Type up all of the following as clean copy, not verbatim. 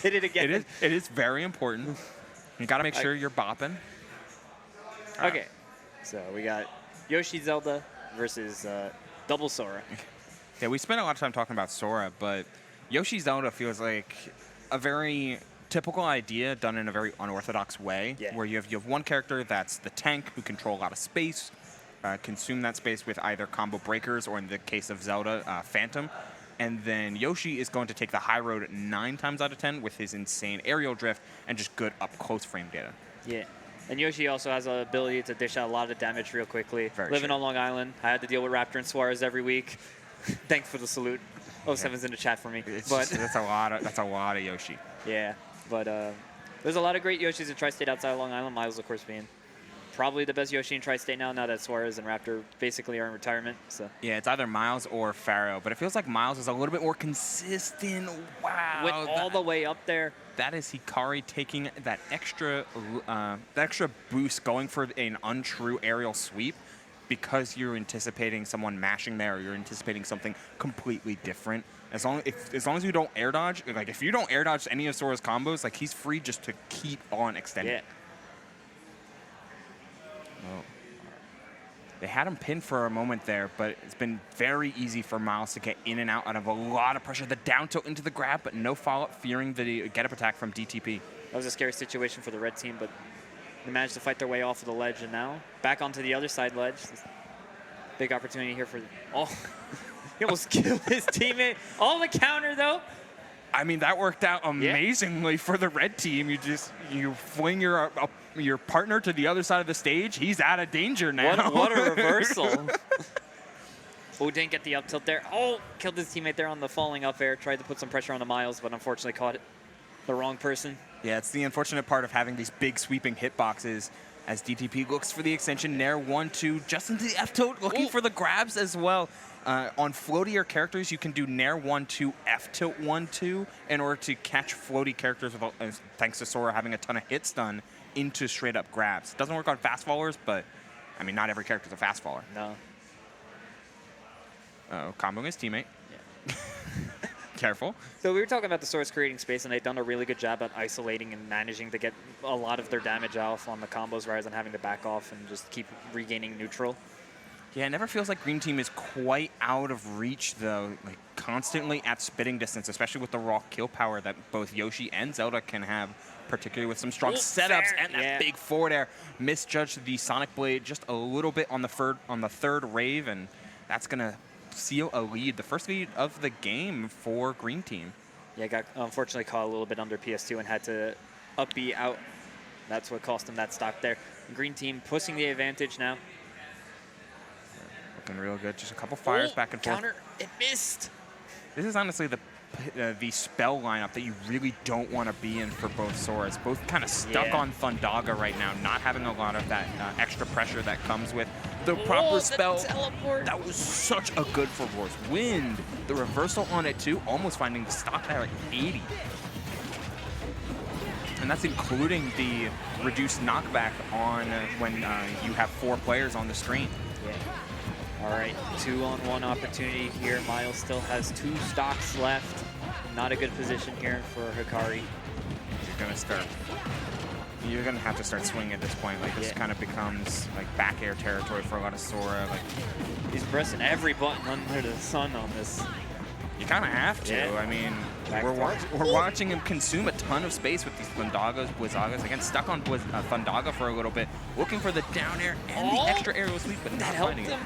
did it again. It is very important. You got to make sure you're bopping. Okay, so we got Yoshi Zelda versus Double Sora. Yeah, we spent a lot of time talking about Sora, but Yoshi Zelda feels like a very typical idea done in a very unorthodox way, where you have one character that's the tank who control a lot of space, consume that space with either combo breakers or, in the case of Zelda, Phantom. And then Yoshi is going to take the high road 9 times out of 10 with his insane aerial drift and just good up-close frame data. Yeah. And Yoshi also has the ability to dish out a lot of damage real quickly. Living on Long Island, I had to deal with Raptor and Suarez every week. Thanks for the salute. 07's in the chat for me. That's a lot of Yoshi. Yeah, but there's a lot of great Yoshis in Tri-State outside of Long Island. Myles, of course, being probably the best Yoshi in Tri-State now that Suarez and Raptor basically are in retirement. So yeah, it's either Myles or Pharaoh, but it feels like Myles is a little bit more consistent. Wow. Went all the way up there. That is Hikari taking that extra boost, going for an untrue aerial sweep because you're anticipating someone mashing there, or you're anticipating something completely different. As long as you don't air dodge, like if you don't air dodge any of Sora's combos, like he's free just to keep on extending. Yeah. Oh. They had him pinned for a moment there, but it's been very easy for Myles to get in and out of a lot of pressure. The down tilt into the grab, but no follow-up, fearing the get-up attack from DTP. That was a scary situation for the red team, but they managed to fight their way off of the ledge, and now back onto the other side ledge. Big opportunity here for... Oh, he almost killed his teammate. On the counter, though. I mean, that worked out amazingly for the red team. You fling your partner to the other side of the stage. He's out of danger now. What a reversal. Oh, didn't get the up tilt there. Oh, killed his teammate there on the falling up air. Tried to put some pressure on the Myles, but unfortunately caught the wrong person. Yeah, it's the unfortunate part of having these big sweeping hitboxes as DTP looks for the extension. Nair 1-2 just into the F tilt, looking for the grabs as well. On floatier characters, you can do Nair 1-2, F tilt 1-2 in order to catch floaty characters, thanks to Sora having a ton of hit stun into straight up grabs. Doesn't work on fast fallers, but I mean, not every character is a fast faller. No. Comboing his teammate. Yeah. Careful. So we were talking about the Sora's creating space, and they've done a really good job at isolating and managing to get a lot of their damage off on the combos rather than having to back off and just keep regaining neutral. Yeah, it never feels like Green Team is quite out of reach, though. Like, constantly at spitting distance, especially with the raw kill power that both Yoshi and Zelda can have, particularly with some strong setups and that big forward air. Misjudged the Sonic Blade just a little bit on the third rave, and that's going to seal a lead, the first lead of the game for Green Team. Yeah, got unfortunately caught a little bit under PS2 and had to up B out. That's what cost him that stock there. Green Team pushing the advantage now. Looking real good. Just a couple fires back and forth. Counter, it missed. This is honestly the spell lineup that you really don't want to be in for both Soras. Both kind of stuck on Thundaga right now, not having a lot of that extra pressure that comes with the proper spell. Teleport. That was such a good for Roar's Wind. The reversal on it too, almost finding the stock there at 80. And that's including the reduced knockback on when you have 4 players on the screen. Yeah. All right, 2-on-1 opportunity here. Myles still has 2 stocks left. Not a good position here for Hikari. You're gonna have to start swinging at this point. Like this kind of becomes like back air territory for a lot of Sora. Like he's pressing every button under the sun on this. You kind of have to. Yeah. I mean, we're watching him consume a ton of space with these Thundagas, Blizzagas. Again, stuck on Thundaga for a little bit, looking for the down air and the extra aerial sweep, but not finding it.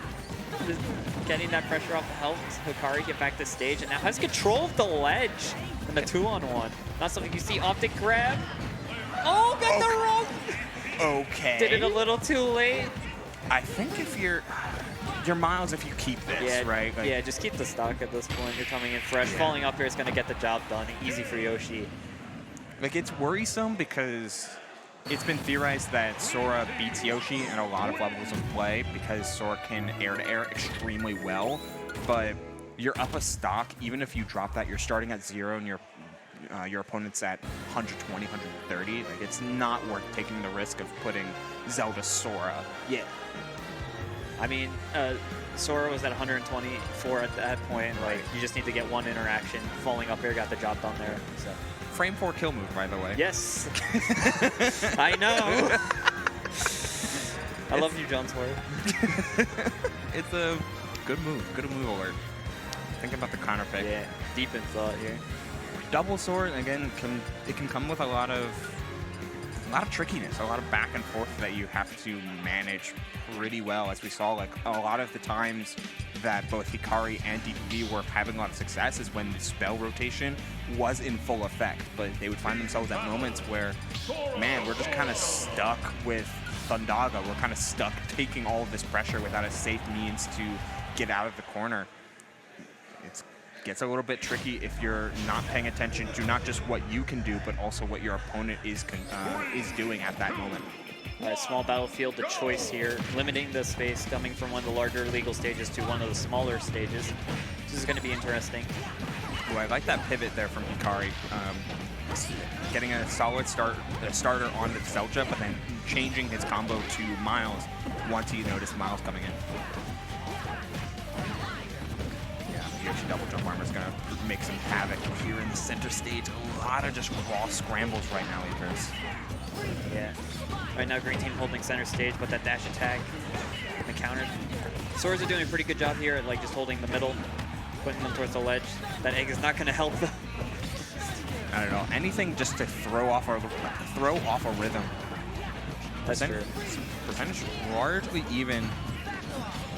Just getting that pressure off helped Hikari get back to stage, and now has control of the ledge in the 2-on-1. Not something you see. Optic grab. Oh, got the wrong. Okay. Did it a little too late. I think if you're Myles, if you keep this, right? Like, yeah, just keep the stock at this point. You're coming in fresh. Falling up here is going to get the job done. Easy for Yoshi. Like, it's worrisome because it's been theorized that Sora beats Yoshi in a lot of levels of play because Sora can air-to-air extremely well, but you're up a stock. Even if you drop that, you're starting at 0 and your opponent's at 120, 130. Like, it's not worth taking the risk of putting Zelda Sora. Yeah. I mean, Sora was at 124 at that point. Like, you just need to get one interaction. Falling up air got the job done there. So. Frame 4 kill move, by the way. Yes. I know. I love you, John Sora. It's a good move. Good move alert. Think about the counter pick. Yeah, deep in thought here. Double sword, again, it can come with a lot of trickiness, a lot of back and forth that you have to manage pretty well. As we saw, like a lot of the times that both Hikari and DPP were having a lot of success is when the spell rotation was in full effect, but they would find themselves at moments where, man, we're just kind of stuck with Thundaga. We're kind of stuck taking all of this pressure without a safe means to get out of the corner. It gets a little bit tricky if you're not paying attention to not just what you can do, but also what your opponent is doing at that moment. All right, small battlefield, the choice here, limiting the space coming from one of the larger legal stages to one of the smaller stages. This is going to be interesting. Ooh, I like that pivot there from Hikari. Getting a solid starter on the Chelcha, but then changing his combo to Myles once he noticed Myles coming in. Yeah, Yoshi double jump armor is going to make some havoc here in the center stage. A lot of just raw scrambles right now, Chris. Yeah. Right now, green team holding center stage, but that dash attack, the counter. Swords are doing a pretty good job here at like just holding the middle, putting them towards the ledge. That egg is not going to help them. I don't know, anything just to throw off a rhythm. That's true. Percentage largely even.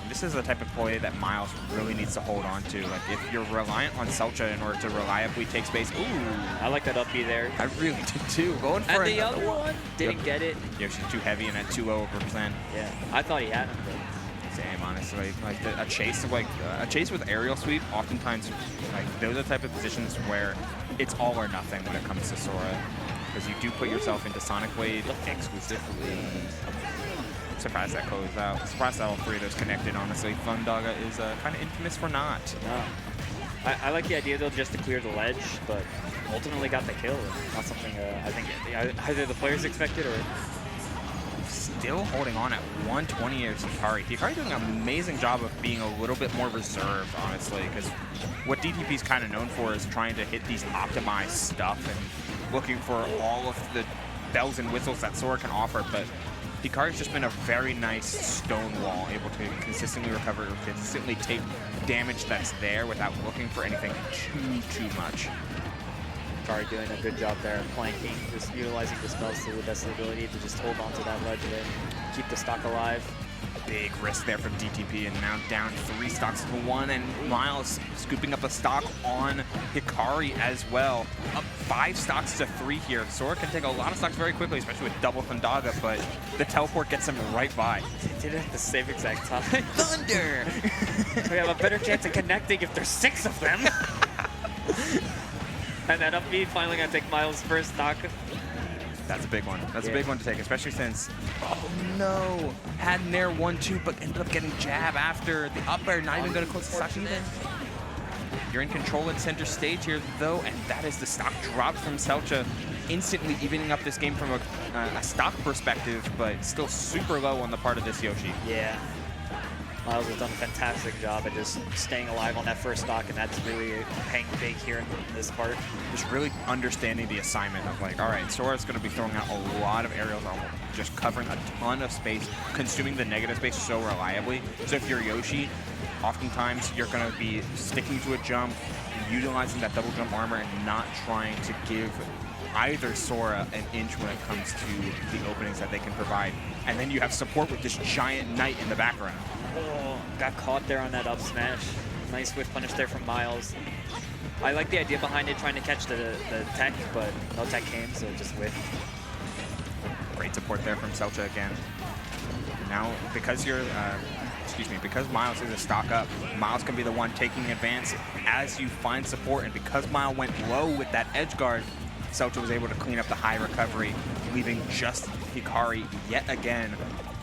This is the type of play that Myles really needs to hold on to. Like, if you're reliant on Celcha in order to reliably take space, ooh. I like that up B there. I really did too. Going for and the other one. Didn't get it. Yoshi's too heavy and at too low of a percent. Yeah, I thought he had him. Same, honestly. Like a chase with aerial sweep, oftentimes, like those are the type of positions where it's all or nothing when it comes to Sora, because you do put yourself into Sonic Wave exclusively. Surprised that closed out. Surprised that all three of those connected, honestly. Thundaga is kind of infamous for not. No. I like the idea, though, just to clear the ledge, but ultimately got the kill. Not something I think either the players expected or... Still holding on at 120 is Hikari. Hikari doing an amazing job of being a little bit more reserved, honestly, because what DTP is kind of known for is trying to hit these optimized stuff and looking for all of the bells and whistles that Sora can offer, but Hikari's just been a very nice stone wall, able to consistently recover, consistently take damage that's there without looking for anything too much. Hikari doing a good job there, planking, just utilizing the spells to the best ability to just hold on to that ledge there, keep the stock alive. Big risk there from DTP, and now down 3 stocks to 1, and Myles scooping up a stock on Hikari as well. Up 5 stocks to 3 here. Sora can take a lot of stocks very quickly, especially with double Thundaga, but the teleport gets him right by. They did it at the same exact time. Thunder! We have a better chance of connecting if there's 6 of them. And then up B finally gonna take Myles' first stock. That's a big one. That's a big one to take, especially since, oh no, had Nair 1-2, but ended up getting jab after the up air, not even going to close the stock even. You're in control at center stage here, though, and that is the stock drop from Chelcha, instantly evening up this game from a stock perspective, but still super low on the part of this Yoshi. Yeah. Myles has done a fantastic job at just staying alive on that first stock, and that's really paying big here in this part. Just really understanding the assignment of like, all right, Sora's going to be throwing out a lot of aerials, just covering a ton of space, consuming the negative space so reliably. So if you're Yoshi, oftentimes you're going to be sticking to a jump, utilizing that double jump armor, and not trying to give either Sora an inch when it comes to the openings that they can provide. And then you have support with this giant knight in the background. Oh, got caught there on that up smash. Nice whiff punish there from Myles. I like the idea behind it, trying to catch the tech, but no tech came, so just whiff. Great support there from Celcha again. Now, because you're, because Myles is a stock up, Myles can be the one taking advance as you find support, and because Myles went low with that edge guard, Celcha was able to clean up the high recovery, leaving just Hikari yet again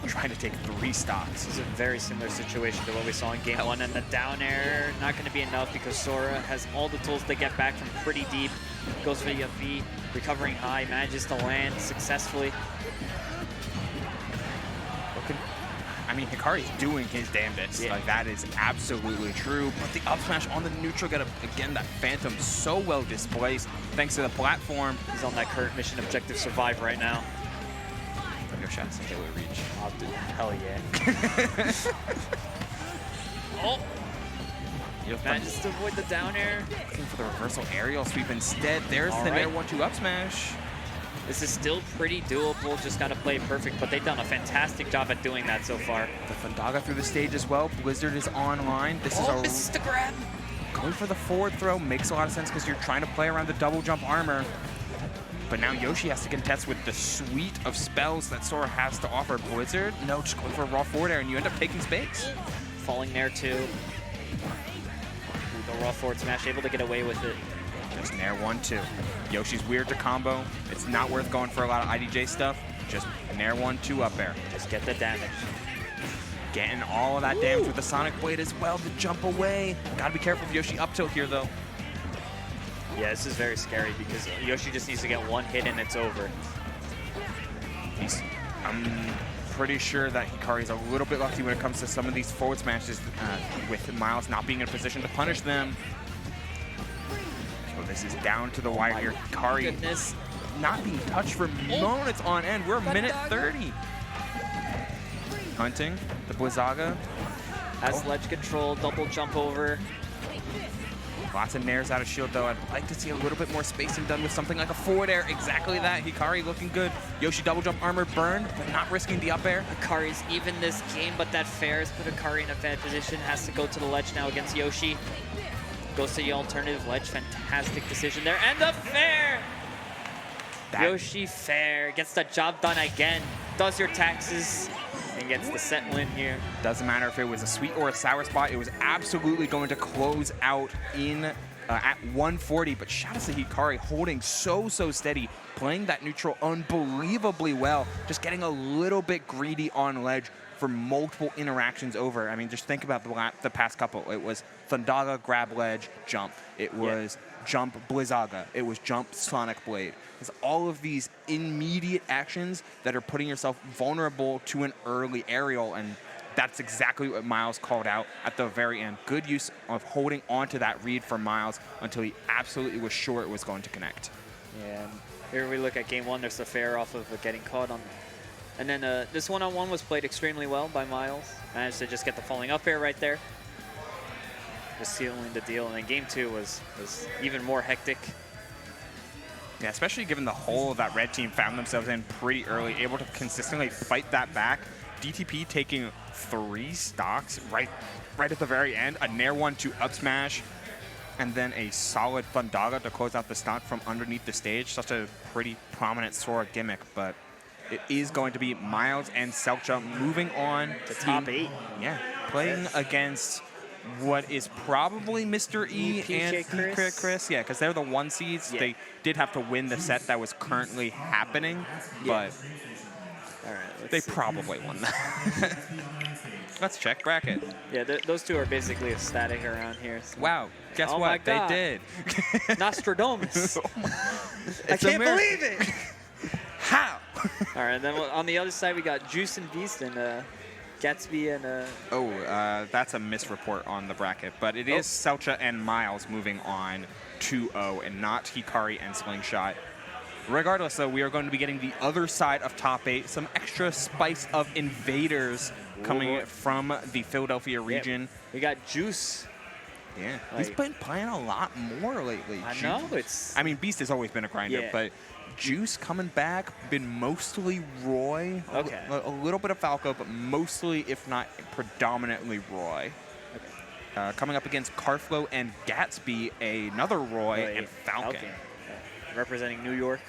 trying to take 3 stocks. This is a very similar situation to what we saw in game 1, and the down air not going to be enough because Sora has all the tools to get back from pretty deep. Goes for the up B, recovering high, manages to land successfully. I mean, Hikari's doing his damnedest. Yeah. Like, that is absolutely true. But the up smash on the neutral get, again, that Phantom so well displaced thanks to the platform. He's on that current mission objective survive right now. Your shots until we reach. Oh, dude, hell yeah. Oh! Manages to avoid the down air. Looking for the reversal aerial sweep instead. There's All the right. Nair 1-2 up smash. This is still pretty doable, just gotta play it perfect, but they've done a fantastic job at doing that so far. The Fandaga through the stage as well. Blizzard is online. This is misses the grab. Going for the forward throw makes a lot of sense because you're trying to play around the double jump armor. But now Yoshi has to contest with the suite of spells that Sora has to offer. Blizzard, no, just going for a raw forward air, and you end up taking space. Falling there too. Ooh, the raw forward smash, able to get away with it. Just Nair 1-2. Yoshi's weird to combo. It's not worth going for a lot of IDJ stuff. Just Nair 1-2 up air. Just get the damage. Getting all of that damage with the Sonic Blade as well to jump away. Gotta be careful of Yoshi up tilt here though. Yeah, this is very scary because Yoshi just needs to get one hit and it's over. I'm pretty sure that Hikari's a little bit lucky when it comes to some of these forward smashes with Myles not being in a position to punish them. So this is down to the wire here. Hikari Goodness. not being touched for moments on end. We're a minute 30. Hunting the Blizzaga. Has ledge control, double jump over. Lots of nairs out of shield, though. I'd like to see a little bit more spacing done with something like a forward air. Exactly that. Hikari looking good. Yoshi double jump armor burned, but not risking the up air. Hikari's even this game, but that fair has put Hikari in a bad position. Has to go to the ledge now against Yoshi. Goes to the alternative ledge. Fantastic decision there. And the fair! Yoshi fair. Gets the job done again. Does your taxes. And gets the set win here. Doesn't matter if it was a sweet or a sour spot. It was absolutely going to close out in at 140. But shout out to Hikari holding so steady, playing that neutral unbelievably well. Just getting a little bit greedy on ledge for multiple interactions over. I mean, just think about the past couple. It was Fandaga, grab ledge, jump. It was jump Blizzaga. It was jump Sonic Blade. It's all of these immediate actions that are putting yourself vulnerable to an early aerial, and that's exactly what Myles called out at the very end. Good use of holding onto that read for Myles until he absolutely was sure it was going to connect. Yeah, and here we look at game one. There's the fair off of getting caught on. And then this one-on-one was played extremely well by Myles. Managed to just get the falling up air right there. Just sealing the deal. And then game two was even more hectic. Yeah, especially given the hole that red team found themselves in pretty early, able to consistently fight that back. DTP taking 3 stocks right at the very end. A Nair 1-2 up smash, and then a solid Fandaga to close out the stock from underneath the stage. Such a pretty prominent Sora gimmick, but it is going to be Myles and Chelcha moving on to top 8. Yeah, playing against what is probably Mr. E and PkChris. Yeah, because they're the 1 seeds. Yeah. They did have to win the set that was currently happening, but all right, they probably won that. Let's check bracket. Yeah, those two are basically ecstatic around here. So. Wow, guess what? They did. Nostradamus. I can't believe it. How? All right, and then on the other side, we got Juice and Beast and Gatsby and... that's a misreport on the bracket, but it is Celcha and Myles moving on 2-0 and not Hikari and Slingshot. Regardless, though, we are going to be getting the other side of top 8, some extra spice of invaders coming from the Philadelphia region. Yeah, we got Juice. Yeah, he's been playing a lot more lately. I know, it's... I mean, Beast has always been a grinder, but Juice coming back, been mostly Roy. Okay. A little bit of Falco, but mostly, if not predominantly, Roy. Okay. Coming up against Karflo and Gatsby, another Roy and Falcon. Representing New York.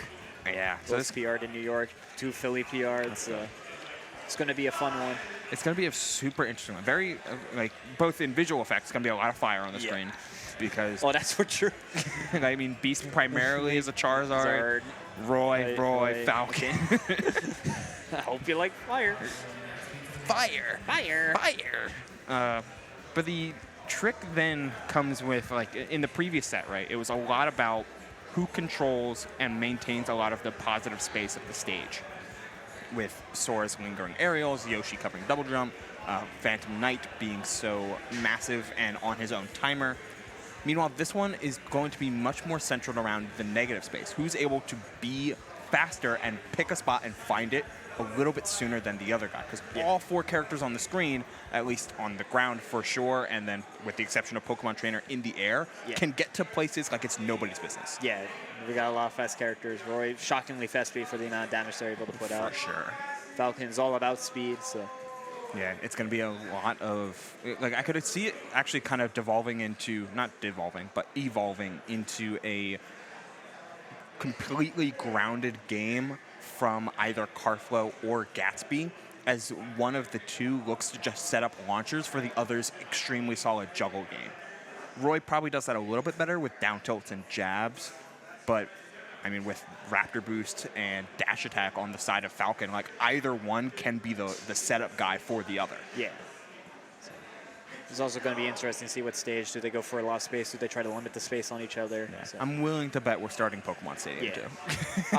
Yeah. So this PR'd in New York, 2 Philly PR'd. It's going to be a fun one. It's going to be a super interesting one. Very, like, both in visual effects, it's going to be a lot of fire on the screen. Because that's for sure. I mean, Beast primarily is a Charizard. Roy, Falcon. I hope you like fire. Fire. But the trick then comes with, like, in the previous set, right? It was a lot about who controls and maintains a lot of the positive space of the stage. with Sora's lingering aerials, Yoshi covering double jump, Phantom Knight being so massive and on his own timer. Meanwhile, this one is going to be much more centered around the negative space. Who's able to be faster and pick a spot and find it a little bit sooner than the other guy? Because all 4 characters on the screen, at least on the ground for sure, and then with the exception of Pokemon Trainer in the air, can get to places like it's nobody's business. Yeah, we got a lot of fast characters. Roy, shockingly fast speed for the amount of damage they're able to put out. For sure. Falcon's all about speed, so... Yeah, it's going to be a lot of... Like, I could see it actually kind of devolving into... Not devolving, but evolving into a completely grounded game from either Karflo or Gatsby, as one of the two looks to just set up launchers for the other's extremely solid juggle game. Roy probably does that a little bit better with down tilts and jabs, but... I mean, with Raptor Boost and Dash Attack on the side of Falcon, like, either one can be the setup guy for the other. Yeah. So, it's also going to be interesting to see what stage. Do they go for a lot of space? Do they try to limit the space on each other? Yeah. So. I'm willing to bet we're starting Pokemon Stadium, too.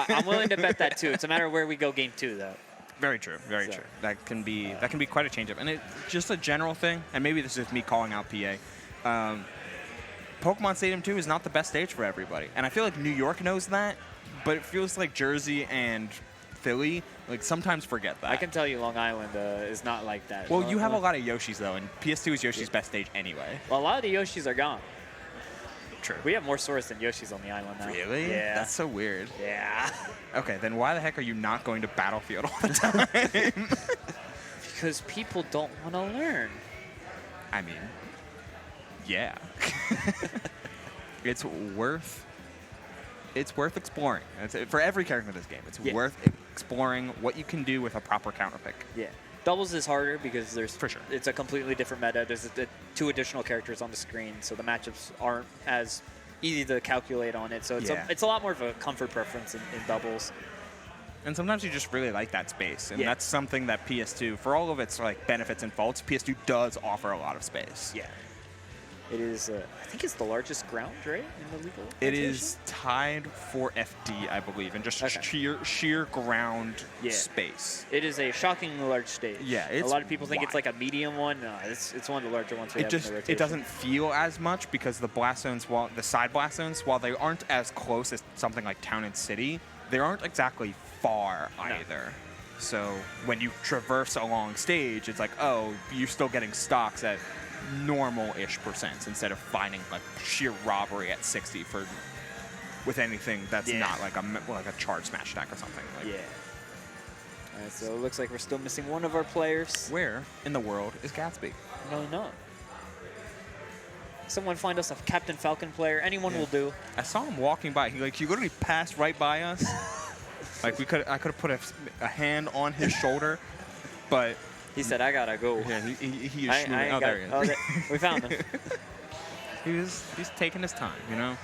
I'm willing to bet that, too. It's a matter of where we go game 2, though. Very true, very true. That can be quite a change-up. And it's just a general thing, and maybe this is me calling out PA. Pokemon Stadium 2 is not the best stage for everybody. And I feel like New York knows that, but it feels like Jersey and Philly, like, sometimes forget that. I can tell you Long Island is not like that. Well, you have a lot of Yoshis, though, and PS2 is Yoshi's best stage anyway. Well, a lot of the Yoshis are gone. True. We have more Soras than Yoshis on the island now. Really? Yeah. That's so weird. Yeah. Okay, then why the heck are you not going to Battlefield all the time? Because people don't want to learn. I mean... Yeah. It's worth exploring. For every character in this game, it's worth exploring what you can do with a proper counter pick. Yeah. Doubles is harder because there's for sure. It's a completely different meta. There's 2 additional characters on the screen, so the matchups aren't as easy to calculate on it. So it's a lot more of a comfort preference in doubles. And sometimes you just really like that space, and that's something that PS2, for all of its like benefits and faults, PS2 does offer a lot of space. Yeah. It is, I think it's the largest ground, right, in the legal It is tied for FD, I believe, and just sheer ground space. It is a shockingly large stage. Yeah, a lot of people think it's like a medium one. No, it's one of the larger ones we have in the rotation. It doesn't feel as much because the blast zones, the side blast zones, while they aren't as close as something like Town and City, they aren't exactly far either. So when you traverse along stage, it's like, oh, you're still getting stocks at normal-ish percents instead of finding like sheer robbery at 60 with anything that's not like a charge smash attack or something. Like. Yeah. All right, so it looks like we're still missing one of our players. Where in the world is Gatsby? No. Someone find us a Captain Falcon player. Anyone will do. I saw him walking by. He literally passed right by us. Like I could have put a hand on his shoulder, but. He said, "I gotta go." Yeah, he is shooting. Oh, there he is. Oh, we found him. He's taking his time, you know.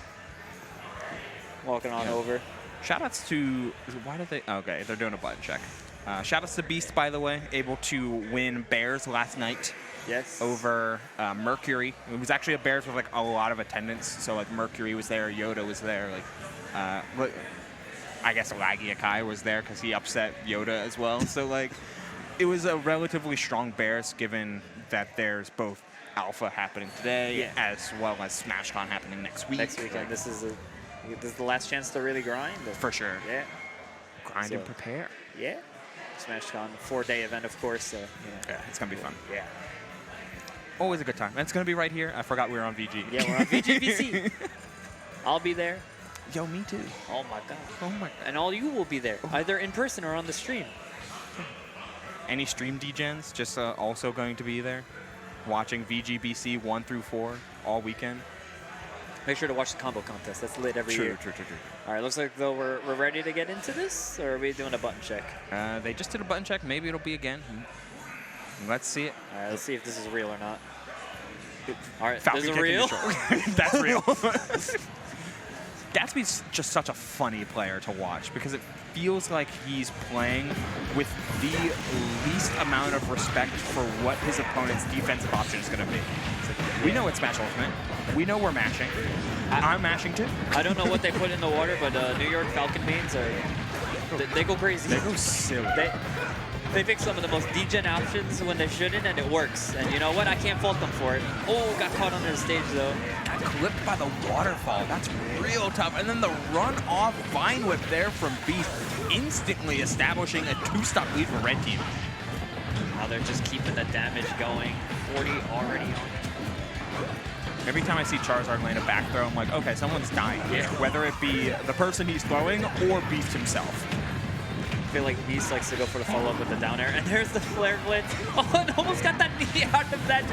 Walking on over. Shoutouts to why did they? Okay, they're doing a button check. Shoutouts to Beast, by the way, able to win Bears last night. Yes. Over Mercury. It was actually a Bears with like a lot of attendance. So like Mercury was there, Yoda was there, like I guess Laggy Akai was there because he upset Yoda as well. So like. It was a relatively strong Bears, given that there's both Alpha happening today as well as SmashCon happening next week. Next weekend. This is the last chance to really grind. For sure. Yeah. Grind and prepare. Yeah. SmashCon, 4-day event, of course. So, yeah, it's going to be fun. Yeah. Always a good time. And it's going to be right here. I forgot we were on VG. Yeah, we're on VGBC. I'll be there. Yo, me too. Oh, my God. Oh, my God. And all you will be there, either in person or on the stream. Any stream degens just also going to be there, watching VGBC 1 through 4 all weekend. Make sure to watch the combo contest. That's lit every year. True. All right, looks like though we're ready to get into this, or are we doing a button check? They just did a button check. Maybe it'll be again. Let's see it. All right, let's see if this is real or not. All right, Falcon this is real. That's real. Gatsby's just such a funny player to watch because it feels like he's playing with the least amount of respect for what his opponent's defensive option is going to be. We know it's Smash Ultimate. We know we're mashing. I'm mashing too. I don't know what they put in the water, but New York Falcon mains are They go crazy. They go silly. They pick some of the most degen options when they shouldn't, and it works. And you know what? I can't fault them for it. Oh, got caught under the stage, though. Got clipped by the waterfall. That's real tough. And then the run-off Vine Whip there from Beast, instantly establishing a 2-stock lead for Red Team. Now they're just keeping the damage going. 40 already on. Every time I see Charizard land a back throw, I'm like, okay, someone's dying. Yeah. Whether it be the person he's throwing or Beast himself. I feel like Beast likes to go for the follow-up with the down air. And there's the Flare Blitz. Oh, and almost got that knee out of that.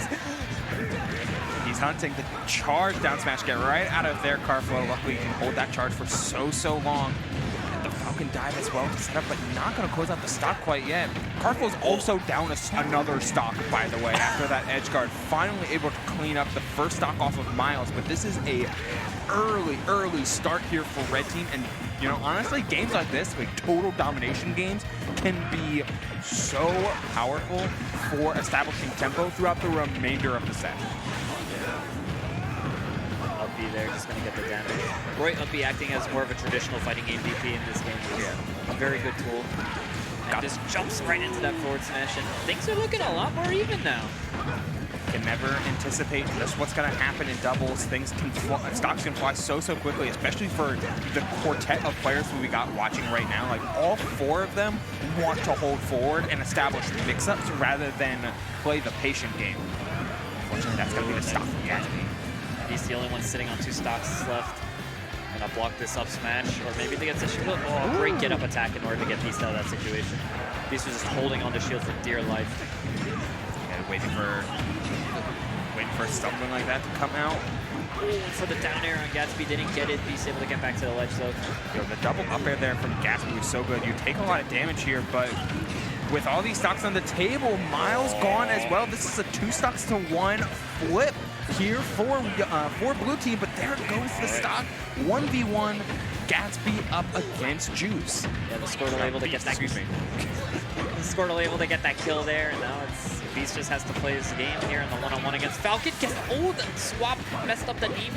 He's hunting the charge down smash, get right out of there. Karflo, luckily, can hold that charge for so long. And the Falcon dive as well to set up, but not going to close out the stock quite yet. Karflo's also down another stock, by the way, after that edge guard. Finally able to clean up the first stock off of Myles, but this is a early start here for Red Team. And, you know, honestly, games like this, like total domination games, can be so powerful for establishing tempo throughout the remainder of the set. There, just going to get the damage. Roy Uppy acting as more of a traditional fighting MVP in this game. A very good tool. And just jumps right into that forward smash, and things are looking a lot more even now. Can never anticipate just what's going to happen in doubles. Things can stocks can fly so quickly, especially for the quartet of players who we got watching right now. Like, all 4 of them want to hold forward and establish mix-ups rather than play the patient game. Unfortunately, that's going to be the stock from Gatsby. He's the only one sitting on 2 stocks left. Gonna block this up smash, or maybe they get the shield. Oh, great get up attack in order to get Beast out of that situation. Beast was just holding on to shield for dear life. Yeah, waiting for something like that to come out. Ooh, for the down air on Gatsby, didn't get it. Beast able to get back to the ledge though. Yo, the double up air there from Gatsby was so good. You take a lot of damage here, but with all these stocks on the table, Myles gone as well. This is a 2 stocks to 1 flip here for blue team, but there goes the stock. 1v1, Gatsby up against Juice. Yeah, the Squirtle able to get that. Excuse me. The Squirtle able to get that kill there, and now it's Beast just has to play his game here in the one-on-one against Falcon. Gets the swap, messed up the knee.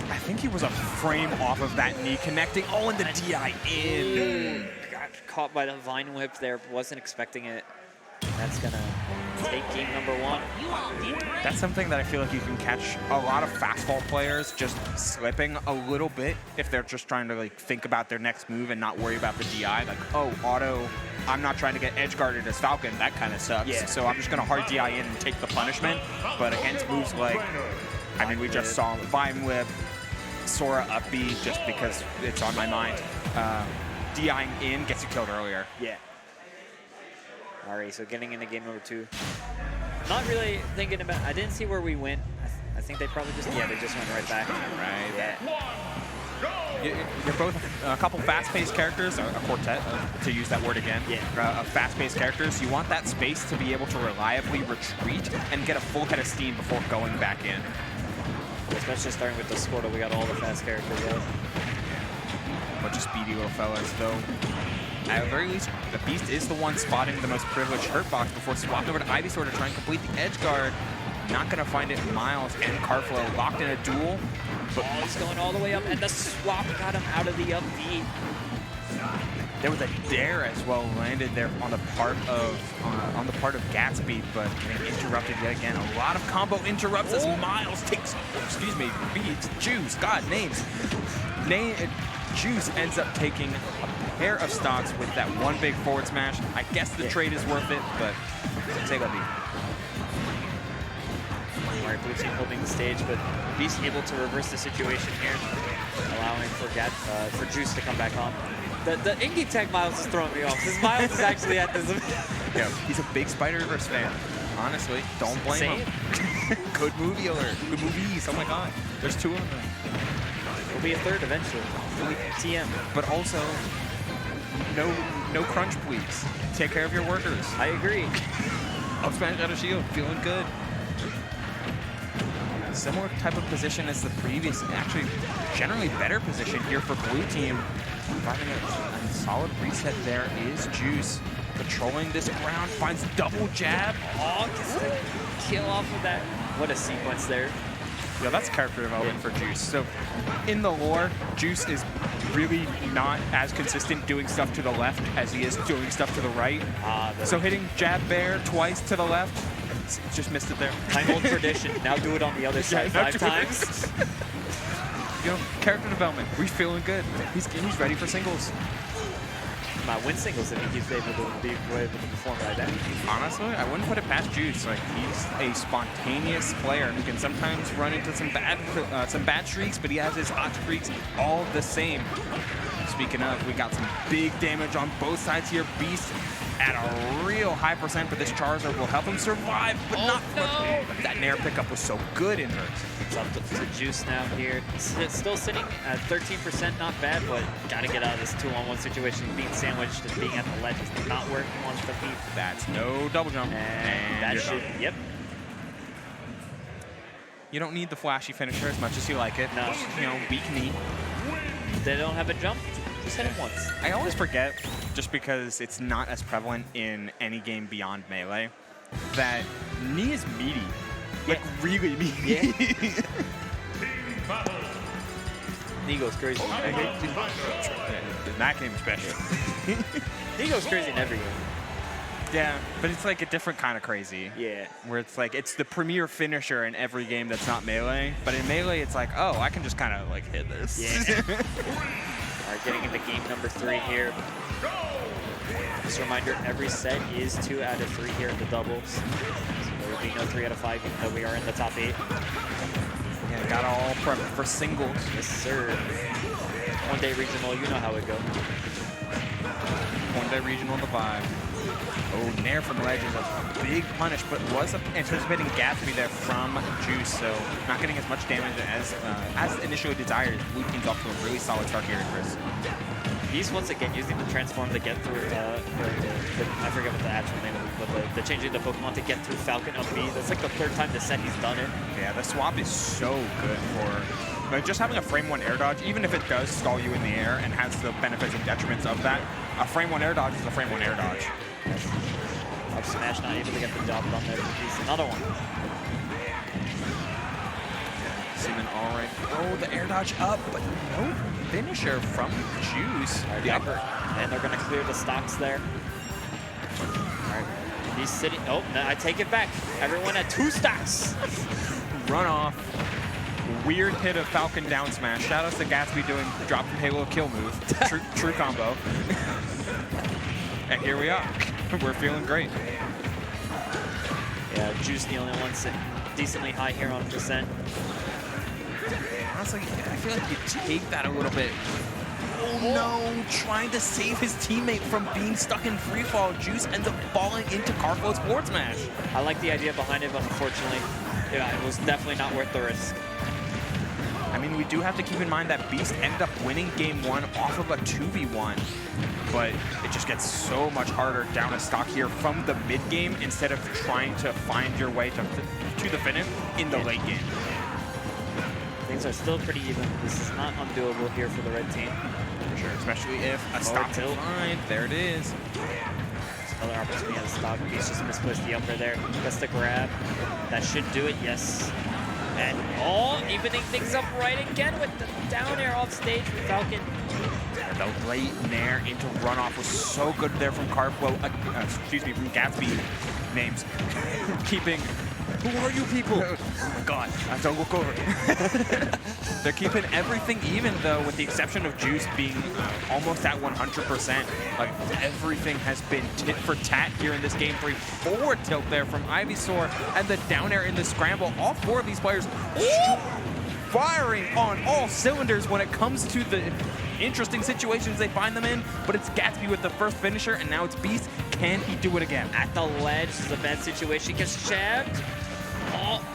I think he was a frame off of that knee connecting. Oh, and the DI in. Got caught by the Vine Whip there. Wasn't expecting it. That's gonna take game number 1. That's something that I feel like you can catch a lot of fastball players just slipping a little bit if they're just trying to like think about their next move and not worry about the DI. Like, oh, auto, I'm not trying to get edge guarded as Falcon. That kind of sucks. Yeah. So I'm just gonna hard DI in and take the punishment. But against moves like, I mean, we just saw Vine Whip, Sora up B, just because it's on my mind. DIing in gets you killed earlier. Yeah. All right, so getting into game number 2. Not really thinking about, I didn't see where we went. I think they probably just, yeah, they just went right back. Right. Yeah. You're both a couple fast-paced characters, a quartet, to use that word again, of fast-paced characters. You want that space to be able to reliably retreat and get a full head of steam before going back in. Especially starting with the Squirtle, we got all the fast characters out. Bunch of speedy little fellas, though. At the very least, the Beast is the one spotting the most privileged hurt box before swapping over to Ivysaur to try and complete the edge guard. Not going to find it. Myles and Karflo locked in a duel. But he's going all the way up, and the swap got him out of the up B. There was a dare as well landed there on the part of Gatsby, but getting interrupted yet again. A lot of combo interrupts as Myles takes, beats Juice. God, names. Juice ends up taking a pair of stocks with that one big forward smash. I guess the trade is worth it, but c'est la vie. All right, blue team holding the stage, but Beast able to reverse the situation here, allowing for Juice to come back on. The in-game tag Myles is throwing me off. This Myles is actually at this. Yeah, he's a big Spider-Verse fan. Honestly, don't blame him. Good movie alert. Good movies. Oh my God. There's 2 of them. There'll be a 3rd eventually. TM. But also, no crunch, please. Take care of your workers. I agree. Up smash out of shield. Feeling good. Similar type of position as the previous, actually generally better position here for blue team. Finding a solid reset there is Juice. Patrolling this ground, finds double jab. Oh, gets the kill off of that. What a sequence there. Yeah, that's character development for Juice. So in the lore, Juice is really not as consistent doing stuff to the left as he is doing stuff to the right. So hitting jab bear twice to the left, just missed it there. Time old tradition. Now do it on the other side 5 times. You know, character development. We're feeling good. He's ready for singles. Might win singles if he keeps able to perform like that. Honestly, I wouldn't put it past Juice. Like, he's a spontaneous player who can sometimes run into some bad streaks, but he has his hot streaks all the same. Speaking of, we got some big damage on both sides here. Beast at a real high percent, but this Charizard will help him survive, but not that Nair pickup was so good in her. It's up to Juice now here. It's still sitting at 13%, not bad, but gotta get out of this 2-on-1 situation. Being sandwiched and being at the ledge is not where he wants to be. That's no double jump. And that should, yep. You don't need the flashy finisher as much as you like it. No. Just, you know, weak knee. They don't have a jump, just hit him once. I always forget, just because it's not as prevalent in any game beyond Melee, that knee is meaty. Like, really meaty. Yeah. Knee goes crazy. In that game especially. Knee goes crazy in every game. Yeah, but it's like a different kind of crazy. Yeah. Where it's like, it's the premier finisher in every game that's not Melee. But in Melee, it's like, oh, I can just kind of like hit this. Yeah. All right, getting into game number 3 here. Just a reminder, every set is 2 out of 3 here in the doubles. So there will be no 3 out of 5, even though we are in the top 8. Yeah, got all prepped for singles. Yes, sir. One-day regional, you know how it goes. One-day regional the 5. Oh, Nair from ledge is a big punish, but was anticipating Gatsby there from Juice, so not getting as much damage as initially desired. Blue team's off to a really solid start here, Chris. He's once again using the transform to get through, I forget what the actual name of it, but the changing the Pokemon to get through Falcon up B. That's like the 3rd time this set he's done it. Yeah, the swap is so good for like just having a frame 1 air dodge, even if it does stall you in the air and has the benefits and detriments of that. A frame 1 air dodge is a frame 1 air dodge. Up smash, not able to get the job done there. He's another one. Seeming all right. Oh, the air dodge up, but no finisher from Juice. All right, and they're going to clear the stocks there. All right, he's sitting. Oh, no, I take it back. Everyone at 2 stocks. Run off. Weird hit of Falcon down smash. Shout out to Gatsby doing drop from Halo kill move. True combo. And here we are. We're feeling great. Yeah, Juice the only one sitting decently high here on percent. Honestly, I feel like you take that a little bit. Oh no, trying to save his teammate from being stuck in free fall. Juice ends up falling into Karflo's forward smash. I like the idea behind it, but unfortunately, yeah, it was definitely not worth the risk. I mean, we do have to keep in mind that Beast ended up winning game 1 off of a 2v1, but it just gets so much harder down a stock here from the mid game instead of trying to find your way to the finish in the late game. Things are still pretty even. This is not undoable here for the red team. For sure, especially if a stock tilt. There it is. Another opportunity at a stock. Beast just misplaced the upper there. Gets the grab. That should do it, yes. And evening things up right again with the down air off stage from Falcon. And the late Nair into runoff was so good there from Karflo, from Gatsby names. Keeping, who are you people? Oh my god, don't look over. They're keeping everything even though, with the exception of Juice being almost at 100%. Like, everything has been tit for tat here in this game 3. Forward tilt there from Ivysaur and the down air in the scramble. All 4 of these players firing on all cylinders when it comes to the interesting situations they find them in, but it's Gatsby with the first finisher, and now it's Beast. Can he do it again? At the ledge, this is a bad situation. Gets jabbed.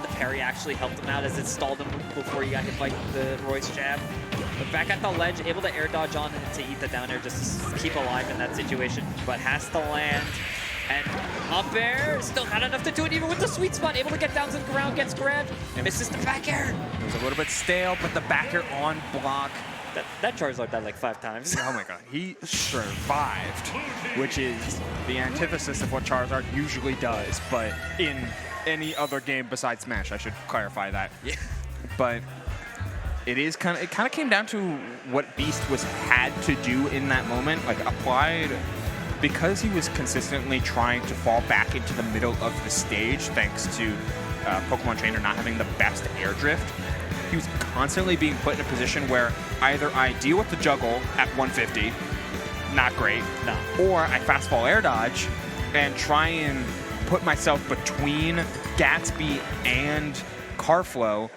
The parry actually helped him out as it stalled him before he got hit by the Royce jab. But back at the ledge, able to air dodge on to eat the down air just to keep alive in that situation, but has to land. And up air, still not enough to do it even with the sweet spot. Able to get down to the ground, gets grabbed, misses the back air. It was a little bit stale, but the back air on block. That Charizard died like 5 times. Oh my god, he survived, which is the antithesis of what Charizard usually does, but in any other game besides Smash, I should clarify that. Yeah. but it kind of came down to what Beast had to do in that moment, like applied, because he was consistently trying to fall back into the middle of the stage thanks to Pokemon Trainer not having the best air drift. He was constantly being put in a position where either I deal with the juggle at 150, not great, or I fast fall air dodge and try and put myself between Gatsby and Karflo,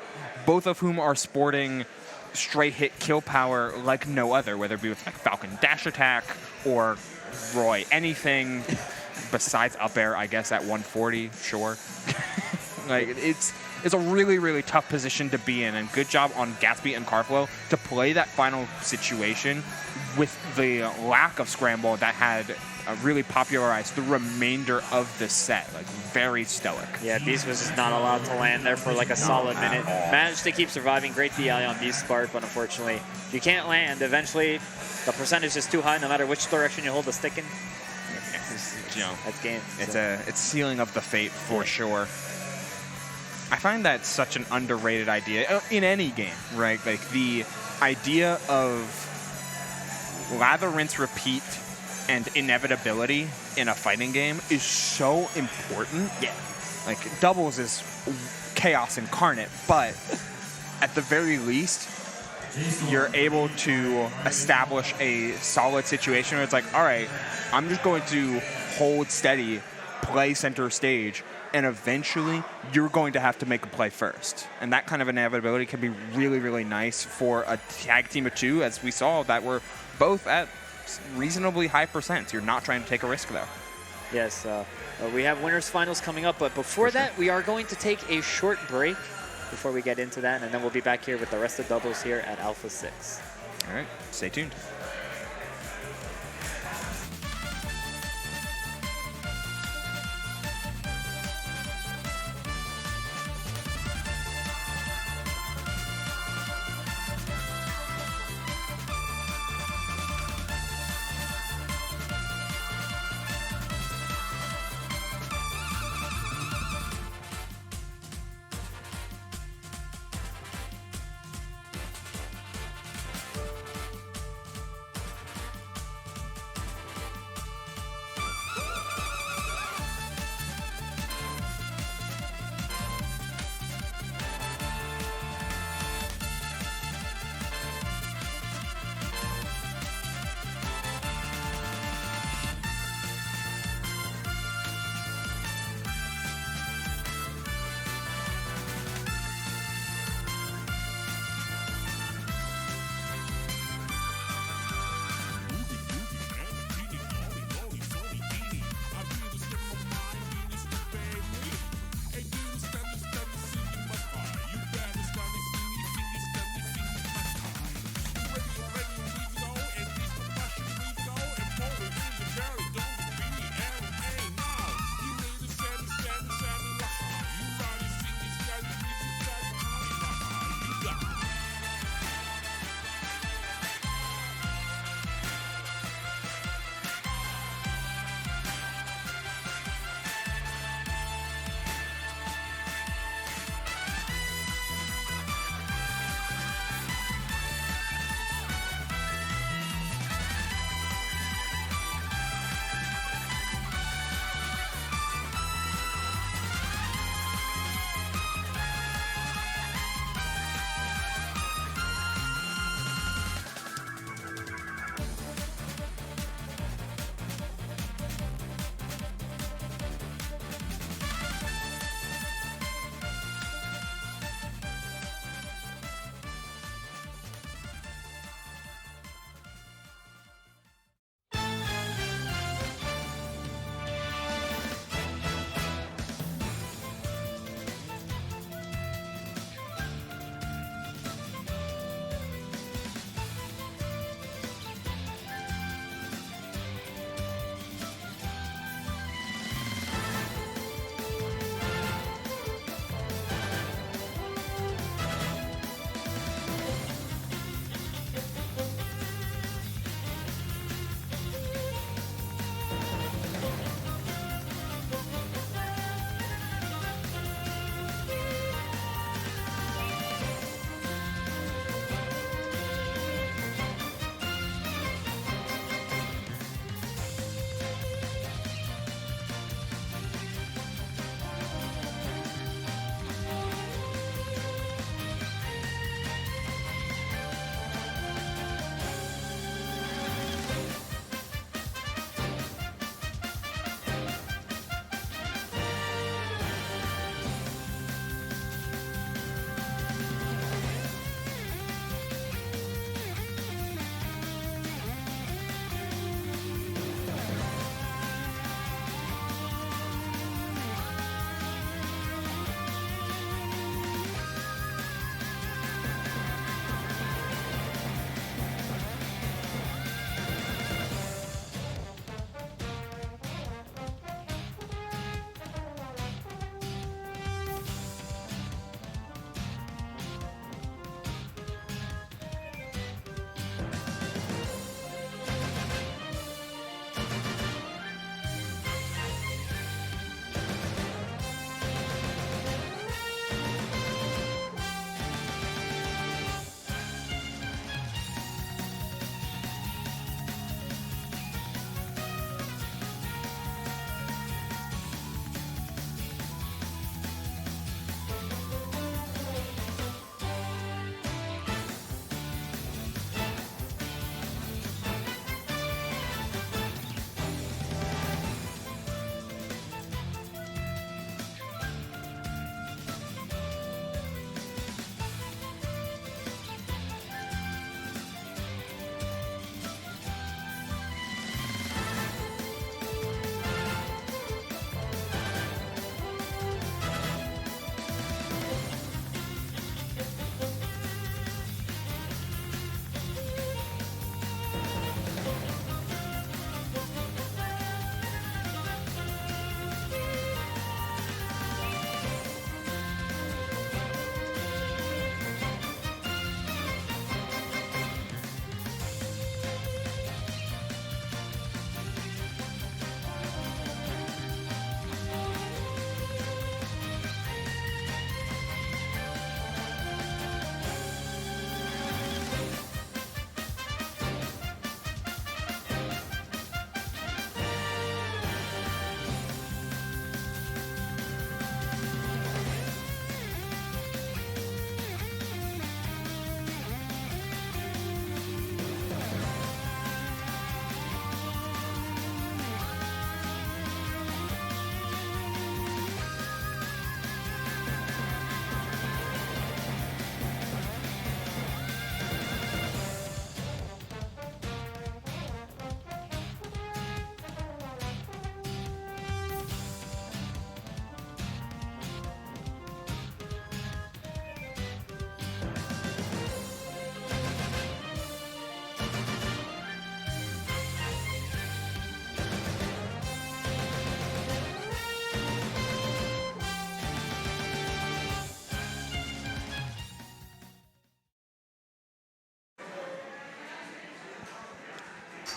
both of whom are sporting straight hit kill power like no other, whether it be with like Falcon Dash Attack or Roy anything besides up air, I guess, at 140, sure. Like, it's a really, really tough position to be in, and good job on Gatsby and Karflo to play that final situation with the lack of scramble that had really popularized the remainder of the set. Like, very stoic. Yeah, Beast was just not allowed to land there for like a solid minute. Managed to keep surviving. Great DI on Beast Spark, but unfortunately, if you can't land, eventually the percentage is too high no matter which direction you hold the stick in. That's game. It's sealing of the fate for sure. I find that such an underrated idea in any game, right? Like the idea of lather, rinse, repeat, and inevitability in a fighting game is so important. Yeah. Like doubles is chaos incarnate, but at the very least, you're able to establish a solid situation where it's like, all right, I'm just going to hold steady, play center stage, and eventually you're going to have to make a play first. And that kind of inevitability can be really, really nice for a tag team of two, as we saw, that were both at reasonably high percents. You're not trying to take a risk, though. Yes, we have winners finals coming up, but before that, we are going to take a short break before we get into that, and then we'll be back here with the rest of doubles here at Alpha 6. All right, stay tuned.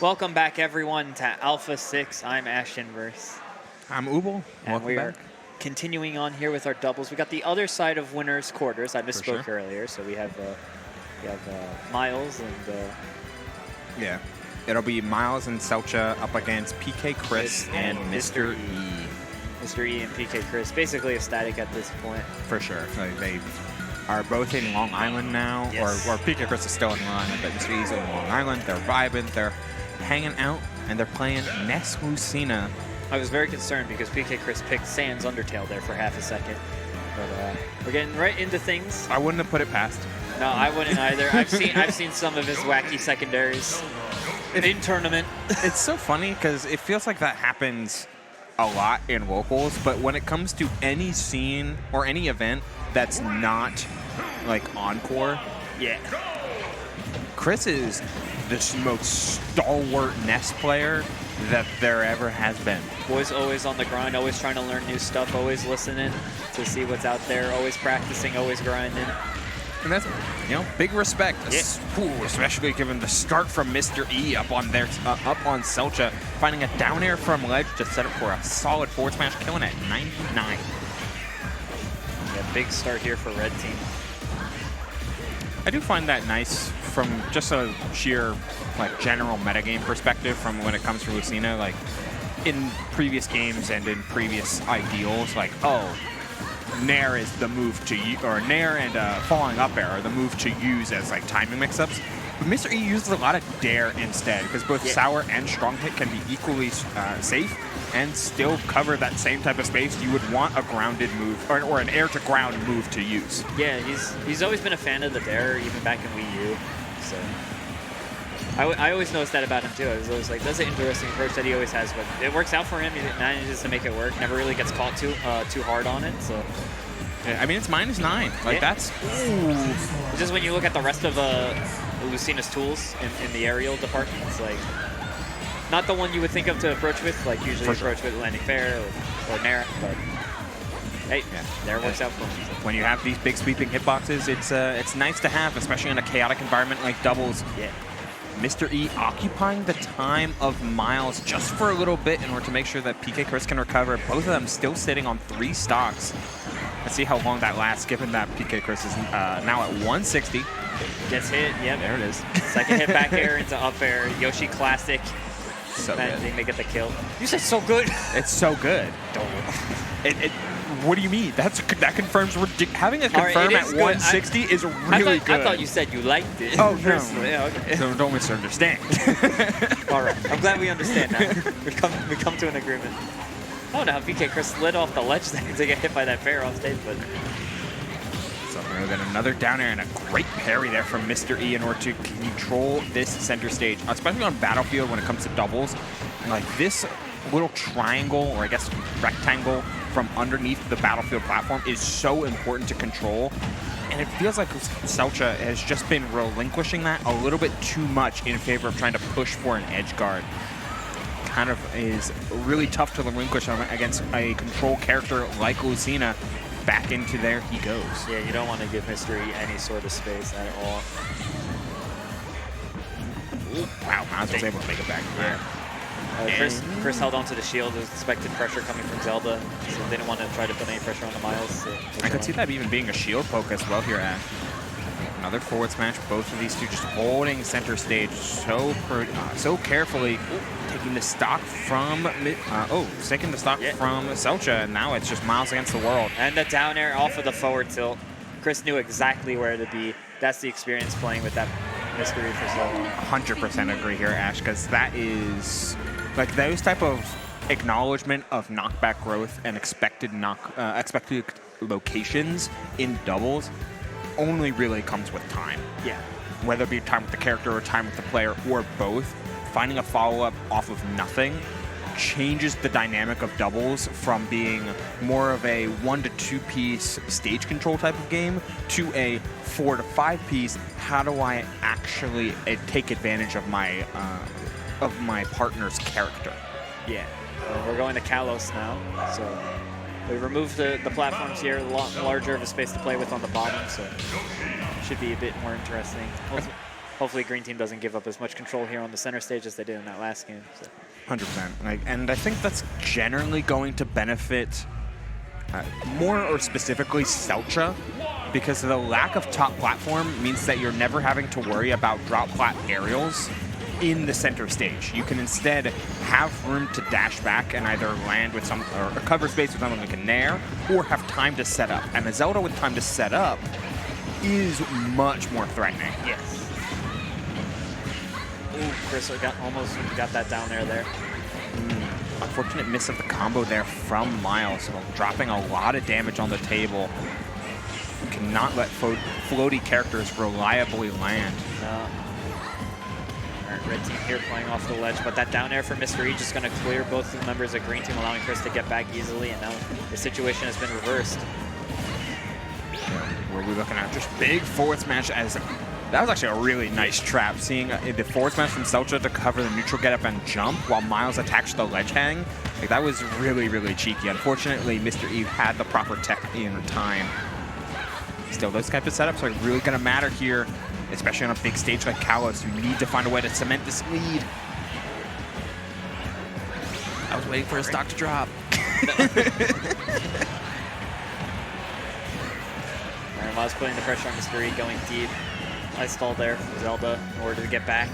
Welcome back, everyone, to Alpha 6. I'm Ashenverse. I'm Ubel. And we are continuing on here with our doubles. We got the other side of winners' quarters. I misspoke earlier, so we have Myles and... yeah. It'll be Myles and Chelcha up against PkChris and Mr. E. Mr. E and PkChris, basically ecstatic at this point. For sure. Like they are both in Long Island now, yes. or PkChris is still in Long Island, but Mr. E's in Long Island. They're vibing, they're hanging out, and they're playing Ness Lucina. I was very concerned because PkChris picked Sans Undertale there for half a second. But we're getting right into things. I wouldn't have put it past. No, I wouldn't either. I've seen some of his wacky secondaries in tournament. It's so funny because it feels like that happens a lot in locals, but when it comes to any scene or any event that's not like Encore, yeah, Chris is the most stalwart Ness player that there ever has been. Boy's always on the grind, always trying to learn new stuff, always listening to see what's out there, always practicing, always grinding. And that's, you know, big respect, especially given the start from Mr. E up on Celcha, finding a down air from ledge to set up for a solid forward smash, killing at 99. Yeah, big start here for red team. I do find that nice from just a sheer, like, general metagame perspective from when it comes to Lucina. Like, in previous games and in previous ideals, like, oh, Nair is the move to use, or Nair and falling up air are the move to use as like timing mix-ups. But Mr. E uses a lot of dare instead, because both sour and strong hit can be equally safe and still cover that same type of space you would want a grounded move or an air to ground move to use. Yeah, he's always been a fan of the dare, even back in Wii U. So I always noticed that about him too. I was always like, that's an interesting approach that he always has, but it works out for him. He manages to make it work. Never really gets caught too hard on it. So yeah, I mean, it's -9. Like that's just when you look at the rest of Lucina's tools in the aerial department, it's like not the one you would think of to approach with. Like usually approach with landing fair or Nair, but hey, there works out for him. When you have these big sweeping hitboxes, it's nice to have, especially in a chaotic environment like doubles. Yeah. Mr. E occupying the time of Myles just for a little bit in order to make sure that PkChris can recover. Both of them still sitting on 3 stocks. Let's see how long that lasts, given that PkChris is now at 160. Gets hit, yep. There it is. Second hit back air into up air. Yoshi classic. So good. They get the kill. You said so good. It's so good. What do you mean? That confirms having a confirm at 160 is really good. I thought you said you liked it. Oh, no. Yeah, okay. So don't misunderstand. All right. I'm glad we understand now. we come to an agreement. I don't know how PkChris slid off the ledge there to get hit by that fair off stage, but... So we're going to another down air and a great parry there from Mr. E in order to control this center stage, especially on Battlefield when it comes to doubles. And like this little triangle, or I guess rectangle, from underneath the Battlefield platform is so important to control. And it feels like Celcha has just been relinquishing that a little bit too much in favor of trying to push for an edge guard. Kind of is really tough to relinquish against a control character like Lucina. Back into there he goes. Yeah, you don't want to give Mr. E any sort of space at all. Ooh, wow, Myles was able to make it back there. Chris held on to the shield. There was expected pressure coming from Zelda, so they didn't want to try to put any pressure on the Myles. So I could see that even being a shield poke as well here, Ash. Another forward smash. Both of these two just holding center stage so carefully. Ooh, taking the stock from taking the stock from Celcha, and now it's just Myles against the world. And the down air off of the forward tilt. Chris knew exactly where to be. That's the experience playing with that mystery for so long. 100% agree here, Ash, because that is like those type of acknowledgement of knockback growth and expected locations in doubles only really comes with time. Yeah. Whether it be time with the character or time with the player or both, finding a follow-up off of nothing changes the dynamic of doubles from being more of a 1 to 2 piece stage control type of game to a 4 to 5 piece. How do I actually take advantage of my partner's character? Yeah. We're going to Kalos now, so we removed the platforms here, a lot larger of a space to play with on the bottom, so should be a bit more interesting. hopefully Green Team doesn't give up as much control here on the center stage as they did in that last game. So. 100%. And I think that's generally going to benefit more or specifically Celcha, because the lack of top platform means that you're never having to worry about drop plat aerials in the center stage. You can instead have room to dash back and either land with some, or cover space with something like a Nair, or have time to set up. And a Zelda with time to set up is much more threatening. Yes. Ooh, Chris almost got that down there. Unfortunate miss of the combo there from Myles, dropping a lot of damage on the table. Cannot let floaty characters reliably land. No. Red team here playing off the ledge, but that down air for Mr. E just going to clear both the members of Green Team, allowing Chris to get back easily, and now the situation has been reversed. Where we're looking at just big forward smash, as that was actually a really nice trap, seeing the forward smash from Celcha to cover the neutral get up and jump while Myles attached the ledge hang. Like, that was really, really cheeky. Unfortunately, Mr. E had the proper tech in time. Still, those type of setups are really going to matter here, especially on a big stage like Kalos. You need to find a way to cement this lead. I was waiting for a stock to drop. Myles putting the pressure on Mr. E, going deep. Nice stall there for Zelda in order to get back.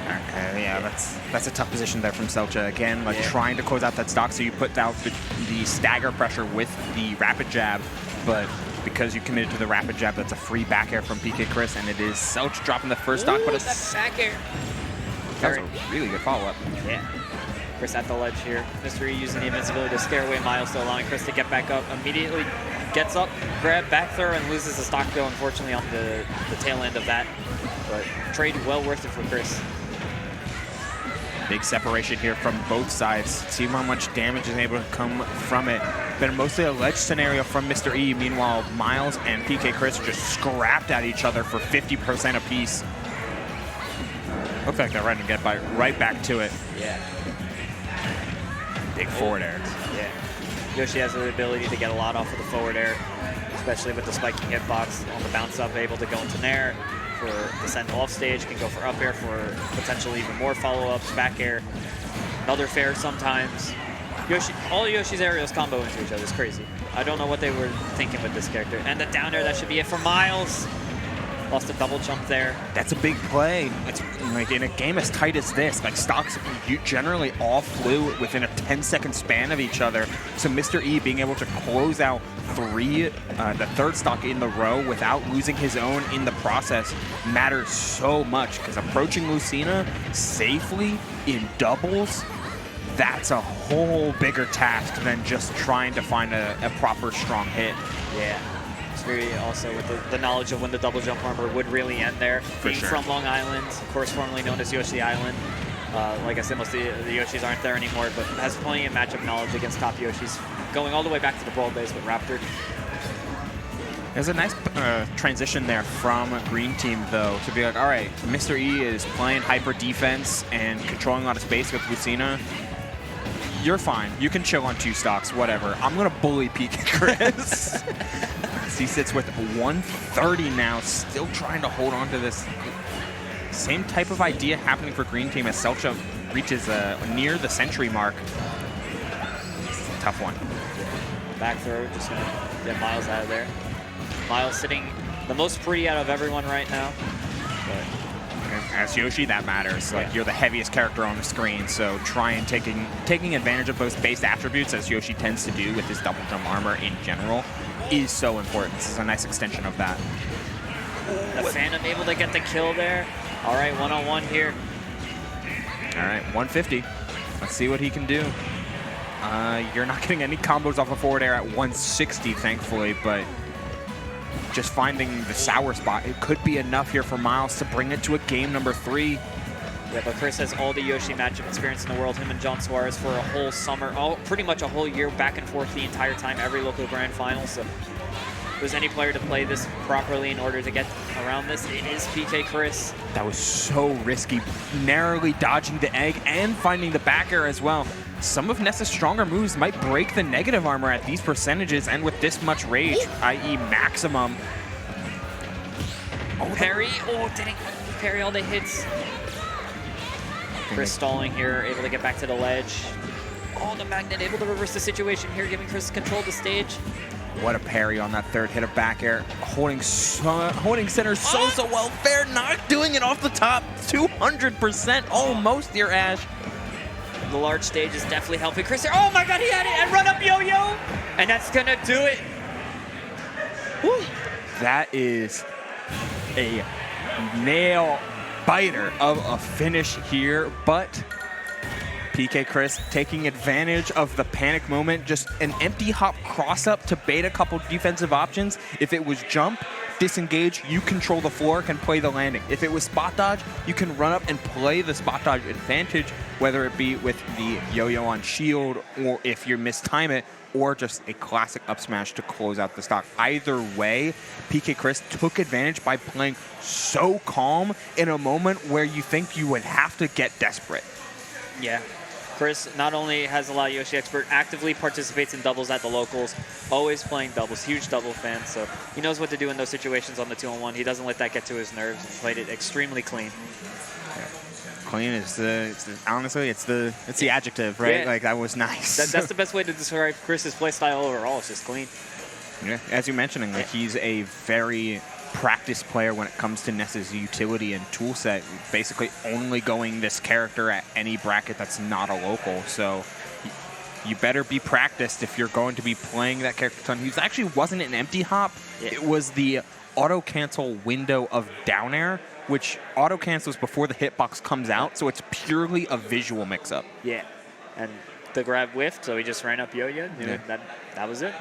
Okay, yeah, that's a tough position there from Celcha. Again, like trying to close out that stock, so you put out the stagger pressure with the rapid jab, but because you committed to the rapid jab, that's a free back air from PkChris, and it is Celcha dropping the first stock, but it's back air. That was a really good follow-up. Yeah. Chris at the ledge here. Mr. E using the invincibility to scare away Myles, so allowing Chris to get back up. Immediately gets up, grab back throw, and loses the stock go, unfortunately, on the tail end of that. But trade well worth it for Chris. Big separation here from both sides. See how much damage is able to come from it. Been mostly a ledge scenario from Mr. E. Meanwhile, Myles and PkChris just scrapped at each other for 50% apiece. Looks like they're ready to get right back to it. Yeah. Big forward air. Yeah. Yoshi has the ability to get a lot off of the forward air, especially with the spiking hitbox on the bounce up, able to go into Nair for descent off stage, can go for up air for potentially even more follow-ups, back air, another fair sometimes. All Yoshi's aerials combo into each other. It's crazy. I don't know what they were thinking with this character. And the down air, that should be it for Myles. Lost a double jump there. That's a big play. It's like in a game as tight as this, like stocks generally all flew within a 10-second span of each other. So Mr. E being able to close out the third stock in the row without losing his own in the process matters so much, because approaching Lucina safely in doubles, that's a whole bigger task than just trying to find a proper strong hit. Yeah. Very also with the knowledge of when the double jump armor would really end there. For sure. From Long Island, of course, formerly known as Yoshi Island. Like I said, most of the Yoshis aren't there anymore, but has plenty of matchup knowledge against top Yoshis, going all the way back to the Brawl base with Raptor. There's a nice transition there from Green Team, though, to be like, all right, Mr. E is playing hyper defense and controlling a lot of space with Lucina. You're fine. You can chill on 2 stocks, whatever. I'm going to bully PkChris. He sits with 130 now, still trying to hold on to this. Same type of idea happening for Green Team as Celcha reaches near the century mark. It's a tough one. Back throw, just going to get Myles out of there. Myles sitting the most pretty out of everyone right now. But as Yoshi, that matters. Like, you're the heaviest character on the screen, so try and taking advantage of those base attributes, as Yoshi tends to do with his double jump armor in general, is so important. This is a nice extension of that. The Phantom able to get the kill there. All right, one-on-one here. All right, 150. Let's see what he can do. You're not getting any combos off of forward air at 160, thankfully, but just finding the sour spot, it could be enough here for Myles to bring it to a game number 3. Yeah, but Chris has all the Yoshi matchup experience in the world. Him and John Suarez for a whole summer, pretty much a whole year, back and forth the entire time, every local grand final. So if there's any player to play this properly in order to get around this, it is PkChris. That was so risky, narrowly dodging the egg and finding the back air as well. Some of Nessa's stronger moves might break the negative armor at these percentages, and with this much rage, i.e. maximum. parry. Oh, didn't parry all the hits. Chris stalling here, able to get back to the ledge. Oh, the magnet able to reverse the situation here, giving Chris control of the stage. What a parry on that third hit of back air. Holding center so well. Fair not doing it off the top. 200% almost here, Ash. The large stage is definitely helping Chris here. Oh my god, he had it! And run up yo-yo! And that's gonna do it. Woo. That is a nail biter of a finish here, but PkChris taking advantage of the panic moment, just an empty hop cross up to bait a couple defensive options. If it was jump, disengage, you control the floor, can play the landing. If it was spot dodge, you can run up and play the spot dodge advantage, whether it be with the yo-yo on shield, or if you mistime it, or just a classic up smash to close out the stock. Either way, PkChris took advantage by playing so calm in a moment where you think you would have to get desperate. Yeah. Chris not only has a lot of Yoshi expert, actively participates in doubles at the locals, always playing doubles, huge double fan, so he knows what to do in those situations on the 2-on-1. He doesn't let that get to his nerves and played it extremely clean. Yeah. Clean is honestly, it's the adjective, right? Yeah. Like, that was nice. That's the best way to describe Chris's playstyle overall. It's just clean. Yeah, as you're mentioning, like, he's a very practice player when it comes to Ness's utility and toolset, basically only going this character at any bracket that's not a local. So you better be practiced if you're going to be playing that character ton. He actually wasn't an empty hop. Yeah. It was the auto cancel window of down air, which auto cancels before the hitbox comes out. So it's purely a visual mix up. Yeah. And the grab whiffed, so he just ran up yo-yo. Yeah. That was it.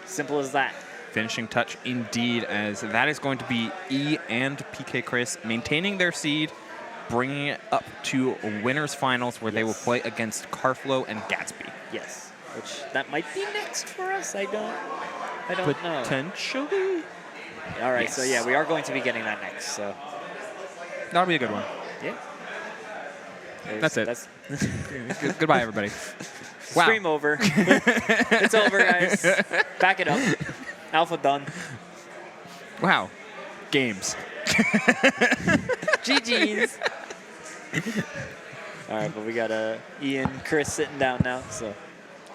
Simple as that. Finishing touch indeed, as that is going to be E and PkChris maintaining their seed, bringing it up to winners finals where they will play against Karflo and Gatsby. Yes, which that might be next for us. I don't know. Potentially. All right, yes. So yeah, we are going to be getting that next. So that'll be a good one. Yeah. That's it. Goodbye, everybody. Wow. Stream over. It's over, guys. Back it up. Alpha done. Wow. Games. GG's. All right, but we got Ian, Chris sitting down now. So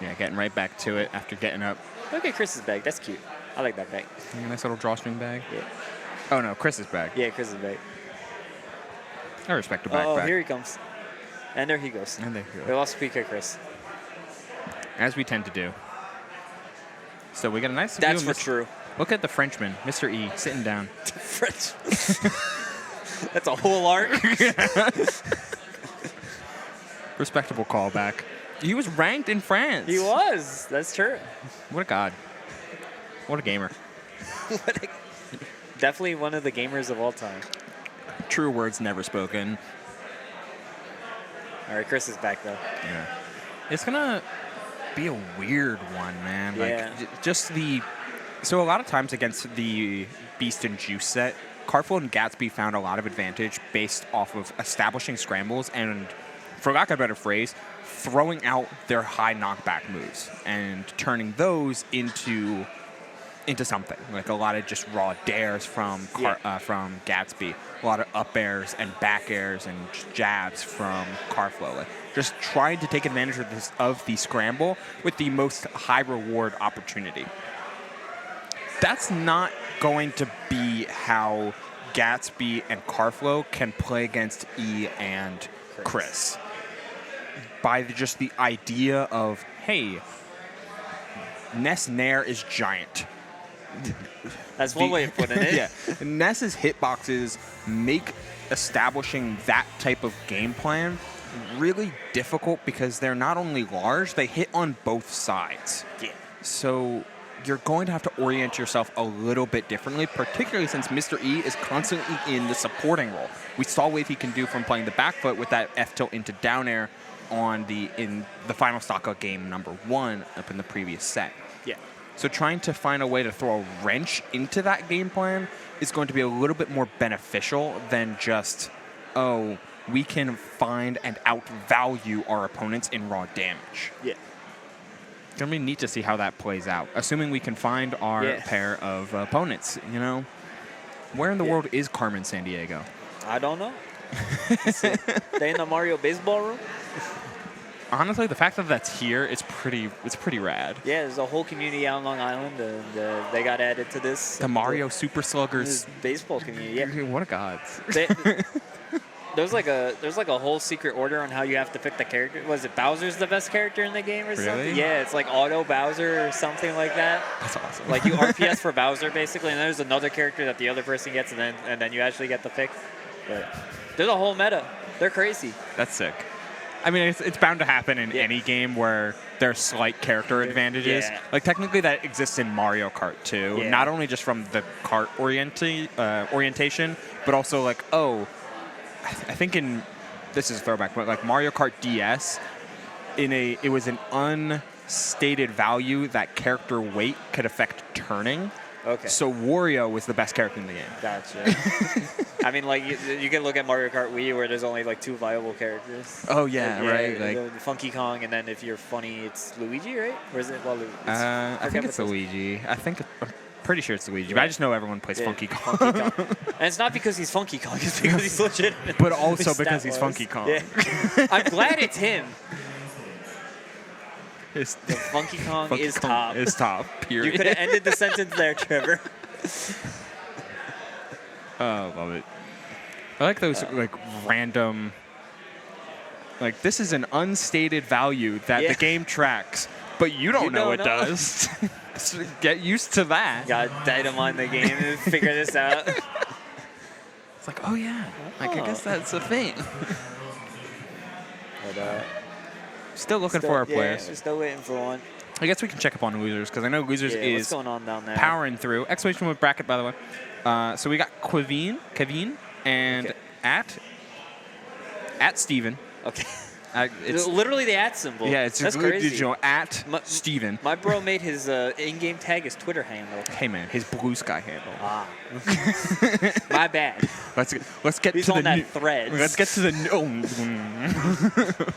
yeah, getting right back to it after getting up. Look at Chris's bag. That's cute. I like that bag. Nice little drawstring bag. Yeah. Oh no, Chris's bag. Yeah, Chris's bag. I respect the backpack. Oh, here he comes. And there he goes. And there he goes. We lost PkChris. As we tend to do. So we got a nice That's view for true. Look at the Frenchman, Mr. E, sitting down. French. That's a whole arc. Respectable callback. He was ranked in France. He was. That's true. What a god. What a gamer. Definitely one of the gamers of all time. True words never spoken. All right, Chris is back, though. Yeah. It's going to be a weird one, man. Yeah. Like, just the... So a lot of times against the Beast and Juice set, Karflo and Gatsby found a lot of advantage based off of establishing scrambles and, for lack of a better phrase, throwing out their high knockback moves and turning those into something. Like a lot of just raw dares from Gatsby, a lot of up airs and back airs and jabs from Karflo. Like just trying to take advantage of the scramble with the most high reward opportunity. That's not going to be how Gatsby and Karflo can play against E and Chris. By just the idea of, hey, Ness Nair is giant. That's one way of putting it. Yeah. Ness's hitboxes make establishing that type of game plan really difficult because they're not only large, they hit on both sides. Yeah. So you're going to have to orient yourself a little bit differently, particularly since Mr. E is constantly in the supporting role. We saw what he can do from playing the back foot with that F tilt into down air in the final Stocka game #1 up in the previous set. Yeah. So trying to find a way to throw a wrench into that game plan is going to be a little bit more beneficial than just, oh, we can find and outvalue our opponents in raw damage. Yeah. It's going to be neat to see how that plays out, assuming we can find our pair of opponents, you know? Where in the world is Carmen Sandiego? I don't know. They in the Mario baseball room? Honestly, the fact that that's here, it's pretty rad. Yeah, there's a whole community out on Long Island, and they got added to this. The Mario Super Sluggers. This baseball community. Yeah. What a gods. There's like a whole secret order on how you have to pick the character. Was it Bowser's the best character in the game or something? Really? Yeah, it's like Auto Bowser or something like that. That's awesome. Like you RPS for Bowser basically, and then there's another character that the other person gets, and then you actually get the pick. But there's a whole meta. They're crazy. That's sick. I mean, it's bound to happen in any game where there's slight character advantages. Yeah. Like, technically, that exists in Mario Kart, too. Yeah. Not only just from the kart orientation, but also, like, I think this is a throwback, but, like, Mario Kart DS, it was an unstated value that character weight could affect turning. Okay. So Wario was the best character in the game. Gotcha. I mean, like, you can look at Mario Kart Wii where there's only, like, 2 viable characters. Oh, yeah, right. Like, the Funky Kong, and then if you're funny, it's Luigi, right? Or is it Waluigi? I think it's Luigi. I'm pretty sure it's Luigi, Yeah. but I just know everyone plays Funky Kong. Funky Kong. And it's not because he's Funky Kong, it's because he's legit. But also because he's Funky Kong. Yeah. I'm glad it's him. The Funky Kong Funky is Kong top. is top, period. You could have ended the sentence there, Trevor. Oh, love it. I like those like random. Like, this is an unstated value that the game tracks, but you don't know it does. So get used to that. Got dynamite the game and figure this out. It's like, oh yeah, like I guess that's a thing. But, Still looking for our players. We're still waiting for one. I guess we can check up on Wheezers because I know Wheezers What's is going on down there? powering through. Exclamation with bracket, by the way. So we got Kevin, and at Steven. Okay. It's literally the at symbol. Yeah, it's That's literally, crazy. at Steven. My bro made his in-game tag his Twitter handle. Hey man, his blue sky handle. Ah. My bad. Let's get He's to on the that threads. Let's get to the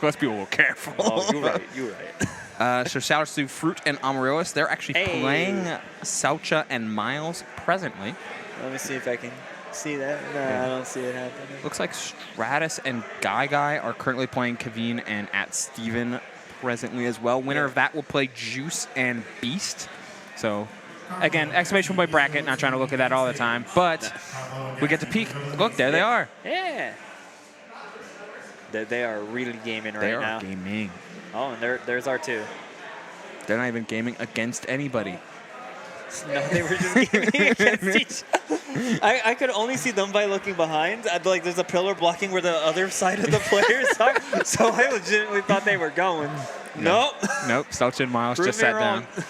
let's be a little careful. Oh, you're right. So shout outs to Fruit and Amaryllis. They're actually playing Celcha and Myles presently. Let me see if I can see that. No, I don't see it happening. Looks like Stratas and Guy are currently playing Kevin and at Steven presently as well. Winner of that will play Juice and Beast. So, again, exclamation point bracket. Not trying to look at that all the time, but we get to peek. Look, there they are. Yeah. They are really gaming right now. They are gaming. Oh, and there's our 2. They're not even gaming against anybody. No, they were just gaming against each. I could only see them by looking behind. Like, there's a pillar blocking where the other side of the players are. So I legitimately thought they were going. Nope. Nope. Celcha and Myles Prove just me sat wrong. down.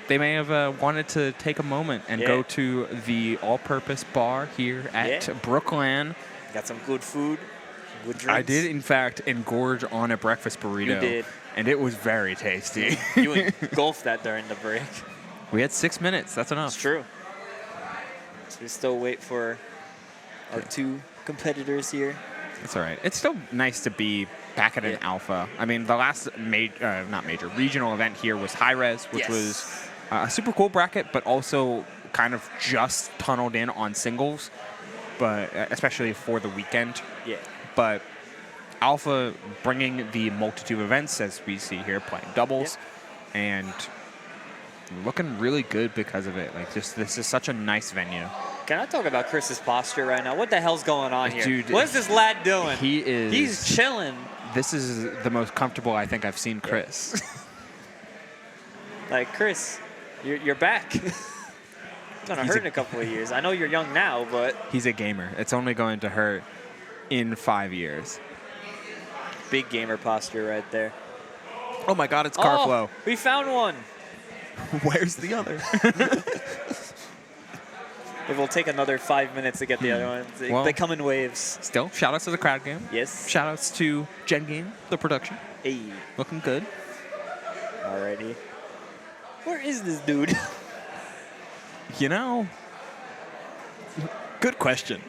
They may have wanted to take a moment and go to the all-purpose bar here at Brooklyn. Got some good food, good drinks. I did, in fact, engorge on a breakfast burrito. You did. And it was very tasty. You engulfed that during the break. We had 6 minutes. That's enough. It's true. So we still wait for our 2 competitors here. That's all right. It's still nice to be back at an alpha. I mean, the last regional event here was High Res, which was a super cool bracket, but also kind of just tunneled in on singles, but especially for the weekend. Yeah. But alpha bringing the multitude of events, as we see here, playing doubles, and looking really good because of it. Like, this is such a nice venue. Can I talk about Chris's posture right now? What the hell's going on here? Dude, what is this lad doing? He's chilling. This is the most comfortable I think I've seen Chris. Like, Chris, you're back. It's going to hurt in a couple of years. I know you're young now, but... He's a gamer. It's only going to hurt in 5 years. Big gamer posture right there. Oh my God, it's Karflo. Oh, we found one. Where's the other? It will take another 5 minutes to get the other ones. Well, they come in waves. Still, shout outs to the crowd game. Yes. Shout outs to Gen Game, the production. Hey. Looking good. Alrighty. Where is this dude? You know, good question.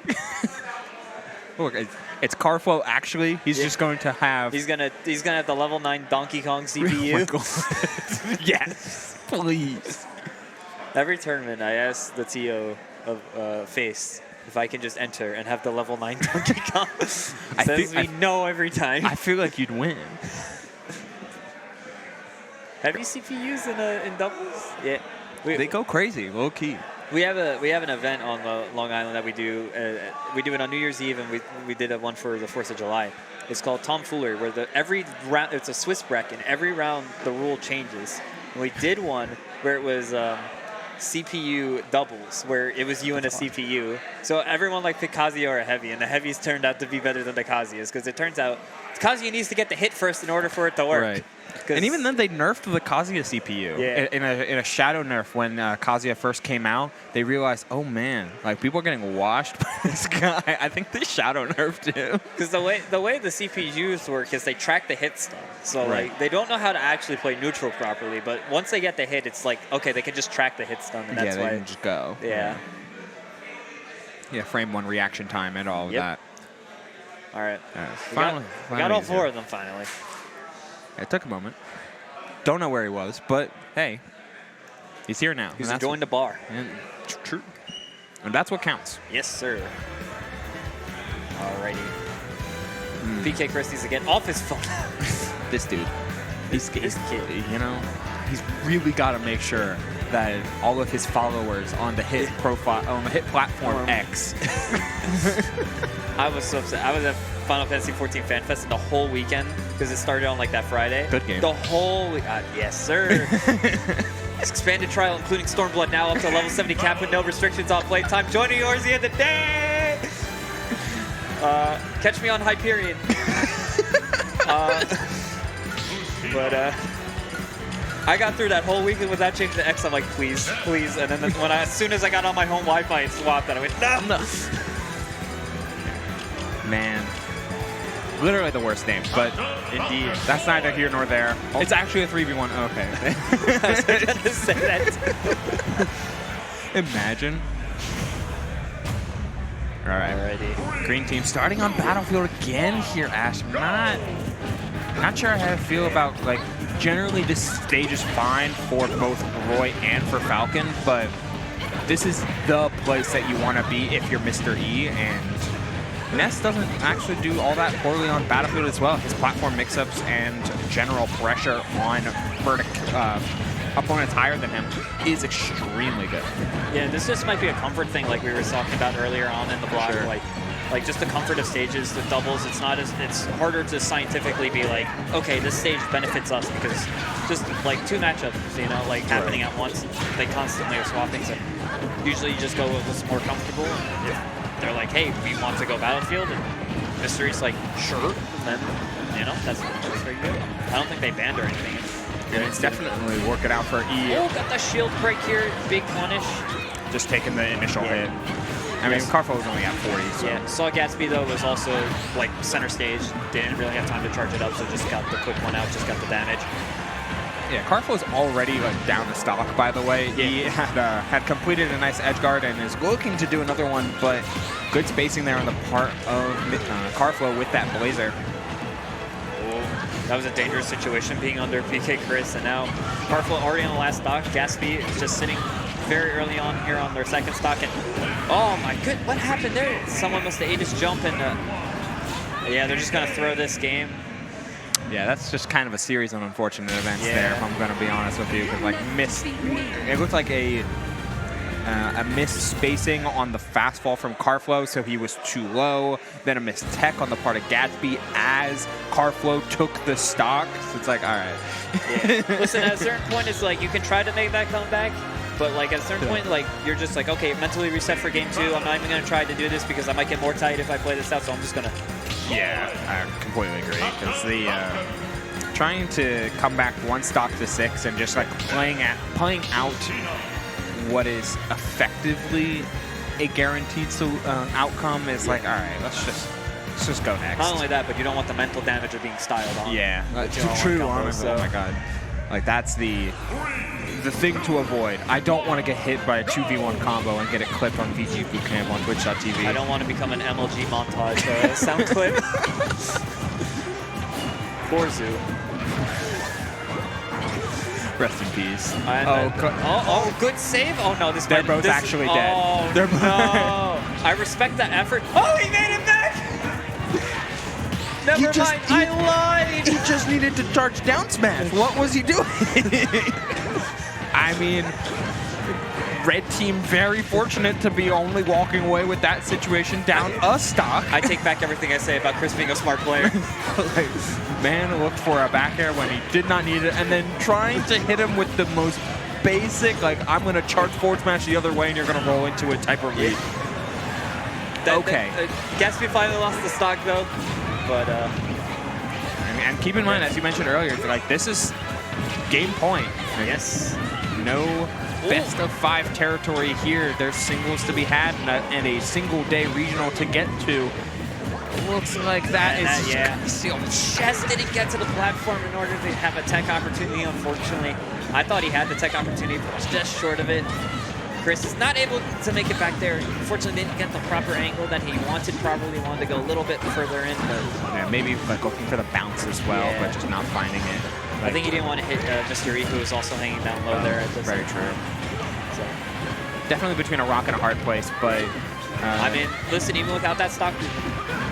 Look, it's Karflo. Actually, he's just going to have. He's gonna have the level 9 Donkey Kong CPU. Oh my God. Yes, please. Every tournament, I ask the TO of Face, if I can just enter and have the level 9 Donkey Kong. Says we know every time. I feel like you'd win. Heavy CPUs in doubles? Yeah. They go crazy, low key. We have an event on Long Island that we do. We do it on New Year's Eve, and we did one for the 4th of July. It's called Tomfoolery, where every round, it's a Swiss bracket, and every round the rule changes. And we did one where it was CPU doubles, where it was you and a CPU. So everyone picked Kazuya or a heavy, and the heavies turned out to be better than the Kazuyas, because it turns out Kazuya needs to get the hit first in order for it to work. Right. And even then, they nerfed the Kazuya CPU. Yeah. In a shadow nerf when Kazuya first came out, they realized, oh man, people are getting washed by this guy. I think they shadow nerfed him. Because the way the CPUs work is they track the hit stun. So they don't know how to actually play neutral properly. But once they get the hit, it's okay, they can just track the hit stun, and that's why they can just go. Yeah. Yeah, frame 1 reaction time and all of that. All right. Finally, we got all 4 of them finally. It took a moment. Don't know where he was, but hey, he's here now. He's enjoying the bar. True. And that's what counts. Yes, sir. Alrighty. PkChris needs to get off his phone. This dude. This kid. He's really got to make sure that all of his followers on the hit profile, on the hit platform X. I was so upset. I was at Final Fantasy 14 Fan Fest the whole weekend because it started on that Friday. Good game. The whole week. Yes, sir. Expanded trial, including Stormblood, now up to level 70 cap with no restrictions on playtime. Joining yours the end of the day. Catch me on Hyperion. I got through that whole weekend without changing the X. I'm like, please, please. And then as soon as I got on my home Wi-Fi and swapped that, I went, no. Man. Literally the worst name, but indeed. That's neither here nor there. It's actually a 3v1. Okay. I was going to say that. Imagine. All right. Alrighty. Green team starting on Battlefield again here, Ash. Not sure how I feel about, generally this stage is fine for both Roy and for Falcon, but this is the place that you want to be if you're Mr. E, and Ness doesn't actually do all that poorly on Battlefield as well. His platform mix-ups and general pressure on opponents higher than him is extremely good. Yeah, this just might be a comfort thing like we were talking about earlier on in the block. Sure. Like just the comfort of stages, the doubles, it's harder to scientifically be okay, this stage benefits us because just 2 matchups, happening at once, they constantly are swapping. So usually you just go with what's more comfortable. And if they're hey, we want to go Battlefield, and Mystery's sure, then, that's where you go. I don't think they banned or anything. It's definitely working out for E. Oh, got the shield break here, big punish. Just taking the initial hit. I mean, Karflo was only at 40. So. Yeah, saw Gatsby, though, was also, center stage. Didn't really have time to charge it up, so just got the quick one out, just got the damage. Yeah, Karflo's already, down the stock, by the way. Yeah. He had completed a nice edge guard and is looking to do another one, but good spacing there on the part of Karflo with that Blazer. That was a dangerous situation being under PkChris, and now Karflo already on the last stock. Gatsby is just sitting very early on here on their second stock, and oh my good, what happened there? Someone must have ate his jump, and yeah, they're just gonna throw this game. Yeah, that's just kind of a series of unfortunate events there, if I'm gonna be honest with you, because it looked like a missed spacing on the fast fall from Karflo, so he was too low. Then a missed tech on the part of Gatsby as Karflo took the stock. So it's all right. Yeah. Listen, at a certain point, it's you can try to make that comeback, but at a certain point, you're just okay, mentally reset for game 2. I'm not even gonna try to do this because I might get more tight if I play this out, so I'm just gonna. Yeah, I completely agree, because the trying to come back 1 stock to 6 and just playing out what is effectively a guaranteed outcome is all right, let's just go next. Not only that, but you don't want the mental damage of being styled on. Yeah, true. Oh my god, that's the thing to avoid. I don't want to get hit by a 2v1 combo and get it clipped on VGBootCamp on Twitch.tv. I don't want to become an MLG montage sound clip. Forzu. Rest in peace. Good save. Oh no, they're both actually dead. Oh, they're no. I respect that effort. Oh, he made it back! Never mind, I lied! He just needed to charge down smash. What was he doing? I mean, red team very fortunate to be only walking away with that situation down a stock. I take back everything I say about Chris being a smart player. Like, man looked for a back air when he did not need it, and then trying to hit him with the most basic, like, I'm going to charge forward smash the other way and you're going to roll into it type of read. Okay. Gatsby finally lost the stock, though. But, and keep in mind, as you mentioned earlier, like, this is game point. Like, yes. No best of 5 territory here. There's singles to be had and a single day regional to get to. Looks like that is sealed. Just didn't get to the platform in order to have a tech opportunity, unfortunately. I thought he had the tech opportunity, but was just short of it. Chris is not able to make it back there. Unfortunately, didn't get the proper angle that he wanted. Probably wanted to go a little bit further in, but yeah, maybe like looking for the bounce as well, but just not finding it. Like, I think he didn't want to hit Mr. E, who was also hanging down low there. Very true. So. Definitely between a rock and a hard place, but I mean, listen, even without that stock,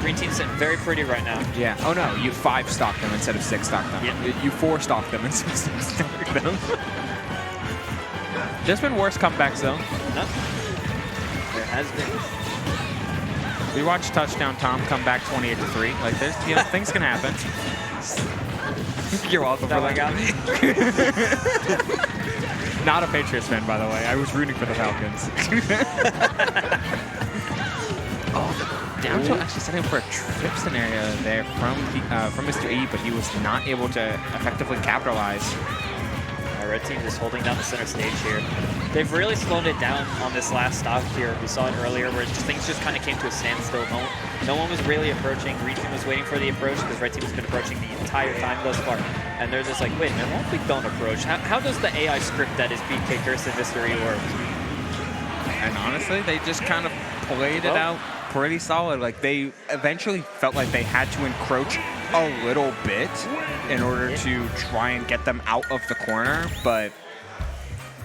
green team's sitting very pretty right now. Yeah. Oh no, you 5 stock them instead of 6 stock them. Yeah. You 4 stock them instead of 6 stock them. There's been worse comebacks though. No. There has been. We watched Touchdown Tom come back 28-3. Like, there's, you know, things can happen. You're welcome for that. Got me. Not a Patriots fan, by the way. I was rooting for the Falcons. Down tilt actually setting up for a trip scenario there from Mr. E, but he was not able to effectively capitalize. Our red team is holding down the center stage here. They've really slowed it down on this last stock here. We saw it earlier where things just kind of came to a standstill. No one was really approaching. Green team was waiting for the approach because red team has been approaching the entire time thus far. And they're just like, wait, man, what if we don't approach? How does the AI script that is PkChris and Mystery work? And honestly, they just kind of played it out pretty solid. Like, they eventually felt like they had to encroach a little bit in order to try and get them out of the corner, but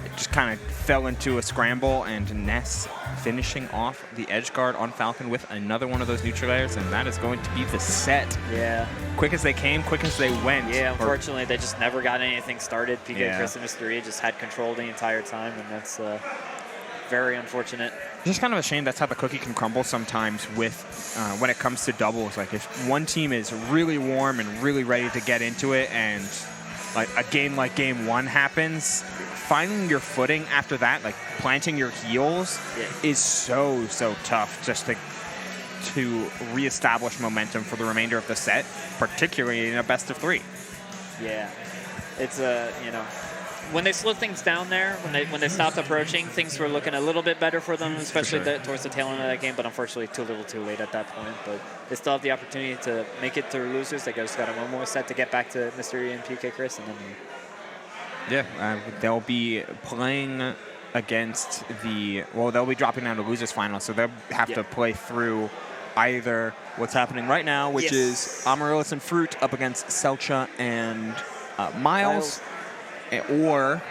it just kind of fell into a scramble, and Ness finishing off the edge guard on Falcon with another one of those neutral layers, and that is going to be the set. Yeah. Quick as they came, quick as they went. Yeah, unfortunately, they just never got anything started. PkChris and Mystery just had control the entire time, and that's very unfortunate. Just kind of a shame that's how the cookie can crumble sometimes with when it comes to doubles. Like, if one team is really warm and really ready to get into it, and like a game like game 1 happens, finding your footing after that, like planting your heels, is so tough just to reestablish momentum for the remainder of the set, particularly in a best of 3. Yeah, it's you know, when they slowed things down there, when they stopped approaching, things were looking a little bit better for them, especially towards the tail end of that game. But unfortunately, too little, too late at that point. But they still have the opportunity to make it through losers. They just got one more set to get back to Mystery and PkChris, and then they'll be playing against they'll be dropping down to losers final, so they'll have to play through either what's happening right now, which is Amaryllis and Fruit up against Celcha and Myles. Or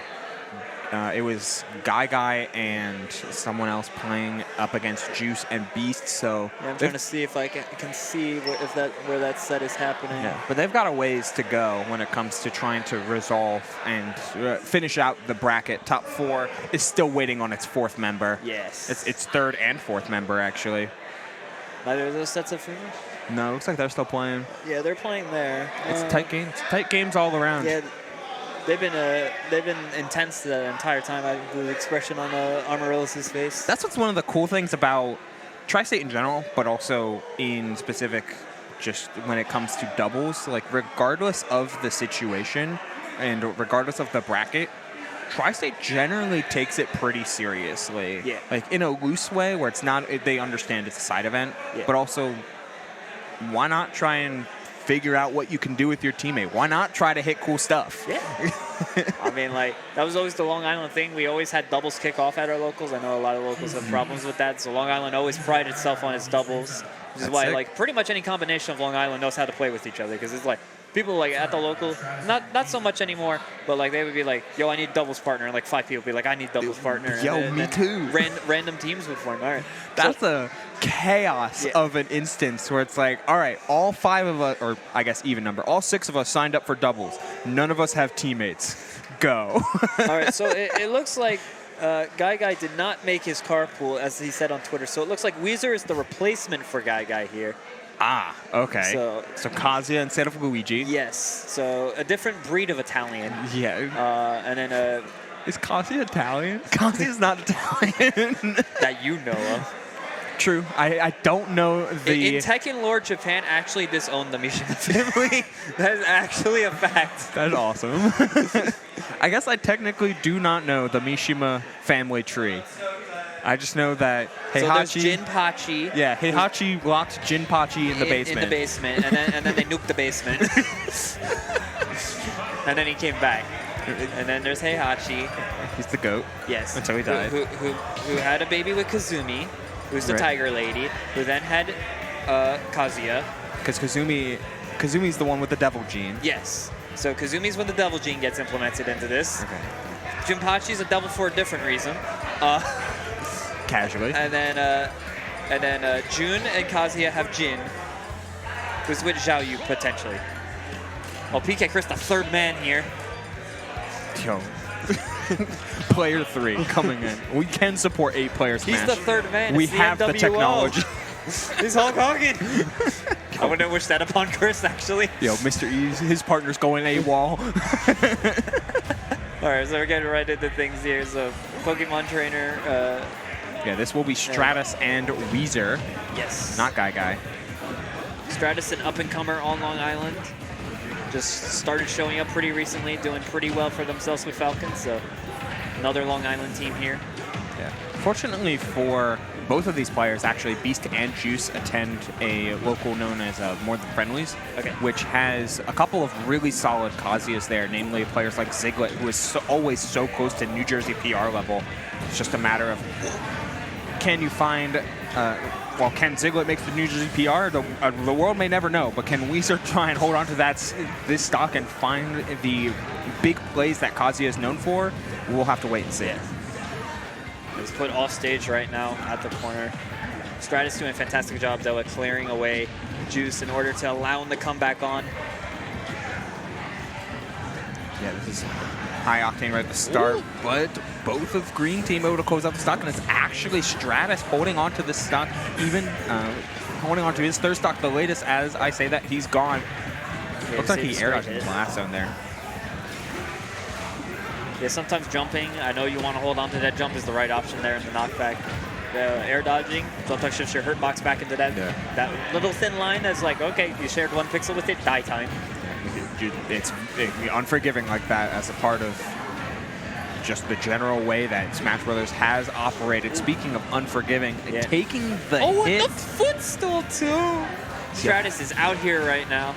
it was Guy and someone else playing up against Juice and Beast. So yeah, I'm trying to see if I can see where that set is happening. Yeah, but they've got a ways to go when it comes to trying to resolve and finish out the bracket. Top 4 is still waiting on its 4th member. Yes. It's 3rd and 4th member, actually. Neither of those sets have finished? No, it looks like they're still playing. Yeah, they're playing there. It's tight games. Tight games all around. Yeah. They've been intense the entire time. The expression on Amaryllis' face. That's what's one of the cool things about Tri-State in general, but also in specific, just when it comes to doubles. Like, regardless of the situation and regardless of the bracket, Tri-State generally takes it pretty seriously. Yeah. Like, in a loose way where it's not, they understand it's a side event, but also, why not try and figure out what you can do with your teammate? Why not try to hit cool stuff? Yeah. I mean, like, that was always the Long Island thing. We always had doubles kick off at our locals. I know a lot of locals have problems with that. So Long Island always prided itself on its doubles, which is why, like, pretty much any combination of Long Island knows how to play with each other, because it's like, people like at the local, not so much anymore, but like they would be like, yo, I need doubles partner. And like 5 people would be like, I need doubles partner. Yo, and me too. Random teams would form. All right. That's a chaos of an instance where it's like, all right, all 5 of us, or I guess even number, all 6 of us signed up for doubles. None of us have teammates. Go. All right, so it looks like Guy did not make his carpool, as he said on Twitter. So it looks like Wheezer is the replacement for Guy here. Ah, okay. So Kazuya instead of Luigi. Yes. So a different breed of Italian. Yeah. And then is Kazuya Italian? Kazuya's not Italian. that you know of. True. I don't know the... In Tekken lore, Japan actually disowned the Mishima family. That is actually a fact. That's awesome. I guess I technically do not know the Mishima family tree. I just know that Heihachi... So there's Jinpachi. Yeah, Heihachi locked Jinpachi in the basement. In the basement, and then they nuked the basement. And then he came back. And then there's Heihachi. He's the GOAT. Yes. Until he died. Who had a baby with Kazumi, who's the tiger lady, who then had Kazuya. Because Kazumi's the one with the devil gene. Yes. So Kazumi's when the devil gene gets implemented into this. Okay. Jinpachi's a devil for a different reason. Casually. And then Jun and Kazuya have Jin, who's with Zhao Yu potentially. Oh, PkChris, the 3rd man here. Yo. Player 3 coming in. We can support 8 players. He's the 3rd man. We it's have the technology. He's Hulk Hogan. I wouldn't wish that upon Chris, actually. Yo, Mr. E, his partner's going AWOL. All right, so we're getting right into things here. So, Pokemon trainer. Yeah, this will be Stratas and Wheezer. Yes. Not Guy. Stratas, an up-and-comer on Long Island. Just started showing up pretty recently, doing pretty well for themselves with Falcons. So, another Long Island team here. Yeah. Fortunately for both of these players, actually, Beast and Juice attend a local known as More Than Friendlies, which has a couple of really solid Kazuyas there, namely players like Ziglet, who is always so close to New Jersey PR level. It's just a matter of, can you find, can Ziglet make the New Jersey PR? The world may never know, but can Wheezer try and hold on to this stock and find the big plays that Kazuya is known for? We'll have to wait and see. Yeah. He's put off stage right now at the corner. Stratas doing a fantastic job, though, at clearing away Juice in order to allow him to come back on. Yeah, this is high octane right at the start, but both of Green Team able to close out the stock, and it's actually Stratas holding on to the stock, even holding on to his 3rd stock, the latest. As I say that, he's gone. Looks like he air dodged his last zone there. Yeah, sometimes jumping, I know you want to hold on to that jump, is the right option there in the knockback. Air dodging sometimes shifts your hurt box back into that little thin line that's like, okay, you shared 1 pixel with it, die time. It's unforgiving like that as a part of just the general way that Smash Brothers has operated. Speaking of unforgiving, taking the hit. Oh, and the footstool too! Stratas is out here right now.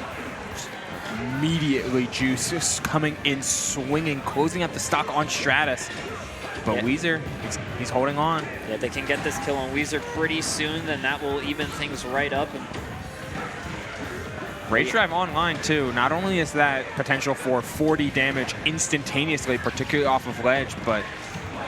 Immediately, Juice is coming in swinging, closing up the stock on Stratas. But Wheezer, he's holding on. Yeah, they can get this kill on Wheezer pretty soon, then that will even things right up. And Rage Drive online, too. Not only is that potential for 40 damage instantaneously, particularly off of ledge, but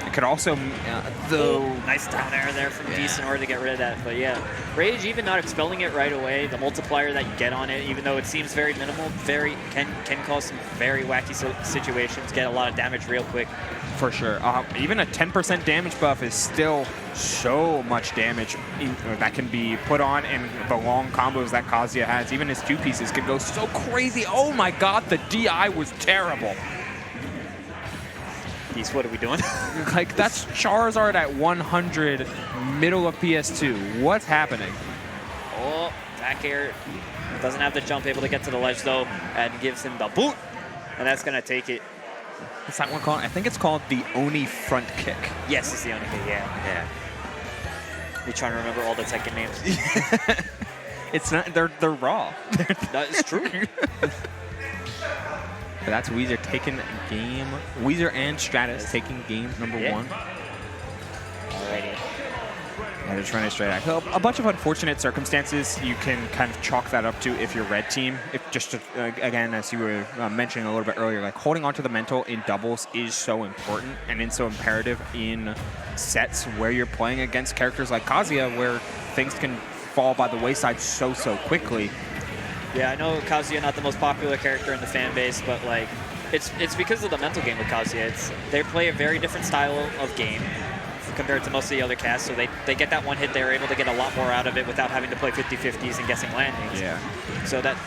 it could also... nice down air there from Beast in order to get rid of that. But yeah, Rage, even not expelling it right away, the multiplier that you get on it, even though it seems very minimal, can cause some very wacky situations, get a lot of damage real quick. For sure. Even a 10% damage buff is still so much damage that can be put on in the long combos that Kazuya has. Even his 2 pieces can go so crazy. Oh my god, the DI was terrible. Beast, what are we doing? Like, that's Charizard at 100, middle of PS2. What's happening? Oh, back air. Doesn't have the jump, able to get to the ledge, though, and gives him the boot. And that's going to take it. What's that one called? I think it's called the Oni front kick. Yes, it's the Oni kick, yeah. You're trying to remember all the Tekken names. It's not, they're raw. That is true. But that's Wheezer taking game. Wheezer and Stratas taking game number 1. Alrighty. Yeah, they're trying to straight out. A bunch of unfortunate circumstances you can kind of chalk that up to if you're red team. If just to, again, as you were mentioning a little bit earlier, like holding on to the mental in doubles is so important and it's so imperative in sets where you're playing against characters like Kazuya, where things can fall by the wayside so quickly. Yeah, I know Kazuya not the most popular character in the fan base, but like it's because of the mental game with Kazuya. They play a very different style of game compared to most of the other casts, so they get that one hit, they're able to get a lot more out of it without having to play 50-50s and guessing landings. Yeah. So that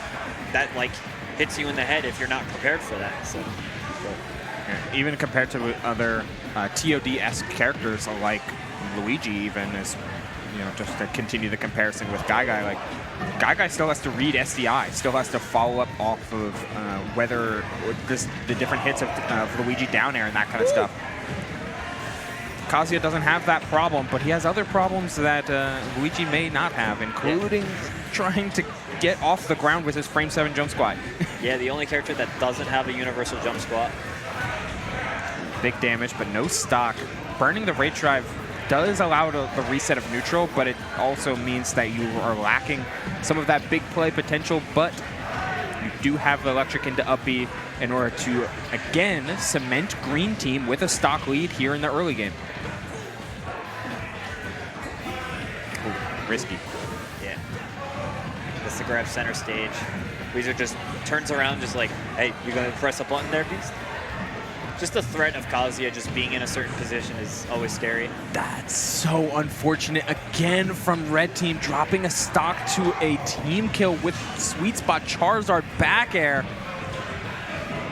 like hits you in the head if you're not prepared for that. So. Yeah, even compared to other TOD-esque characters like Luigi, even as just to continue the comparison with Guy, like Guy still has to read SDI, still has to follow up off of whether the different hits of Luigi down air and that kind of stuff. Kazuya doesn't have that problem, but he has other problems that Luigi may not have, including trying to get off the ground with his frame 7 jump squat. Yeah, the only character that doesn't have a universal jump squat. Big damage, but no stock. Burning the rage drive does allow the reset of neutral, but it also means that you are lacking some of that big play potential, but you do have the electric into up B in order to, again, cement green team with a stock lead here in the early game. Ooh, risky. Yeah. That's to grab center stage. Wheezer just turns around just like, hey, you gonna press a button there, Beast? Just the threat of Kazuya just being in a certain position is always scary. That's so unfortunate. Again from red team, dropping a stock to a team kill with sweet spot Charizard back air.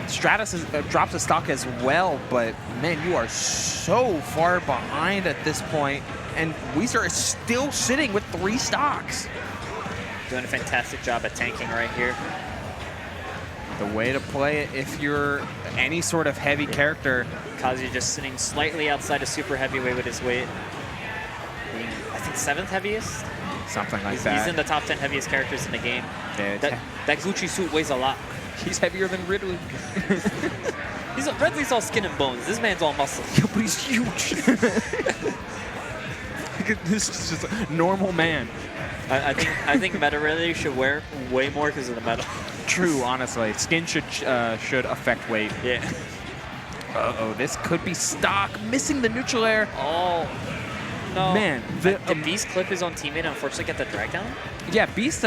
Stratas drops a stock as well, but man, you are so far behind at this point, and Wheezer is still sitting with 3 stocks. Doing a fantastic job at tanking right here. The way to play it if you're any sort of heavy character. Kazuya just sitting slightly outside of super heavyweight with his weight. Being, I think, 7th heaviest? Something like that. He's in the top 10 heaviest characters in the game. Yeah, that Gucci suit weighs a lot. He's heavier than Ridley. Ridley's all skin and bones. This man's all muscle. Yeah, but he's huge. This is just a normal man. I think Meta Ridley should wear way more because of the metal. True, honestly. Skin should affect weight. Yeah. Uh-oh, this could be stock. Missing the neutral air. Oh, no. Man. Did Beast clip his own teammate and unfortunately get the drag down? Yeah, Beast,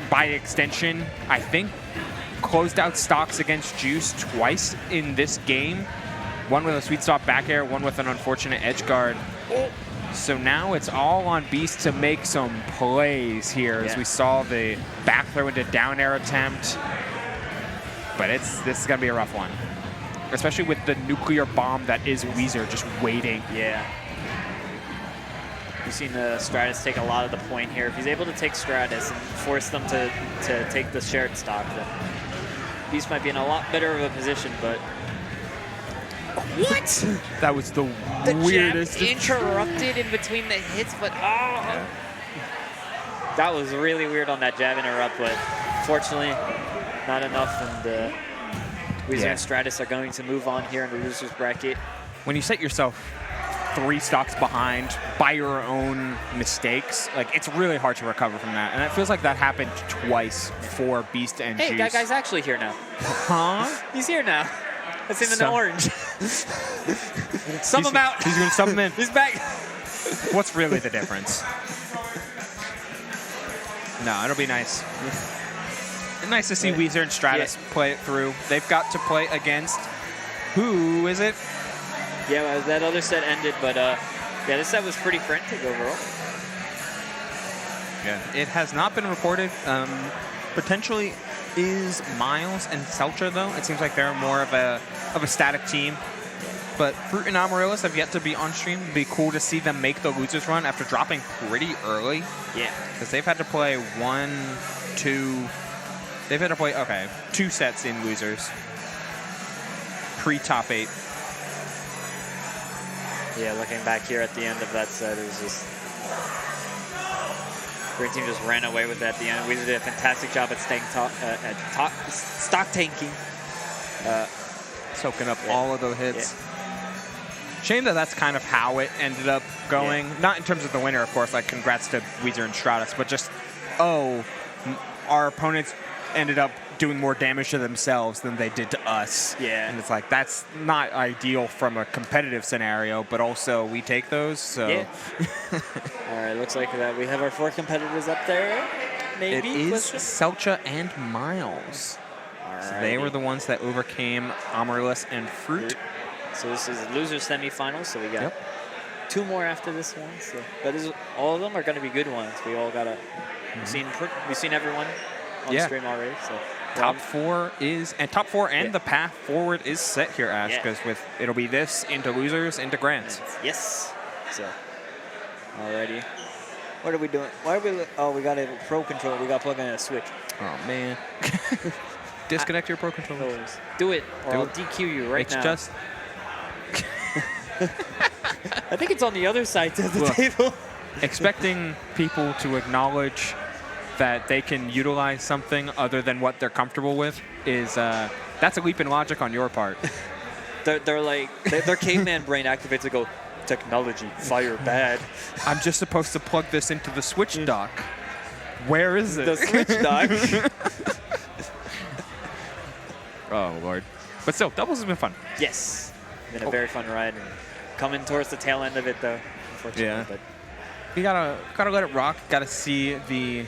by extension, I think, closed out stocks against Juice twice in this game. One with a sweet spot back air, one with an unfortunate edge guard. Oh. So now it's all on Beast to make some plays here, as we saw the back throw into down air attempt. But this is going to be a rough one, especially with the nuclear bomb that is Wheezer just waiting. Yeah. We've seen the Stratas take a lot of the point here. If he's able to take Stratas and force them to take the shared stock, then Beast might be in a lot better of a position, but... What? That was the weirdest. Jab interrupted in between the hits, but that was really weird on that jab interrupt, but fortunately not enough, and Wheezer and Stratas are going to move on here in the loser's bracket. When you set yourself 3 stocks behind by your own mistakes, like, it's really hard to recover from that, and it feels like that happened twice for Beast and Juice. Hey, that guy's actually here now. Huh? He's here now. That's him in the orange. Sub him out. He's going to sub him in. He's back. What's really the difference? No, it'll be nice. Nice to see Wheezer and Stratas play it through. They've got to play against, who is it? Yeah, that other set ended, but this set was pretty frantic overall. Yeah, it has not been reported. Potentially is Myles and Celcha, though. It seems like they're more of a static team. But Fruit and Amaryllis have yet to be on stream. It'd be cool to see them make the losers run after dropping pretty early. Yeah. Because they've had to play 2 sets in losers. Pre-top 8. Yeah, looking back here at the end of that set, it was just... Green team just ran away with it at the end. Wheezer did a fantastic job at staying stock tanking. Soaking up all of those hits. Yeah. Shame that that's kind of how it ended up going. Yeah. Not in terms of the winner, of course. Like, congrats to Wheezer and Stratas, but just, our opponents ended up doing more damage to themselves than they did to us. Yeah. And it's like, that's not ideal from a competitive scenario, but also we take those, so. Yeah. All right, looks like that we have our 4 competitors up there. Maybe. It is Chelcha and Myles. So they were the ones that overcame Amaryllis and Fruit. So this is loser semifinals, so we got 2 more after this one. So, but all of them are going to be good ones. We all got to. We've seen everyone on the stream already. So top 4 and the path forward is set here, Ash, because it'll be this into losers into grants. Yes. So alrighty. What are we doing? Why are we? Oh, we got a pro controller. We got to plug in a switch. Oh man. Disconnect your pro controllers. Do it, or I'll DQ you right now. It's just. I think it's on the other side of the table. Expecting people to acknowledge that they can utilize something other than what they're comfortable with is that's a leap in logic on your part. They're like their caveman brain activates and go, technology, fire bad. I'm just supposed to plug this into the Switch dock. Where is it? The Switch dock. Oh Lord! But still, doubles has been fun. Yes, been a very fun ride. And coming towards the tail end of it though, unfortunately. Yeah. But You gotta let it rock. Gotta see the.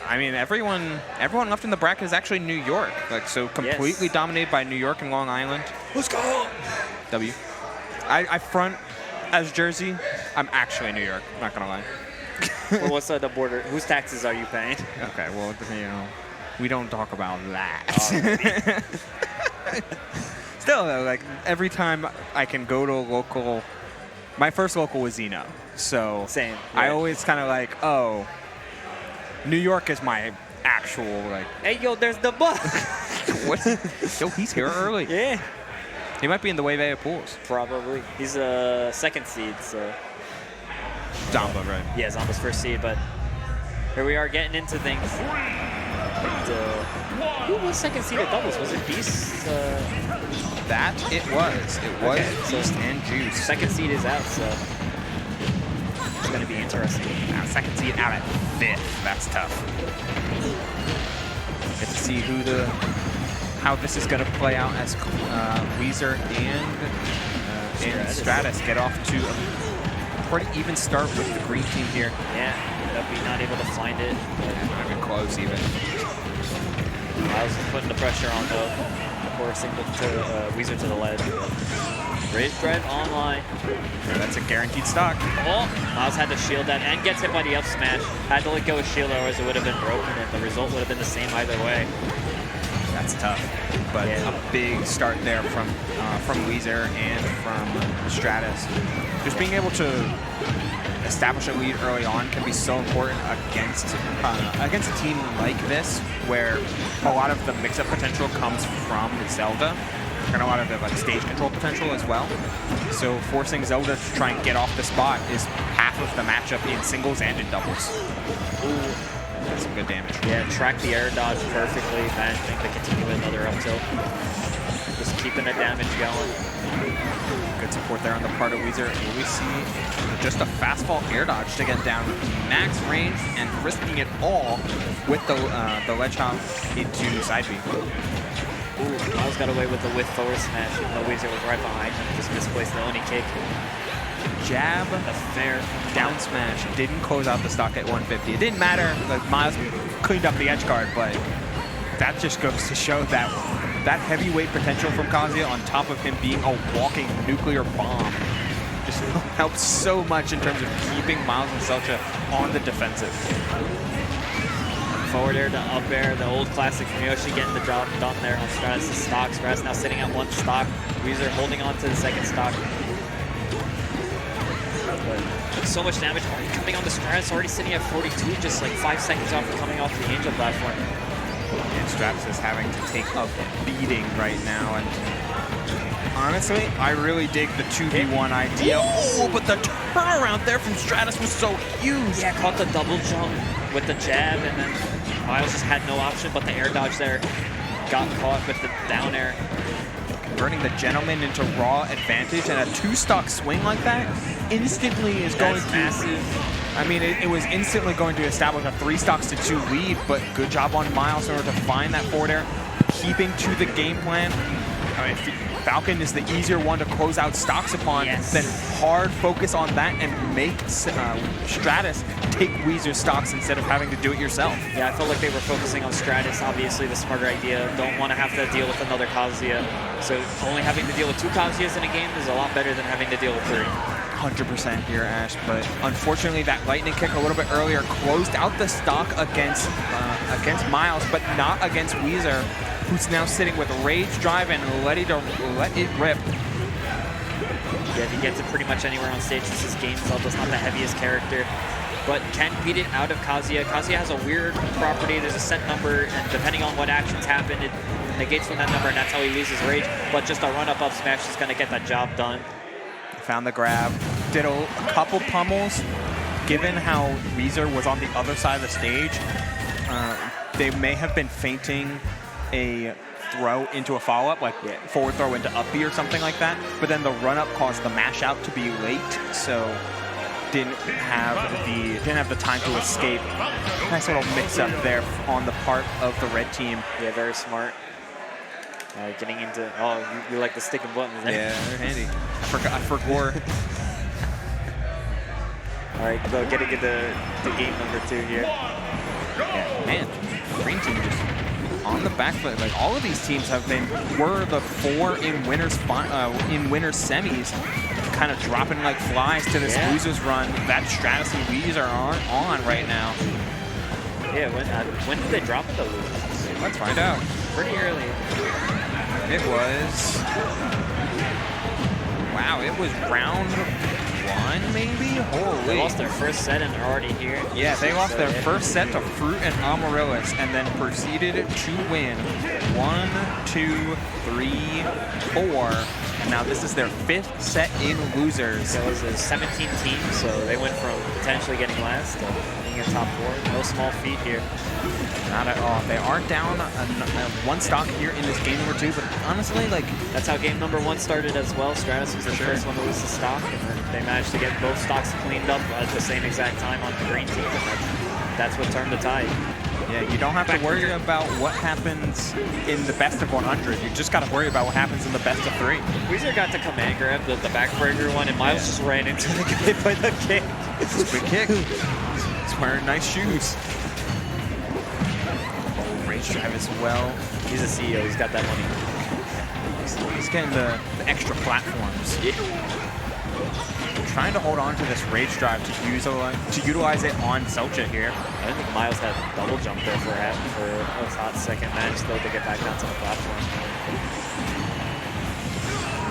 I mean, everyone left in the bracket is actually New York. Like, so completely dominated by New York and Long Island. Let's go. W. I front as Jersey. I'm actually New York. Not gonna lie. Well, what's the border? Whose taxes are you paying? Okay, well, you know, we don't talk about that. Still, though, like every time I can go to a local, my first local was Zeno. So same. I always kind of like, oh, New York is my actual like. Hey, yo, there's the buck. What? Yo, he's here early. Yeah. He might be in the Wave pools. Probably. He's a 2nd seed, so. Zamba, right? Yeah, Zamba's 1st seed, but here we are getting into things. Who was 2nd seed at doubles? Was it Beast? That it was. It was Beast and Juice. 2nd seed is out, so it's going to be interesting. Now, 2nd seed out at 5th. That's tough. Get to see how this is going to play out as Wheezer and Stratas get off to a pretty even start with the green team here. Yeah, be not able to find it. Not even close even. Myles putting the pressure on the forcing to Wheezer to the ledge. Raise drive online. Yeah, that's a guaranteed stock. Oh, Myles had to shield that and gets hit by the up smash. Had to let go of shield, otherwise it would have been broken and the result would have been the same either way. That's tough, but a big start there from Wheezer and from Stratas. Just being able to establish a lead early on can be so important against a team like this, where a lot of the mix-up potential comes from Zelda, and a lot of the stage control potential as well. So forcing Zelda to try and get off the spot is half of the matchup in singles and in doubles. Ooh. That's some good damage. Yeah, track the air dodge perfectly, managing to continue with another up tilt. Just keeping the damage going. Good support there on the part of Wheezer. Will we see just a fastfall air dodge to get down max range and risking it all with the ledge hop into side B. Ooh, Myles got away with the whiff forward smash, even though Wheezer was right behind him. Just misplaced the Oni kick. Jab, a fair down smash, didn't close out the stock at 150. It didn't matter, like Myles cleaned up the edge guard, but that just goes to show that heavyweight potential from Kazuya on top of him being a walking nuclear bomb just helps so much in terms of keeping Myles and Celcha on the defensive. Forward air to up air, the old classic from Yoshi getting the drop done there on Stratas' stock. Stratas now sitting at 1 stock. Wheezer holding on to the 2nd stock. But so much damage coming on the Stratas, already sitting at 42, just like 5 seconds off of coming off the Angel platform. And Stratas is having to take a beating right now. And honestly, I really dig the 2v1 idea. Oh, but the turnaround there from Stratas was so huge. Yeah, caught the double jump with the jab, and then Myles just had no option but the air dodge there. Got caught with the down air. Converting the gentleman into raw advantage, and a 2-stock swing like that instantly is going to massive. I mean, it was instantly going to establish a 3 stocks to 2 lead, but good job on Myles in order to find that forward air, keeping to the game plan. I mean, Falcon is the easier one to close out stocks upon, then hard focus on that and make Stratas take Wheezer's stocks instead of having to do it yourself. Yeah, I felt like they were focusing on Stratas, obviously the smarter idea. Don't want to have to deal with another Kazuya. So only having to deal with 2 Kazuyas in a game is a lot better than having to deal with 3. 100% here, Ash, but unfortunately that lightning kick a little bit earlier closed out the stock against Myles, but not against Wheezer, who's now sitting with Rage Drive and let it rip. Yeah, he gets it pretty much anywhere on stage. This is game Zelda's not the heaviest character, but can beat it out of Kazuya. Kazuya has a weird property. There's a set number, and depending on what actions happen, it negates from that number, and that's how he loses Rage. But just a run-up smash is going to get that job done. Found the grab, did a couple pummels. Given how Wheezer was on the other side of the stage, they may have been feinting a throw into a follow-up, like forward throw into up B or something like that. But then the run-up caused the mash out to be late, so didn't have the time to escape. Nice little mix-up there on the part of the red team. Yeah, very smart. Getting into, you like the stick and buttons. Yeah, they're handy. I forgot. All right, so getting into game number 2 here. Yeah, man, green team just on the back foot. Like all of these teams were the 4 in winners semis, kind of dropping like flies to this losers run that Stratas and Wheezer aren't on right now. Yeah, when did they drop the losers? Let's find out. Pretty early. It was, wow, it was round 1 maybe? Holy. They lost their first set and they're already here. Yeah, they lost their first set to Fruit and Amaryllis and then proceeded to win 1, 2, 3, 4. And now this is their 5th set in losers. It was a 17 team, so they went from potentially getting last to being in top 4. No small feat here. Not at all. They are down 1 stock here in this game number 2, but honestly, like, that's how game number 1 started as well. Stratas was the first one to lose the stock, and then they managed to get both stocks cleaned up at the same exact time on the green team, and that's what turned the tide. Yeah, you don't have to worry about what happens in the best of 100. You just got to worry about what happens in the best of 3. Wheezer got to command grab the backbreaker one, and Myles just ran into the guy by the kick. Good kick. He's wearing nice shoes. Rage drive as well. He's a CEO. He's got that money. He's getting the extra platforms. Yeah. Trying to hold on to this rage drive to utilize it on Chelcha here. I think Myles had double jump there for a hot second match, though, to get back down to the platform.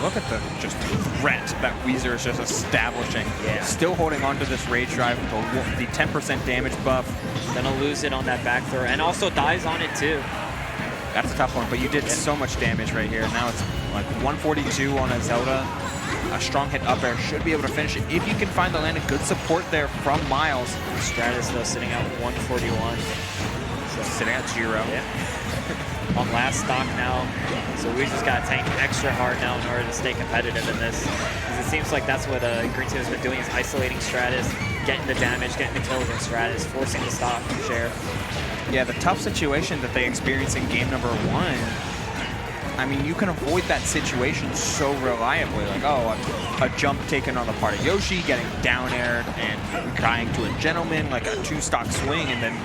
Look at the just threat that Wheezer is just establishing. Yeah. Still holding on to this rage drive with the 10% damage buff. Gonna lose it on that back throw, and also dies on it too. That's a tough one, but you did so much damage right here. Now it's like 142 on a Zelda. A strong hit up air should be able to finish it if you can find the landing. Good support there from Myles. Stratas though sitting at 141. So sitting at 0. Yeah. On last stock now. So we just got to tank extra hard now in order to stay competitive in this. Because it seems like that's what Green Team has been doing, is isolating Stratas, getting the damage, getting the kills on Stratas, forcing the stock share. Yeah, the tough situation that they experienced in game number 1, I mean, you can avoid that situation so reliably. Like, a jump taken on the part of Yoshi, getting down aired and dying to a gentleman, like a 2-stock swing, and then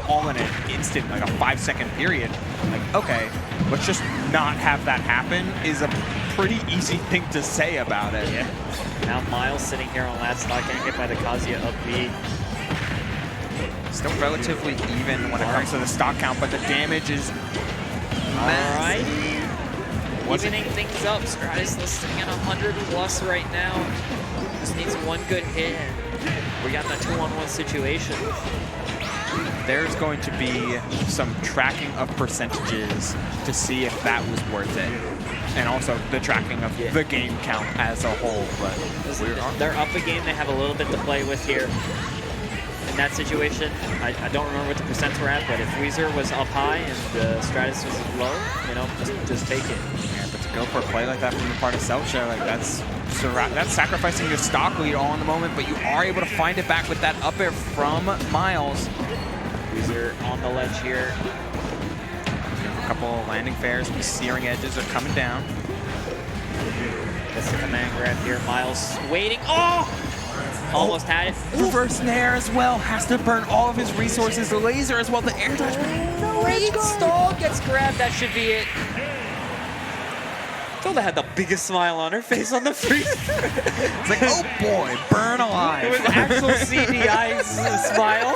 all in an instant, like a 5-second period. Like, okay, let's just not have that happen is a pretty easy thing to say about it. Yeah. Now Myles sitting here on last stock, getting hit by the Kazuya up B. Still relatively even when it comes to the stock count, but the damage is massive. All right. Evening things up. Stratas sitting at 100 plus right now. Just needs one good hit, and we got that 2-on-1 situation. There's going to be some tracking of percentages to see if that was worth it. And also the tracking of the game count as a whole. But they're up a game. They have a little bit to play with here. In that situation, I don't remember what the percents were at, but if Wheezer was up high and Stratas was low, you know, just take it. Yeah, but go for a play like that from the part of Celcha. Like that's sacrificing your stock lead all in the moment, but you are able to find it back with that up air from Myles. Wheezer on the ledge here. A couple of landing fares, the searing edges are coming down. Gets the command grab here. Myles waiting. Oh! Almost had it. Reverse nair as well. Has to burn all of his resources. The laser as well. The air dodge. Great stall. Gets grabbed. That should be it. Tilda had the biggest smile on her face on the freeze. It's like, oh boy, burn alive. It was actual CGI smile.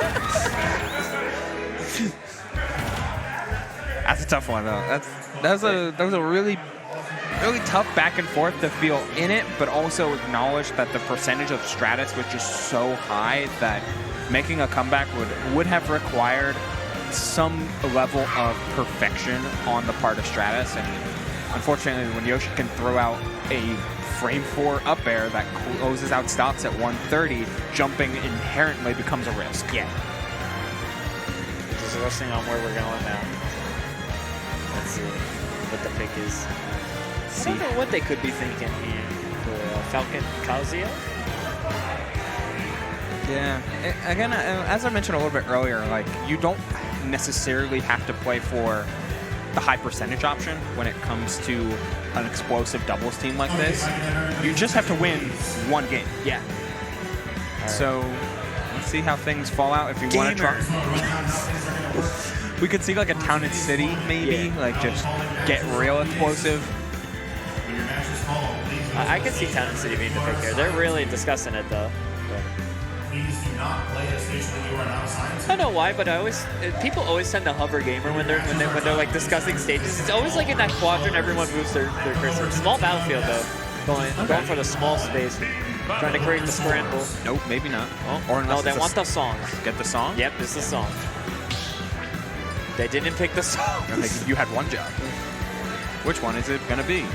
That's a tough one though. That was a really tough back and forth to feel in it, but also acknowledge that the percentage of Stratas was just so high that making a comeback would have required some level of perfection on the part of Stratas. And unfortunately, when Yoshi can throw out a frame 4 up air that closes out stocks at 130, jumping inherently becomes a risk. Yeah. Just resting on where we're going now. Let's see what the pick is. I don't know what they could be thinking here for Falcon Kazuya. Yeah. Again, as I mentioned a little bit earlier, like you don't necessarily have to play for the high percentage option when it comes to an explosive doubles team like this. You just have to win one game. Yeah. So let's see how things fall out if you want to try. We could see like a town and city maybe, like just get real explosive. I can see Town and City being the pick here. They're really discussing it though. I don't know why, but people always tend to hover gamer when they're like discussing stages. It's always like in that quadrant everyone moves their cursor. Small battlefield though, going for the small space, trying to create the scramble. Nope, maybe not. Oh, or no, they want the song. Get the song? Yep, it's the song. They didn't pick the song. You had one job. Which one is it gonna be?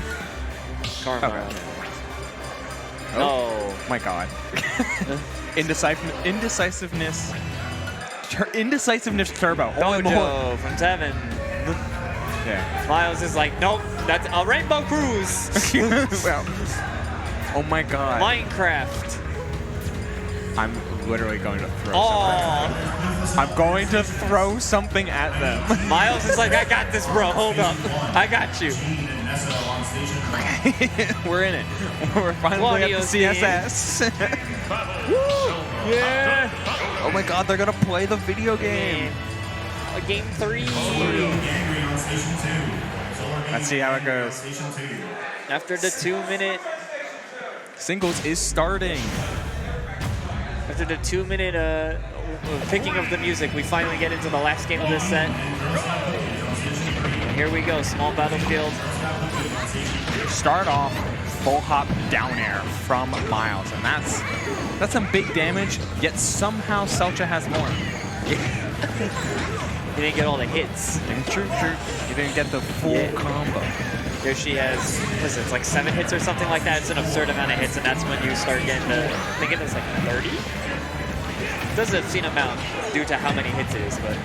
Karflo. Okay. Oh my god. Indecisiveness turbo. Dojo from Tevin. Yeah. Myles is like, nope, that's a Rainbow Cruise. Well, oh my god. Minecraft. I'm literally going to throw something. I'm going to throw something at them. Myles is like, I got this, bro. Hold up. I got you. We're in it. We're finally at the CSS. Yeah. Oh my god, they're going to play the video game. Game 3. Let's see how it goes. After the 2-minute. Singles is starting. After the 2-minute picking of the music, we finally get into the last game of this set. And here we go, small battlefield. Start off full hop down air from Myles, and that's some big damage, yet somehow Celcha has more. He didn't get all the hits. True. You didn't get the full combo. Yoshi has, it's like 7 hits or something like that. It's an absurd amount of hits, and that's when you start getting the, I think it was like 30? It doesn't obscene amount due to how many hits it is, but.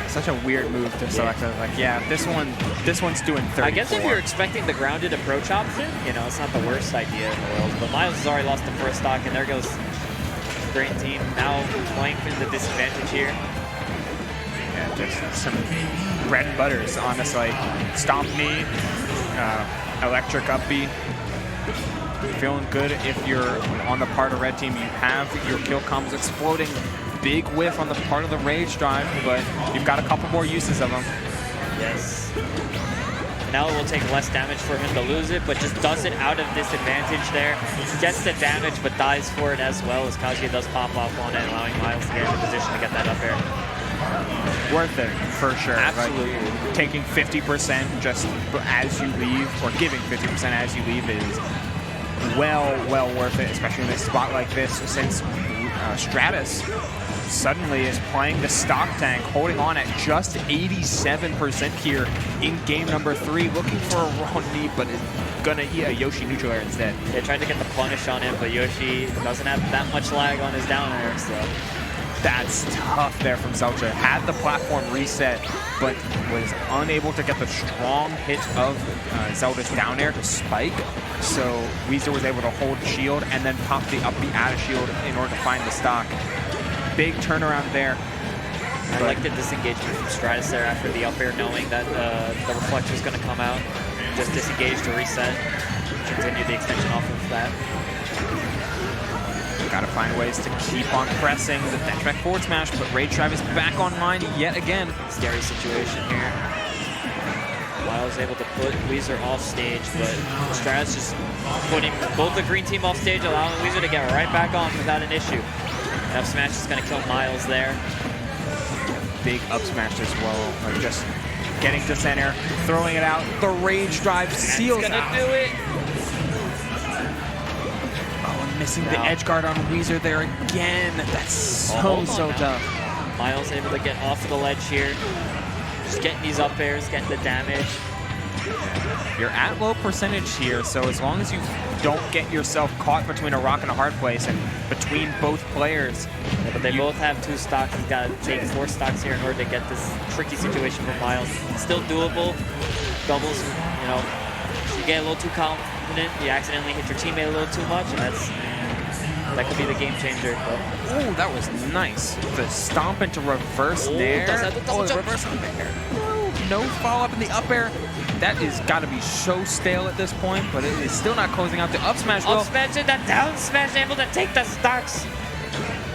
Such a weird move to select. Like, yeah, this one's doing 34. I guess if you're expecting the grounded approach option, you know, it's not the worst idea in the world. But Myles has already lost the first stock, and there goes the green team now playing for the disadvantage here. Yeah, just some bread and butters, honestly. Stomp knee, electric up B. Feeling good if you're on the part of red team. You have your kill combos exploding. Big whiff on the part of the rage drive, but you've got a couple more uses of them. Yes. Now it will take less damage for him to lose it, but just does it out of disadvantage there. Gets the damage, but dies for it as well as Kazuya does pop off on it, allowing Myles to get in position to get that up air. Worth it, for sure. Absolutely. Like, taking 50% just as you leave, or giving 50% as you leave is well worth it, especially in a spot like this, since Stratas suddenly is playing the stock tank, holding on at just 87% here in game number 3, looking for a raw knee, but is gonna eat a Yoshi neutral air instead. They tried to get the punish on him, but Yoshi doesn't have that much lag on his down air, so. That's tough there from Celcha. Had the platform reset but was unable to get the strong hit of Zelda's down air to spike. So Wheezer was able to hold shield and then pop the up B out of shield in order to find the stock. Big turnaround there. I like the disengagement from Stratas there after the up air, knowing that the reflector is going to come out. Just disengage to reset. Continue the extension off of that. Got to find ways to keep on pressing the dash back forward smash, but Rage Drive is back online yet again. Scary situation here. Myles able to put Wheezer off stage, but Stratas just putting both the green team off stage, allowing Wheezer to get right back on without an issue. And up smash is going to kill Myles there. Big up smash as well, like just getting to center, throwing it out. The Rage Drive seals gonna out. do it. Missing the edge guard on Wheezer there again. That's so tough. Myles able to get off of the ledge here. Just getting these up airs, getting the damage. You're at low percentage here, so as long as you don't get yourself caught between a rock and a hard place and between both players. Yeah, but they both have 2 stocks. He's got to take 4 stocks here in order to get this tricky situation for Myles. Still doable. Doubles, you know, you get a little too confident, you accidentally hit your teammate a little too much, and that could be the game changer. Oh, that was nice. The stomp into reverse nair. Does have the double jump. Reverse nair. No follow-up in the up air. That is got to be so stale at this point, but it is still not closing out the up smash. Up smash and that down smash, able to take the stocks.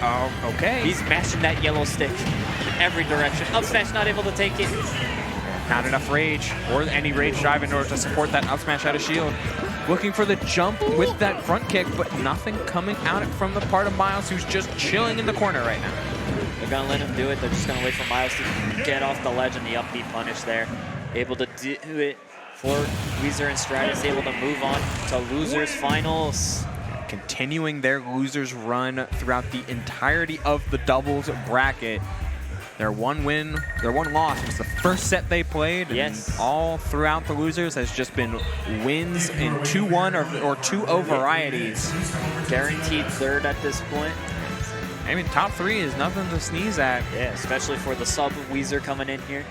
Oh, okay. He's mashing that yellow stick in every direction. Up smash not able to take it. Not enough rage or any rage drive in order to support that up smash out of shield. Looking for the jump with that front kick, but nothing coming out from the part of Myles, who's just chilling in the corner right now. They're going to let him do it. They're just going to wait for Myles to get off the ledge and the up B punish there. Able to do it for Wheezer and Stratas, able to move on to losers finals. Continuing their losers run throughout the entirety of the doubles bracket. Their one loss was the first set they played. Yes. And all throughout the losers has just been wins in 2-1 or 2-0 varieties. Guaranteed third at this point. I mean, top 3 is nothing to sneeze at. Yeah, especially for the sub of Wheezer coming in here.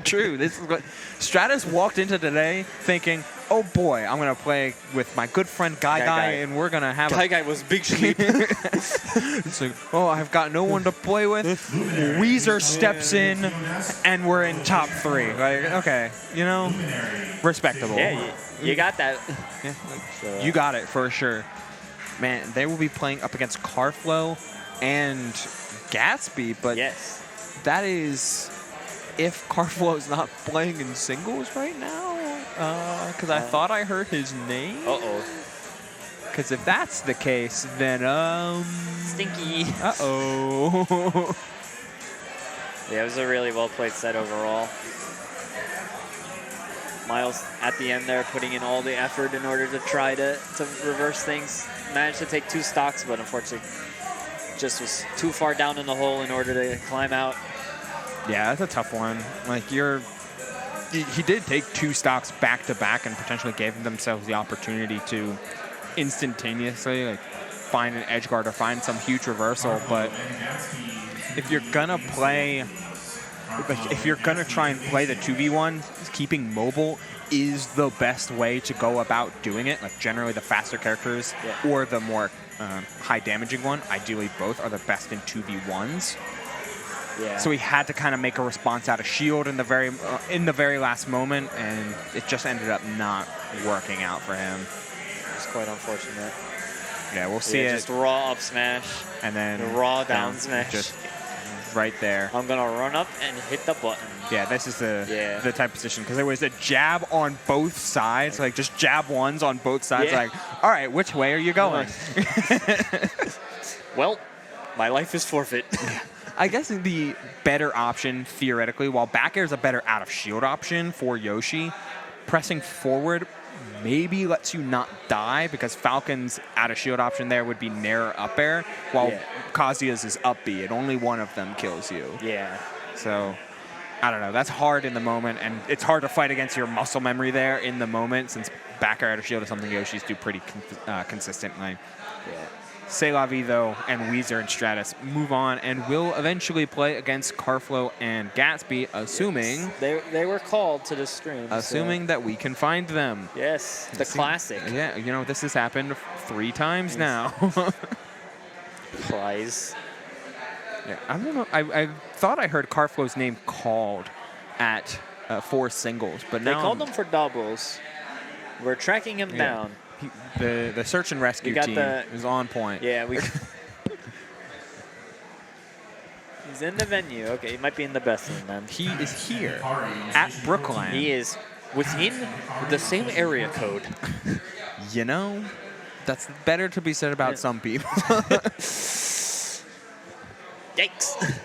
True. This is what Stratas walked into today thinking, oh boy, I'm going to play with my good friend Guy, and we're going to have Guy was big sleep. It's like, oh, I've got no one to play with. Wheezer steps in, and we're in top 3. Like, okay, you know, respectable. Yeah, you got that. Yeah, like, you got it for sure. Man, they will be playing up against Karflo and Gatsby, but yes, that is if Karflo is not playing in singles right now. Because I thought I heard his name. Uh-oh. Because if that's the case, then, Stinky. Uh-oh. Yeah, it was a really well-played set overall. Myles at the end there putting in all the effort in order to try to reverse things. Managed to take 2 stocks, but unfortunately just was too far down in the hole in order to climb out. Yeah, that's a tough one. Like, he did take 2 stocks back-to-back and potentially gave themselves the opportunity to instantaneously like find an edge guard or find some huge reversal. But if you're gonna play, if you're gonna try and play the 2v1, keeping mobile is the best way to go about doing it. Like, generally the faster characters or the more high damaging one, ideally both, are the best in 2v1s. Yeah. So he had to kind of make a response out of shield in the very last moment, and it just ended up not working out for him. It's quite unfortunate. Yeah, we'll see it. Just raw up smash. And then the raw down smash. Just right there. I'm gonna run up and hit the button. Yeah, this is the type of position, because there was a jab on both sides, like just jab ones on both sides. Like, all right, which way are you going? Well, my life is forfeit. I guess the better option, theoretically, while back air is a better out of shield option for Yoshi, pressing forward maybe lets you not die, because Falcon's out of shield option there would be nair up air, while Kazuya's is up B, and only one of them kills you. Yeah. So, I don't know. That's hard in the moment, and it's hard to fight against your muscle memory there in the moment, since back air out of shield is something Yoshi's do pretty consistently. Yeah. C'est la vie, though, and Wheezer and Stratas move on and will eventually play against Karflo and Gatsby, assuming... Yes. They were called to the stream. Assuming that we can find them. Yes, the classic. Yeah, you know, this has happened 3 times now. Prize. Yeah, I don't know. I thought I heard Karflo's name called at 4 singles, but They now called him for doubles. We're tracking him down. The search and rescue team is on point. Yeah, we. He's in the venue. Okay, he might be in the best room then. He is here at Brookline. He is within the same area code. You know, that's better to be said about some people. Yikes.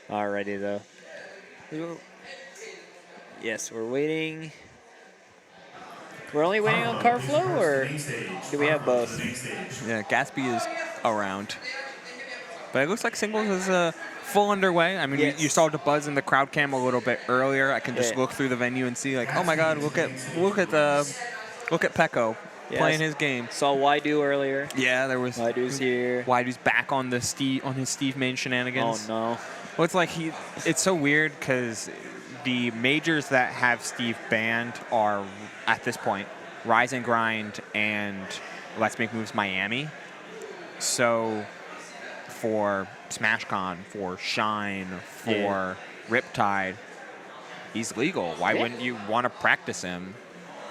Alrighty, though. Yes, we're waiting. We're only waiting on Karflo, or do we have both? Yeah, Gatsby is around. But it looks like singles is full underway. I mean, Yes. you saw the buzz in the crowd cam a little bit earlier. I can just look through the venue and see, like, oh my God, look at Peko playing his game. Saw Waidu earlier. Yeah, there was. Waidu's here. Waidu's back on his Steve Main shenanigans. Oh no. Well, it's like it's so weird because the majors that have Steve banned are at this point Rise and Grind and Let's Make Moves Miami. So for SmashCon, for Shine, for Riptide, he's legal. Why wouldn't you want to practice him?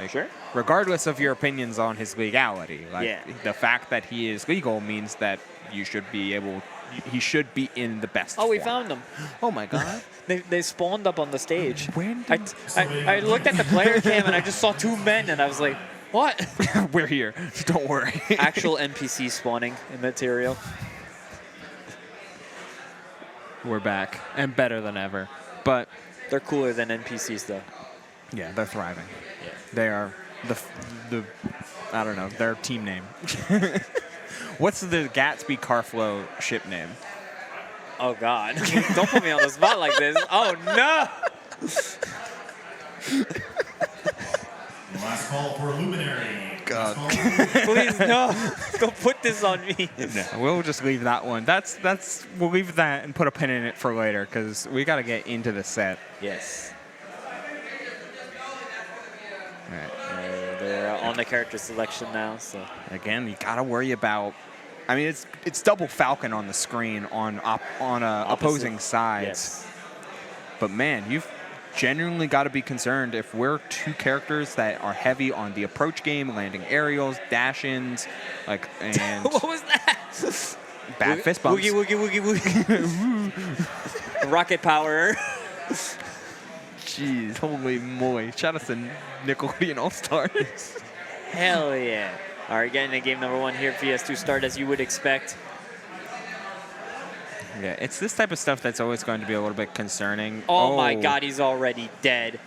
Like, Sure. Regardless of your opinions on his legality, like the fact that he is legal means that you should be able. He should be in the best. Oh, we form. found him. Oh my God! They spawned up on the stage. When I looked at the player cam and I just saw 2 men and I was like, what? We're here. Don't worry. Actual NPC spawning in material. We're back and better than ever. But They're cooler than NPCs though. yeah, they're thriving. Yeah. They are the I don't know, their team name. What's the Gatsby Karflo ship name? Oh God! Don't put me on the spot like this. Oh no! Last call for Luminary. God. Please no! Don't put this on me. No, we'll just leave that one. We'll leave that and put a pin in it for later because we got to get into the set. Yes. All right. They're on the character selection now, so. Again, you got to worry about. I mean, it's double Falcon on the screen on opposing sides. Yes. But man, you've genuinely got to be concerned if we're 2 characters that are heavy on the approach game, landing aerials, dash-ins, and What was that? bad fist bumps. Woogie, woogie, woogie, woogie. Rocket power. Jeez, holy moly. Shout out to Nickelodeon All-Stars. Hell yeah. All right, getting to game number 1 here. PS2 start as you would expect. Yeah, it's this type of stuff that's always going to be a little bit concerning. Oh my God, he's already dead.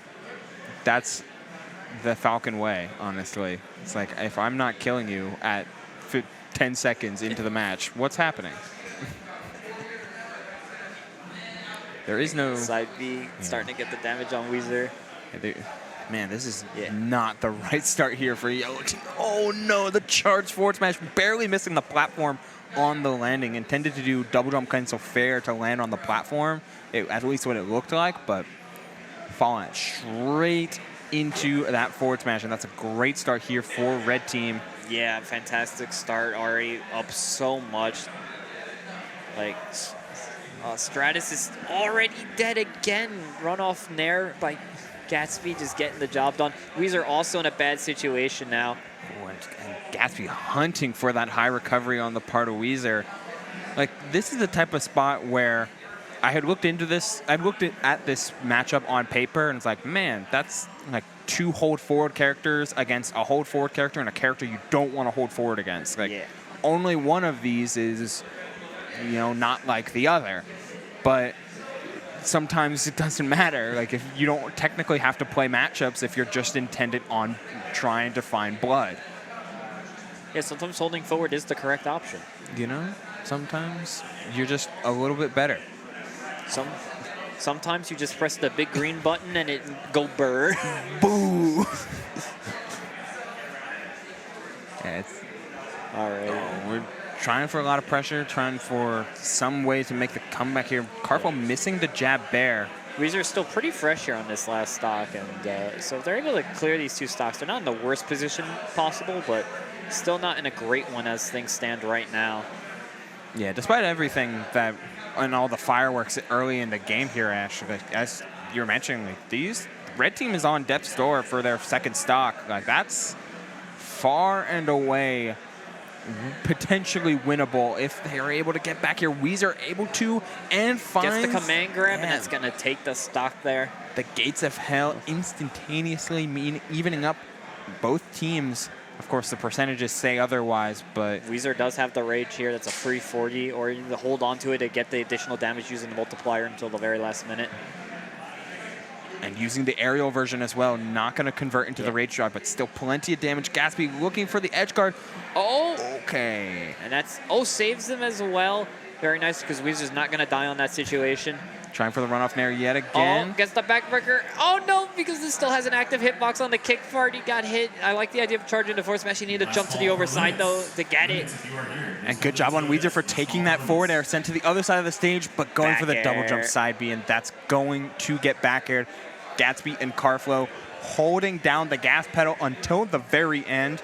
That's the Falcon way, honestly. It's like, if I'm not killing you at 10 seconds into the match, what's happening? There is no... Side B starting to get the damage on Wheezer. Man, this is not the right start here for Yellow Team. Oh no, the charge forward smash, barely missing the platform on the landing. Intended to do double jump cancel fair to land on the platform, at least what it looked like, but falling straight into that forward smash, and that's a great start here for Red Team. Yeah, fantastic start. Already up so much. Like, Stratas is already dead again. Run off Nair by Gatsby just getting the job done. Wheezer also in a bad situation now. And Gatsby hunting for that high recovery on the part of Wheezer. Like, this is the type of spot where I had looked into this. I looked at this matchup on paper, and it's like, man, that's like 2 hold forward characters against a hold forward character and a character you don't want to hold forward against. Like, only one of these is, you know, not like the other. But sometimes it doesn't matter. Like, if you don't technically have to play matchups if you're just intended on trying to find blood. Yeah, sometimes holding forward is the correct option. You know, sometimes you're just a little bit better. Sometimes you just press the big green button and it go burr. Boo! Yeah, it's All right. we're trying for a lot of pressure, trying for some way to make the comeback here. Karflo missing the jab bear. Wheezer is still pretty fresh here on this last stock, and so if they're able to clear these 2 stocks, they're not in the worst position possible, but still not in a great one as things stand right now. Yeah, despite everything that and all the fireworks early in the game here, Ash, like, as you're mentioning, like, these red team is on death's door for their 2nd stock. Like, that's far and away potentially winnable if they are able to get back here. Wheezer able to and finds gets the command grab, and that's going to take the stock there. The gates of hell instantaneously evening up both teams. Of course, the percentages say otherwise, but Wheezer does have the rage here. That's a free 40, or you hold on to it to get the additional damage using the multiplier until the very last minute. And using the aerial version as well, not going to convert into the rage drive, but still plenty of damage. Gatsby looking for the edge guard. Oh! Okay. And that's, saves them as well. Very nice, because Weezer's not going to die on that situation. Trying for the runoff nair yet again. Oh, gets the backbreaker. Oh, no, because this still has an active hitbox on the kick part. He got hit. I like the idea of charging the force smash. You need to jump to the overside, though, to get it. And good job on Wheezer for taking that forward air, sent to the other side of the stage, but going for the double jump side B, and that's going to get back aired. Gatsby and Karflo holding down the gas pedal until the very end,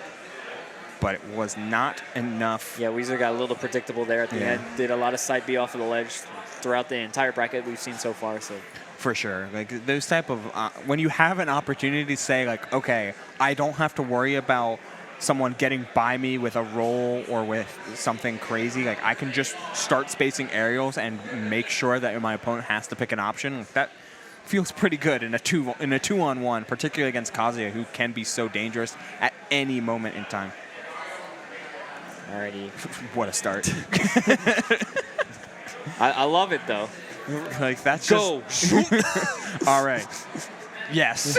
but it was not enough. Yeah, Wheezer got a little predictable there at the end. Did a lot of side B off of the ledge throughout the entire bracket we've seen so far. So for sure, like those type of when you have an opportunity to say like, okay, I don't have to worry about someone getting by me with a roll or with something crazy. Like I can just start spacing aerials and make sure that my opponent has to pick an option. Like, that feels pretty good in a 2-on-1, particularly against Kazuya, who can be so dangerous at any moment in time. Alrighty. What a start. I love it, though. Like, that's Go. just... All right. Yes.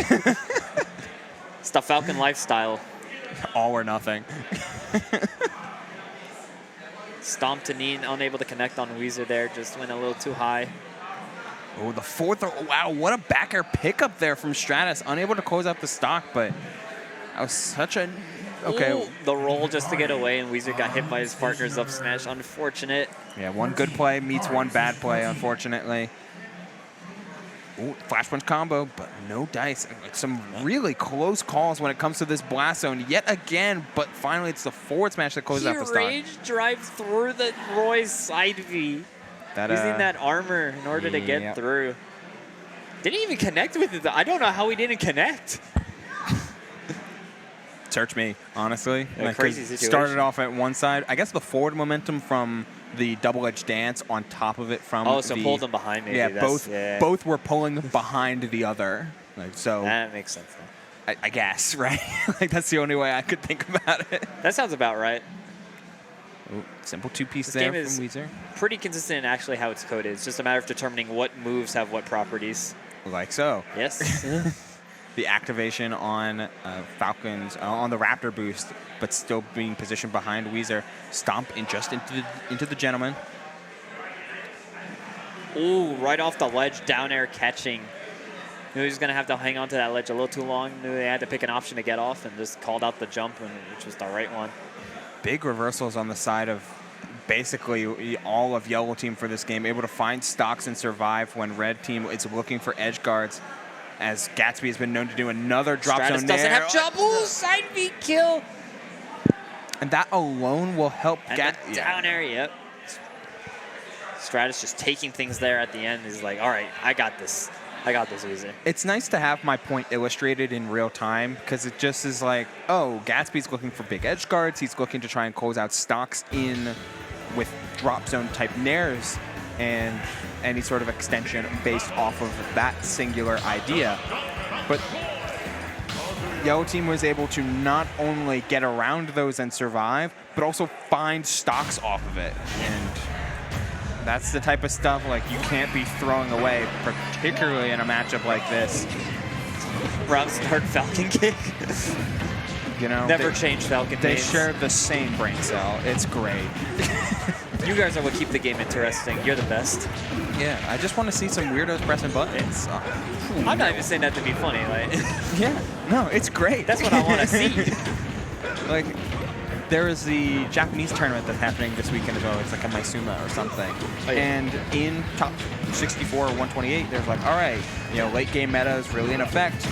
It's the Falcon lifestyle. All or nothing. Stomp to knee, unable to connect on Wheezer there. Just went a little too high. Oh, the 4th. Wow, what a back air pickup there from Stratas. Unable to close out the stock, but that was such a... Okay. Ooh, the roll just to get away, and Wheezer got hit by his partner's up smash. Unfortunate. Yeah, one good play meets one bad play, unfortunately. Ooh, flash punch combo, but no dice. Some really close calls when it comes to this blast zone yet again, but finally it's the forward smash that closes out the stock. Rage drive through the Roy's side V. Using that armor in order to get through. Didn't even connect with it. I don't know how he didn't connect. Search me, honestly. Like, crazy situation. Started off at one side. I guess the forward momentum from the double-edged dance on top of it from Oh, so pulled them behind maybe. Yeah, both were pulling behind the other. Like, so that makes sense, though. I guess, right? Like, that's the only way I could think about it. That sounds about right. Ooh, simple 2-piece there from Wheezer. Pretty consistent in actually how it's coded. It's just a matter of determining what moves have what properties. Like so. Yes. The activation on Falcons on the Raptor boost, but still being positioned behind Wheezer. Stomp in just into the gentleman. Ooh, right off the ledge, down air catching. Knew he was going to have to hang on to that ledge a little too long. Knew they had to pick an option to get off, and just called out the jump, which was the right one. Big reversals on the side of basically all of Yellow Team for this game, able to find stocks and survive when Red Team is looking for edge guards, as Gatsby has been known to do another drop Stratas zone doesn't there. have jump. Ooh, side B kill. And that alone will help Gatsby. Down air, yep. Stratas just taking things there at the end. He's like, all right, I got this. I got this, Wheezer. It's nice to have my point illustrated in real time, because it just is like, oh, Gatsby's looking for big edge guards. He's looking to try and close out stocks in with drop zone type nairs and any sort of extension based off of that singular idea. But Yellow Team was able to not only get around those and survive, but also find stocks off of it. And that's the type of stuff like you can't be throwing away, particularly in a matchup like this. Round start Falcon kick. You know, never change Falcon. They share the same brain cell. It's great. You guys are what keep the game interesting. You're the best. Yeah, I just want to see some weirdos pressing buttons. I'm not even saying that to be funny. Like, yeah, no, it's great. That's what I want to see. Like, there is the Japanese tournament that's happening this weekend as well. It's like a Maisuma or something. Oh, yeah. And in top 64 or 128, there's like, all right, you know, late game meta is really in effect.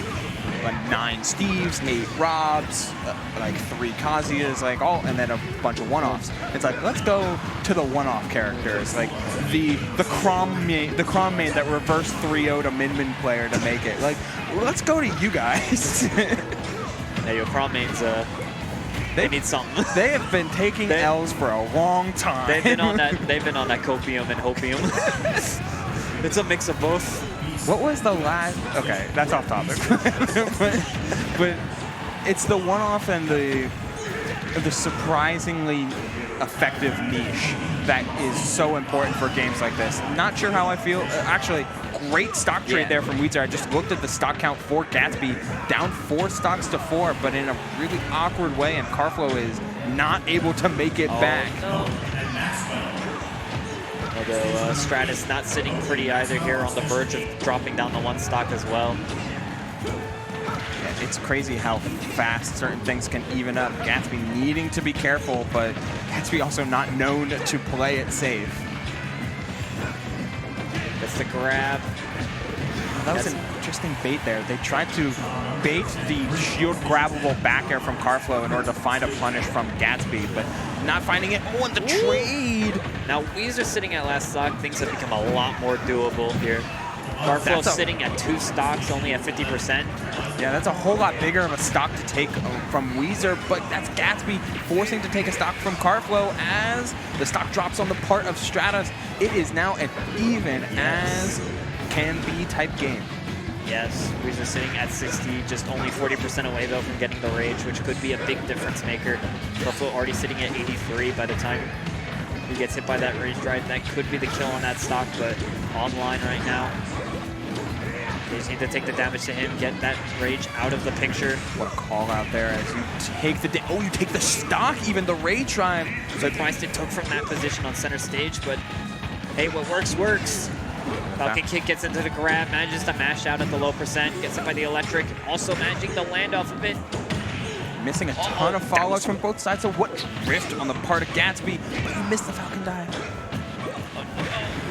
Like 9 Steves, 8 Robs, like 3 Kazuya's, like all, and then a bunch of one-offs. It's like, let's go to the one-off characters, like the Crom main that reverse 3-0 to Min player to make it. Like, let's go to you guys. Yeah, your Crom mains, they need something. They have been taking L's for a long time. They've been on that. They've been on that copium and hopium. It's a mix of both. What was the last? Okay, that's off topic. but it's the one-off and the surprisingly effective niche that is so important for games like this. Not sure how I feel. Actually, great stock trade there from Wheezer. I just looked at the stock count for Gatsby, down 4 stocks to 4, but in a really awkward way, and Karflo is not able to make it back. No. Although Stratas not sitting pretty either here, on the verge of dropping down to 1 stock as well. Yeah, it's crazy how fast certain things can even up. Gatsby needing to be careful, but Gatsby also not known to play it safe. That's the grab. That was an interesting bait there. They tried to bait the shield grabbable back air from Karflo in order to find a punish from Gatsby, but not finding it. Oh, and the trade! Now, Wheezer sitting at last stock, things have become a lot more doable here. Karflo sitting at 2 stocks, only at 50%. Yeah, that's a whole lot bigger of a stock to take from Wheezer, but that's Gatsby forcing to take a stock from Karflo as the stock drops on the part of Stratas. It is now an even as can be type game. Yes, Wheezer sitting at 60, just only 40% away though from getting the rage, which could be a big difference maker. Karflo already sitting at 83 by the time he gets hit by that rage drive. That could be the kill on that stock, but online right now. They just need to take the damage to him, get that rage out of the picture. What a call out there as you take the you take the stock, even the rage drive. Surprised it took from that position on center stage, but hey, what works, works. Falcon Kick gets into the grab, manages to mash out at the low percent, gets hit by the electric, also managing to land off of it. Missing a ton of follow-ups from both sides, so what drift on the part of Gatsby, but he missed the Falcon dive.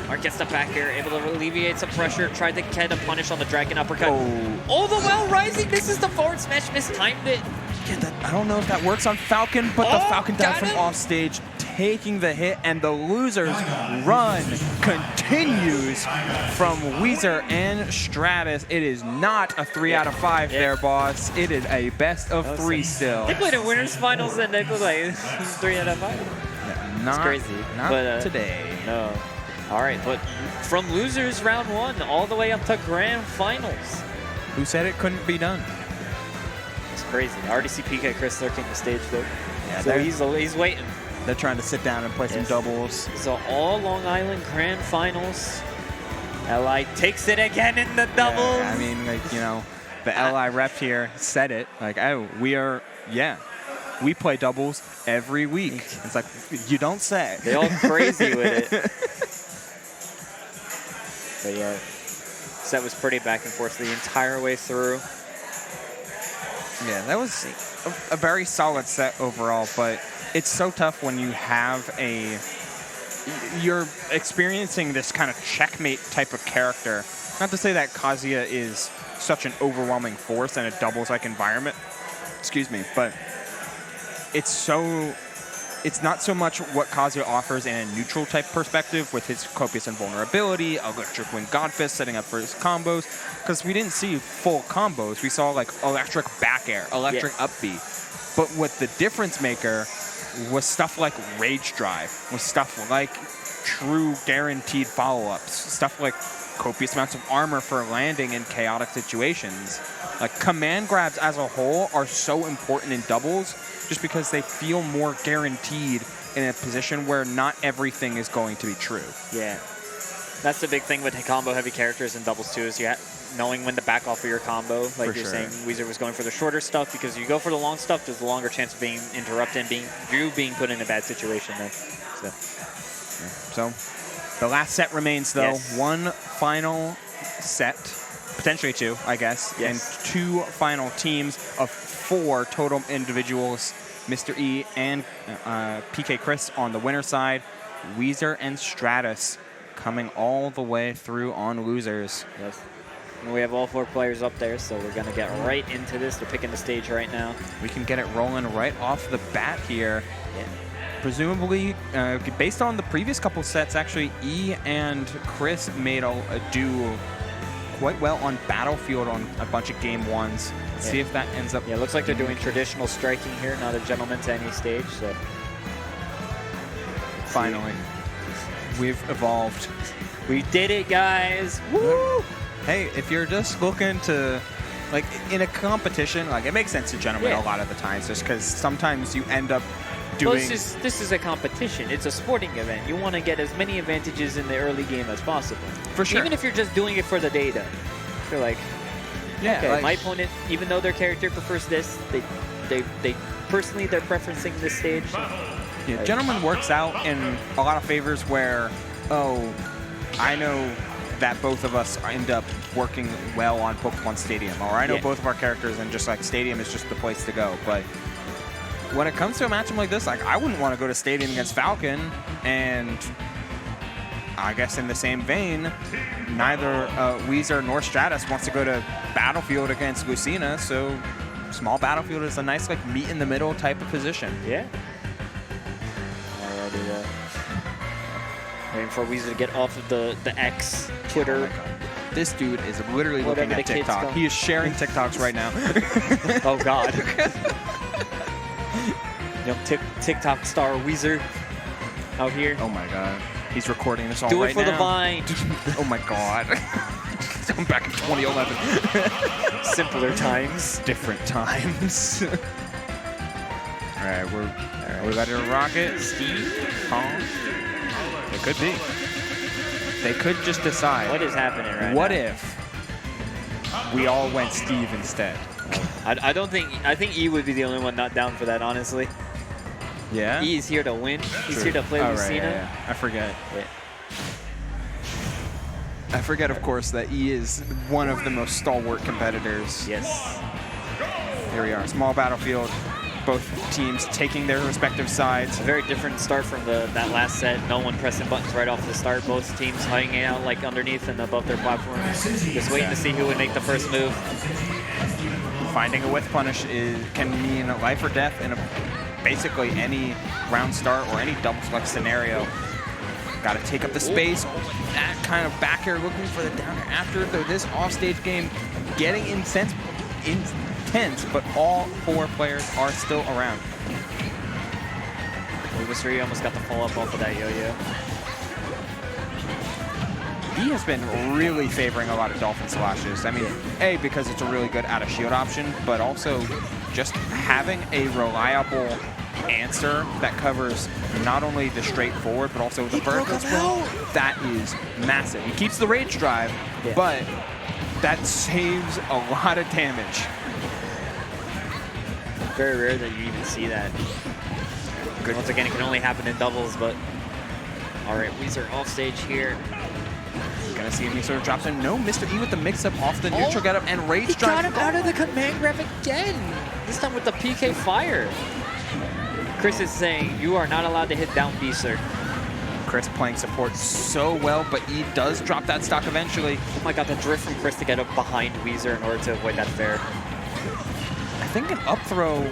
Mark gets the back air, able to alleviate some pressure, tried to get a punish on the Dragon Uppercut. Oh, the well rising misses the forward smash, mistimed it. Yeah, I don't know if that works on Falcon, but the Falcon dive from off stage, taking the hit, and the loser's run continues from Wheezer and Stratas. It is not a 3 out of 5 there, boss. It is a best of 3 still. They played in winners finals and they look like 3 out of 5. Yeah, not, it's crazy. Not but, today. No. All right, but from losers round 1 all the way up to grand finals. Who said it couldn't be done? It's crazy. I already see PkChris lurking the stage though. Yeah, so he's waiting. They're trying to sit down and play some doubles. So all Long Island grand finals. LI takes it again in the doubles. Yeah, I mean, like, you know, the LI rep here said it. Like, oh, we play doubles every week. It's like, you don't say. They all crazy with it. But yeah, set was pretty back and forth the entire way through. Yeah, that was a very solid set overall, but it's so tough when you have you're experiencing this kind of checkmate type of character. Not to say that Kazuya is such an overwhelming force in a doubles-like environment, excuse me, but it's not so much what Kazuya offers in a neutral type perspective with his Copious Invulnerability, Electric Wind Godfist setting up for his combos, because we didn't see full combos. We saw like electric back air, electric up B. But what the difference maker was stuff like Rage Drive, was stuff like true guaranteed follow-ups, stuff like copious amounts of armor for landing in chaotic situations. Like command grabs as a whole are so important in doubles just because they feel more guaranteed in a position where not everything is going to be true. Yeah. That's the big thing with combo-heavy characters in doubles too, is knowing when to back off of your combo. Like you're saying, Wheezer was going for the shorter stuff because you go for the long stuff, there's a longer chance of being interrupted and being put in a bad situation then. So the last set remains though. One final set potentially 2, I guess. Yes. And 2 final teams of 4 total individuals. Mr. E and PkChris on the winner side. Wheezer and Stratas coming all the way through on losers. Yes. And we have all 4 players up there, so we're going to get right into this. They're picking the stage right now. We can get it rolling right off the bat here. Yeah. Presumably, based on the previous couple sets, actually, E and Chris made a do quite well on Battlefield on a bunch of game 1s. Let's see if that ends up... Yeah, looks like they're doing traditional striking here, not a gentleman to any stage, so... Finally. We've evolved. We did it, guys! Woo! Hey, if you're just looking to... Like, in a competition, like, it makes sense to gentlemen a lot of the times, just because sometimes you end up doing... Well, this is a competition. It's a sporting event. You want to get as many advantages in the early game as possible. For sure. Even if you're just doing it for the data. You're like, yeah, okay, like, my opponent, even though their character prefers this, they personally, they're preferencing this stage. Yeah, gentleman works out in a lot of favors where, oh, I know that both of us end up working well on Pokemon Stadium, or I know both of our characters and just like Stadium is just the place to go. But when it comes to a matchup like this, like I wouldn't want to go to Stadium against Falcon, and I guess in the same vein, neither Wheezer nor Stratas wants to go to Battlefield against Lucina, so small Battlefield is a nice like meet in the middle type of position. Yeah. Alrighty, waiting for Wheezer to get off of the X Twitter. This dude is literally Whatever looking at the kids TikTok. call. He is sharing TikToks right now. Oh God. TikTok star Wheezer out here. Oh my God. He's recording this all Do right it for now. the Vine. Oh my God. I'm back in 2011. Simpler times. Different times. All right, are we ready to rock it? Steve? Tom? It could be. They could just decide. What is happening right now? What if we all went Steve instead? I don't think, I think E would be the only one not down for that, honestly. Yeah? E is here to win. He's here to play Right, Lucina. yeah. I forget. Yeah. I forget, of course, that E is one of the most stalwart competitors. Yes. Here we are, small battlefield. Both teams taking their respective sides. A very different start from that last set. No one pressing buttons right off the start. Both teams hanging out like underneath and above their platform. Just waiting to see who would make the first move. Finding a width punish can mean life or death in basically any round start or any double select scenario. Got to take up the space. That kind of back air looking for the down air after this offstage game getting intense, but all 4 players are still around. Wheezer almost got the follow-up off of that yo-yo. He has been really favoring a lot of Dolphin Slashes. I mean, A, because it's a really good out-of-shield option, but also just having a reliable answer that covers not only the straightforward, but also the vertical as well. That is massive. He keeps the rage drive, but that saves a lot of damage. Very rare that you even see that. Good. Once again, it can only happen in doubles, but all right, Wheezer off stage here. Gonna see him, he sort of drops in. No, Mr. E with the mix-up off the neutral getup and rage He drive. got him out of the command grab again. This time with the PK fire. Chris is saying you are not allowed to hit down B, sir. Chris playing support so well, but E does drop that stock eventually. Oh my God, the drift from Chris to get up behind Wheezer in order to avoid that fair. I think an up throw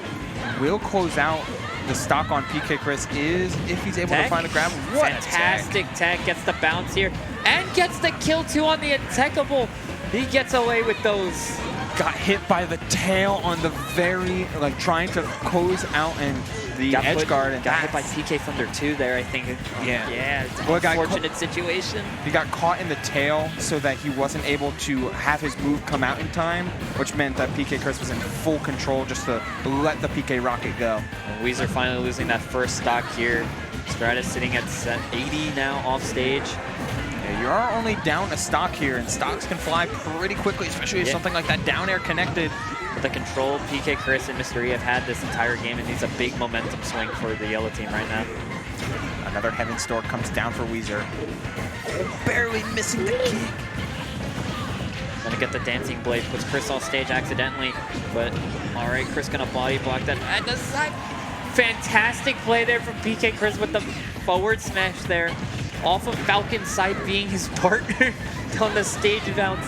will close out the stock on PkChris is if he's able to find a grab. What fantastic tech, gets the bounce here and gets the kill too on the attackable. He gets away with those. Got hit by the tail on the very, like trying to close out and the edge guard. And got hit by PK Thunder 2 there, I think. Yeah, it's an unfortunate situation. He got caught in the tail so that he wasn't able to have his move come out in time, which meant that PkChris was in full control just to let the PK rocket go. And Wheezer finally losing that first stock here. Stratas sitting at 80 now off stage. Yeah, you are only down a stock here, and stocks can fly pretty quickly, especially if something like that down air connected. The control PkChris and Mr. E have had this entire game, and needs a big momentum swing for the yellow team right now. Another Heaven Store comes down for Wheezer. Oh, barely missing the kick. Gonna get the dancing blade, puts Chris off stage accidentally, but all right, Chris gonna body block that at the side. Fantastic play there from PkChris with the forward smash there. Off of Falcon's side being his partner on the stage bounce.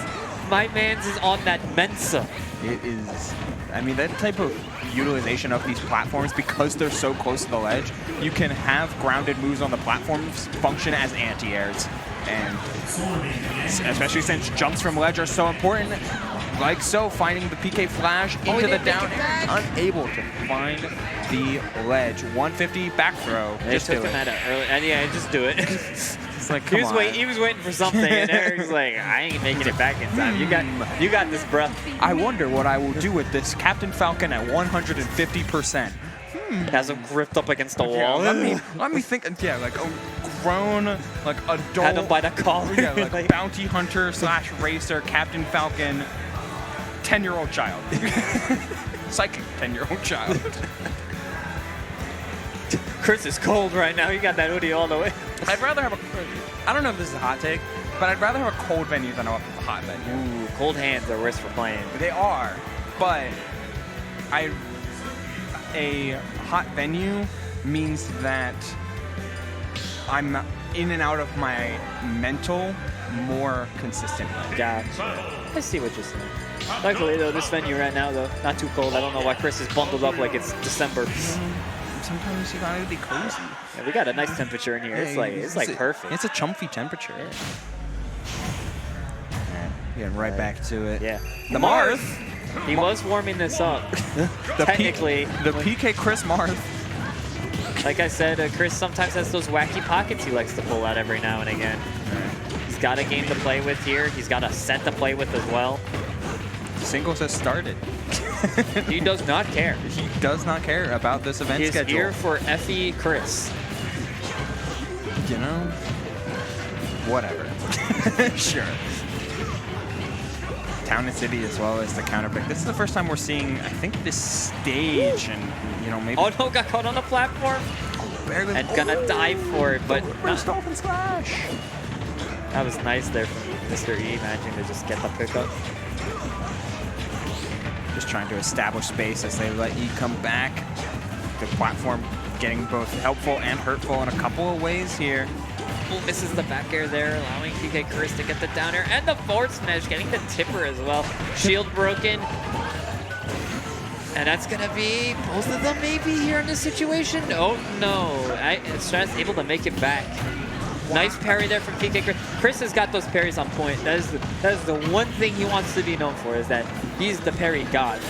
My man's is on that Mensa. It is, I mean, that type of utilization of these platforms, because they're so close to the ledge, you can have grounded moves on the platforms function as anti-airs. And especially since jumps from ledge are so important, like so, finding the PK flash into the down air, unable to find the ledge. 150 back throw. Just took him at it early, and yeah, just do it. It's like, he was waiting for something, and Eric's like, I ain't making it back in time. You got this, bruh. I wonder what I will do with this Captain Falcon at 150%. Has him gripped up against the wall. Yeah, let me think. Yeah, like a grown, like adult. Had him by the collar. Yeah, like bounty hunter / racer, Captain Falcon, 10-year-old child. Psychic 10-year-old child. Chris is cold right now. He got that hoodie all the way. I'd rather have I don't know if this is a hot take, but I'd rather have a cold venue than a hot venue. Ooh, cold hands are worse for playing. They are, but a hot venue means that I'm in and out of my mental more consistently. Gotcha. I see what you're saying. Luckily, though, this venue right now, though, not too cold. I don't know why Chris is bundled up like it's December. Sometimes you gotta be cozy. Yeah, we got a nice temperature in here. Yeah, it's like perfect. It's a comfy temperature. Yeah. Getting right back to it. Yeah. The Marth. He was warming this up. Technically. The PkChris Marth. Like I said, Chris sometimes has those wacky pockets he likes to pull out every now and again. He's got a game to play with here. He's got a set to play with as well. Singles has started. He does not care. He does not care about this event He's schedule. He's here for PkChris. You know, whatever. Sure. Town and City as well as the counter pick. This is the first time we're seeing, I think, this stage, and you know, maybe. Oh no, got caught on the platform. Barely. And gonna dive for it, but first dolphin splash. That was nice there from Mr. E, managing to just get the pickup. Just trying to establish space as they let E come back. The platform getting both helpful and hurtful in a couple of ways here. Oh, misses the back air there, allowing PkChris to get the down air and the forward smash, getting the tipper as well. Shield broken. And that's gonna be both of them maybe here in this situation. Oh no, Stratas able to make it back. Wow. Nice parry there from PkChris. Chris has got those parries on point. That is the one thing he wants to be known for, is that he's the parry god.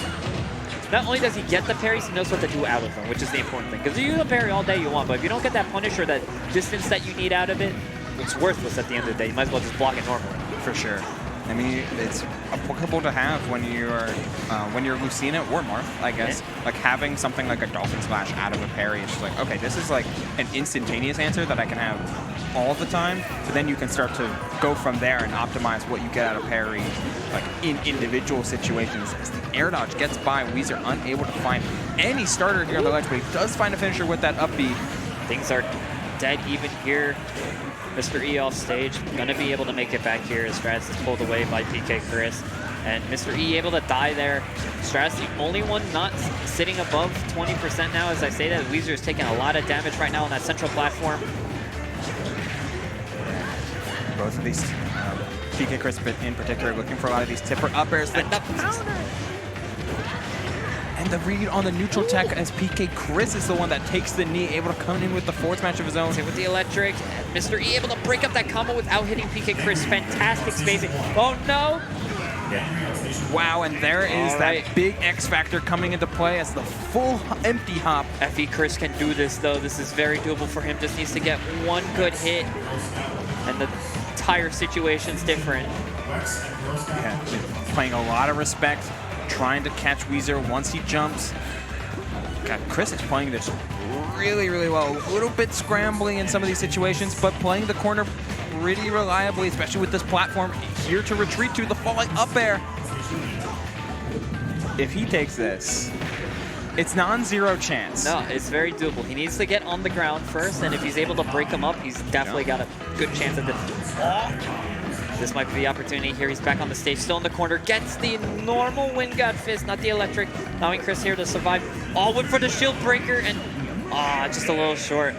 Not only does he get the parries, he knows what to do out of them, which is the important thing. Because you can parry all day you want, but if you don't get that punish or that distance that you need out of it, it's worthless at the end of the day. You might as well just block it normally. For sure. I mean, it's applicable to have when you're Lucina or Marth, I guess. Yeah. Like having something like a Dolphin Splash out of a parry, it's just like, okay, this is like an instantaneous answer that I can have all the time, but then you can start to go from there and optimize what you get out of parry, like in individual situations. As the air dodge gets by, Wheezer unable to find any starter here on the ledge, but he does find a finisher with that up B. Things are dead even here. Mr. E off stage, gonna be able to make it back here as Stratas is pulled away by PkChris. And Mr. E able to die there. Stratas the only one not sitting above 20% now. As I say that, Wheezer is taking a lot of damage right now on that central platform. Both of these, PkChris in particular, looking for a lot of these tipper up airs. And the read on the neutral tech as PkChris is the one that takes the knee, able to come in with the forward smash of his own. With the electric, Mr. E able to break up that combo without hitting PkChris. Fantastic spacing. Oh no! Yeah. Wow, and there is that big X factor coming into play as the full empty hop. PkChris can do this though. This is very doable for him. Just needs to get one good hit, and the entire situation's different. Yeah, playing a lot of respect, trying to catch Wheezer once he jumps. God, Chris is playing this really, really well. A little bit scrambly in some of these situations, but playing the corner pretty reliably, especially with this platform here to retreat to the falling up air. If he takes this, it's non-zero chance. No, it's very doable. He needs to get on the ground first, and if he's able to break him up, he's definitely got a good chance at this. This might be the opportunity here. He's back on the stage, still in the corner. Gets the normal wind god fist, not the electric. Allowing Chris here to survive. All went for the shield breaker, and just a little short.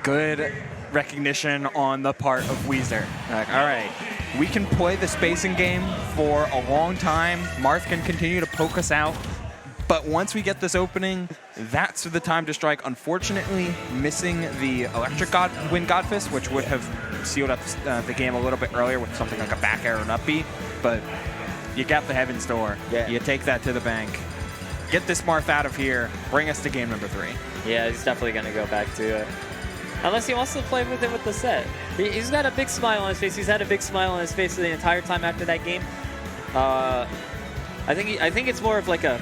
Good recognition on the part of Wheezer. Like, all right, we can play the spacing game for a long time. Marth can continue to poke us out. But once we get this opening, that's the time to strike. Unfortunately, missing the electric wind god fist, which would have sealed up the game a little bit earlier with something like a back air or an up B. But you got the Heaven's Door. Yeah. You take that to the bank. Get this Marth out of here. Bring us to game number 3. Yeah, he's definitely going to go back to it. Unless he wants to play with it with the set. He's got a big smile on his face. He's had a big smile on his face the entire time after that game. I think it's more of like a,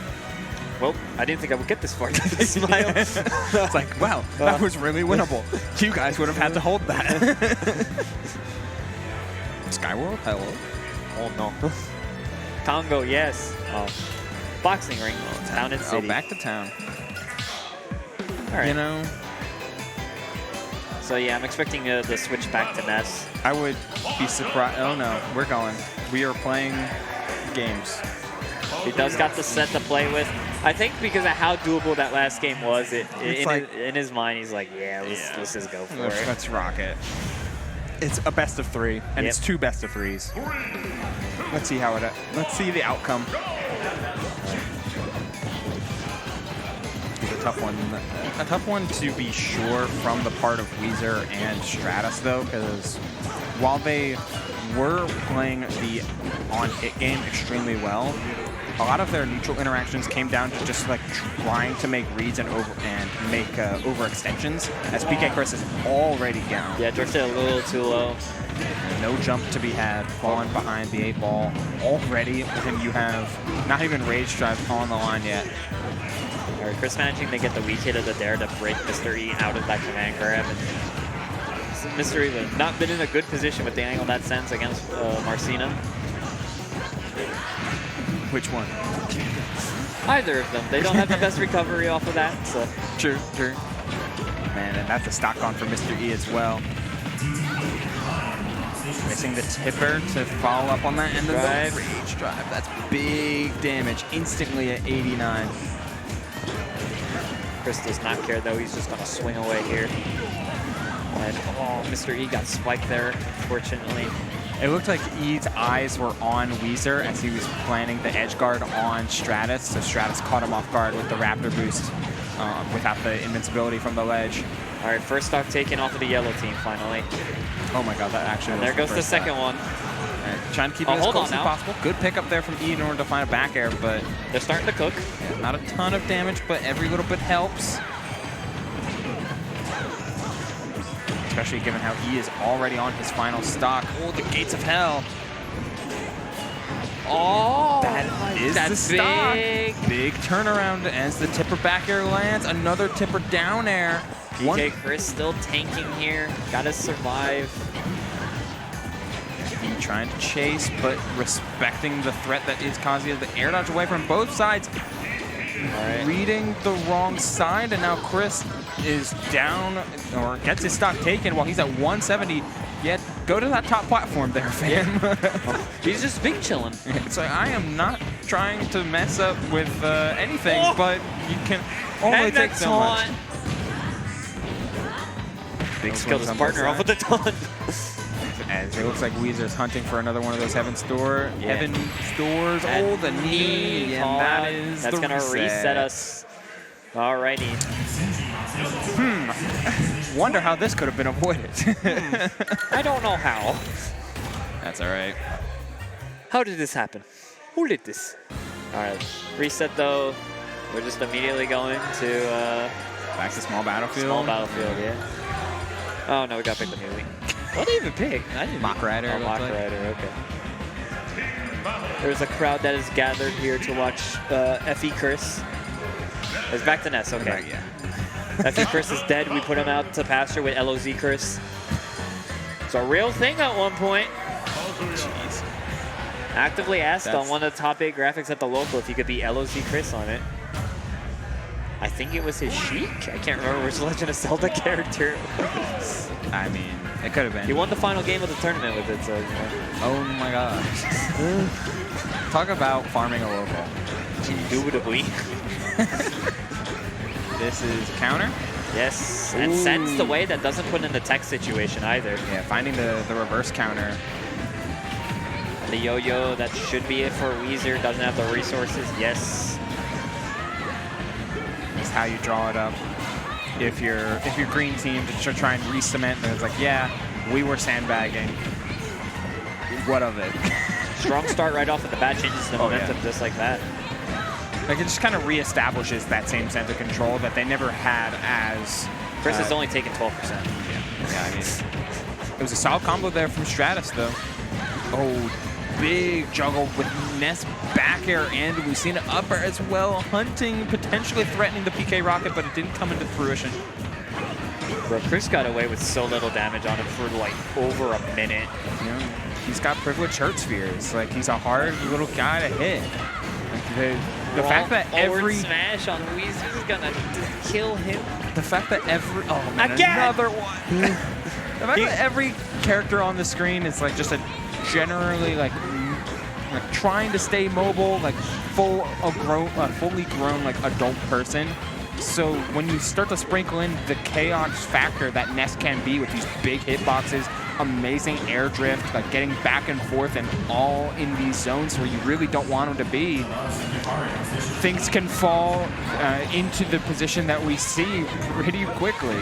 well, I didn't think I would get this far. Smile. It's like, wow, that was really winnable. You guys would have had to hold that. Skyworld, hello. Oh no. Congo, yes. Boxing ring, town and city. Oh, back to town. All right. You know. So yeah, I'm expecting the switch back to Ness. I would be surprised. Oh no, we're going. We are playing games. He does got the set to play with. I think because of how doable that last game was, in his mind, he's like, yeah, let's just go for it. Let's rock it. It's a best of 3, and it's 2 best of 3s. Let's see how let's see the outcome. It's a tough one. A tough one to be sure from the part of Wheezer and Stratas, though, because while they were playing the on-hit game extremely well, a lot of their neutral interactions came down to just like trying to make reads and make overextensions, as PkChris is already down. Yeah, drifted a little too low. No jump to be had, falling behind the 8 ball. Already with him, you have not even Rage Drive on the line yet. All right, Chris managing to get the weak hit of the dare to break Mr. E out of that command grab. And Mr. E has not been in a good position with the angle that sends against Marcina. Which one? Either of them. They don't have the best recovery off of that. So. True. Man, and that's a stock on for Mr. E as well. Missing the tipper to follow up on that, and the Rage Drive. That's big damage instantly at 89. Chris does not care though. He's just gonna swing away here. And Mr. E got spiked there, unfortunately. It looked like E's eyes were on Wheezer as he was planning the edge guard on Stratas, so Stratas caught him off guard with the Raptor boost without the invincibility from the ledge. All right, first stock taken off of the yellow team finally. Oh my god, that actually and was there goes the second one. Right, trying to keep it as close as possible. Good pickup there from E in order to find a back air, but they're starting to cook. Yeah, not a ton of damage, but every little bit helps. Especially given how E is already on his final stock. Oh, the gates of hell. Oh, that is the stock. Big turnaround as the tipper back air lands. Another tipper down air. PkChris still tanking here. Gotta survive. E trying to chase, but respecting the threat that is Kazuya. The air dodge away from both sides. Right. Reading the wrong side, and now Chris is down, or gets his stock taken while he's at 170. Yet, go to that top platform there, fam. Yeah. He's just big chilling. It's like, I am not trying to mess up with anything, but you can only take so much. Big skill his partner off with the taunt. As it looks like Wheezer's hunting for another one of those Heaven's Doors. And oh, the knee. And that is That's going to reset us. Alrighty. Wonder how this could have been avoided. I don't know how. That's all right. How did this happen? Who did this? All right. Reset, though. We're just immediately going to... back to small battlefield. Small battlefield, yeah. Oh, no, we got to pick the new league. What did I even pick? I didn't. Mock Rider. Oh, Mock Rider, okay. There's a crowd that is gathered here to watch PkChris. It's back to Ness, okay. Right, yeah. PkChris is dead. We put him out to pasture with LOZ-Chris. It's a real thing at one point. Jeez. Actively asked on one of the top 8 graphics at the local if you could be LOZ-Chris on it. I think it was his Sheik. I can't remember which Legend of Zelda character. I mean, it could have been. He won the final game of the tournament with it, so, you know. Oh my gosh. Talk about farming a local. Indubitably. This is counter. Yes, and sends the way that doesn't put in the tech situation either. Yeah, finding the reverse counter. The yo-yo, that should be it for Wheezer. Doesn't have the resources. Yes. That's how you draw it up. If you're green team to try and re-cement, then it's like, yeah, we were sandbagging. What of it? Strong start right off at the bat, changes the momentum just like that. Like, it just kind of reestablishes that same sense of control that they never had as... Chris has only taken 12%. Yeah, I mean, it was a solid combo there from Stratas, though. Oh, big juggle with Ness back air, and we've seen an upper as well, hunting, potentially threatening the PK rocket, but it didn't come into fruition. Bro, Chris got away with so little damage on him for like over a minute. You know, he's got privileged hurt spheres. Like, he's a hard little guy to hit. Like, the fact that every smash on Wheezer is gonna kill him. The fact that another one. The fact that every character on the screen is like just a generally like trying to stay mobile, like fully grown like adult person. So when you start to sprinkle in the chaos factor that Ness can be with these big hitboxes, amazing air drift, like getting back and forth and all in these zones where you really don't want them to be, things can fall into the position that we see pretty quickly.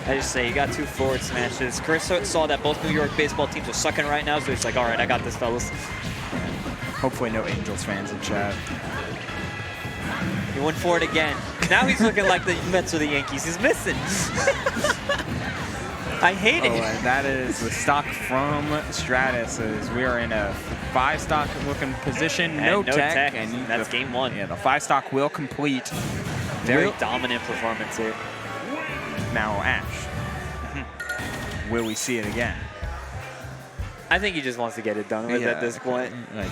I just say, you got 2 forward smashes. Chris saw that both New York baseball teams are sucking right now, so he's like, all right, I got this, fellas. Hopefully no Angels fans in chat. He went for it again. Now he's looking like the Mets or the Yankees. He's missing. I hate it. And that is the stock from Stratas. As we are in a 5-stock looking position, no tech, and that's game 1. Yeah, the 5-stock will complete. Very dominant performance here. Now Ash. Will we see it again? I think he just wants to get it done with at this point. Like,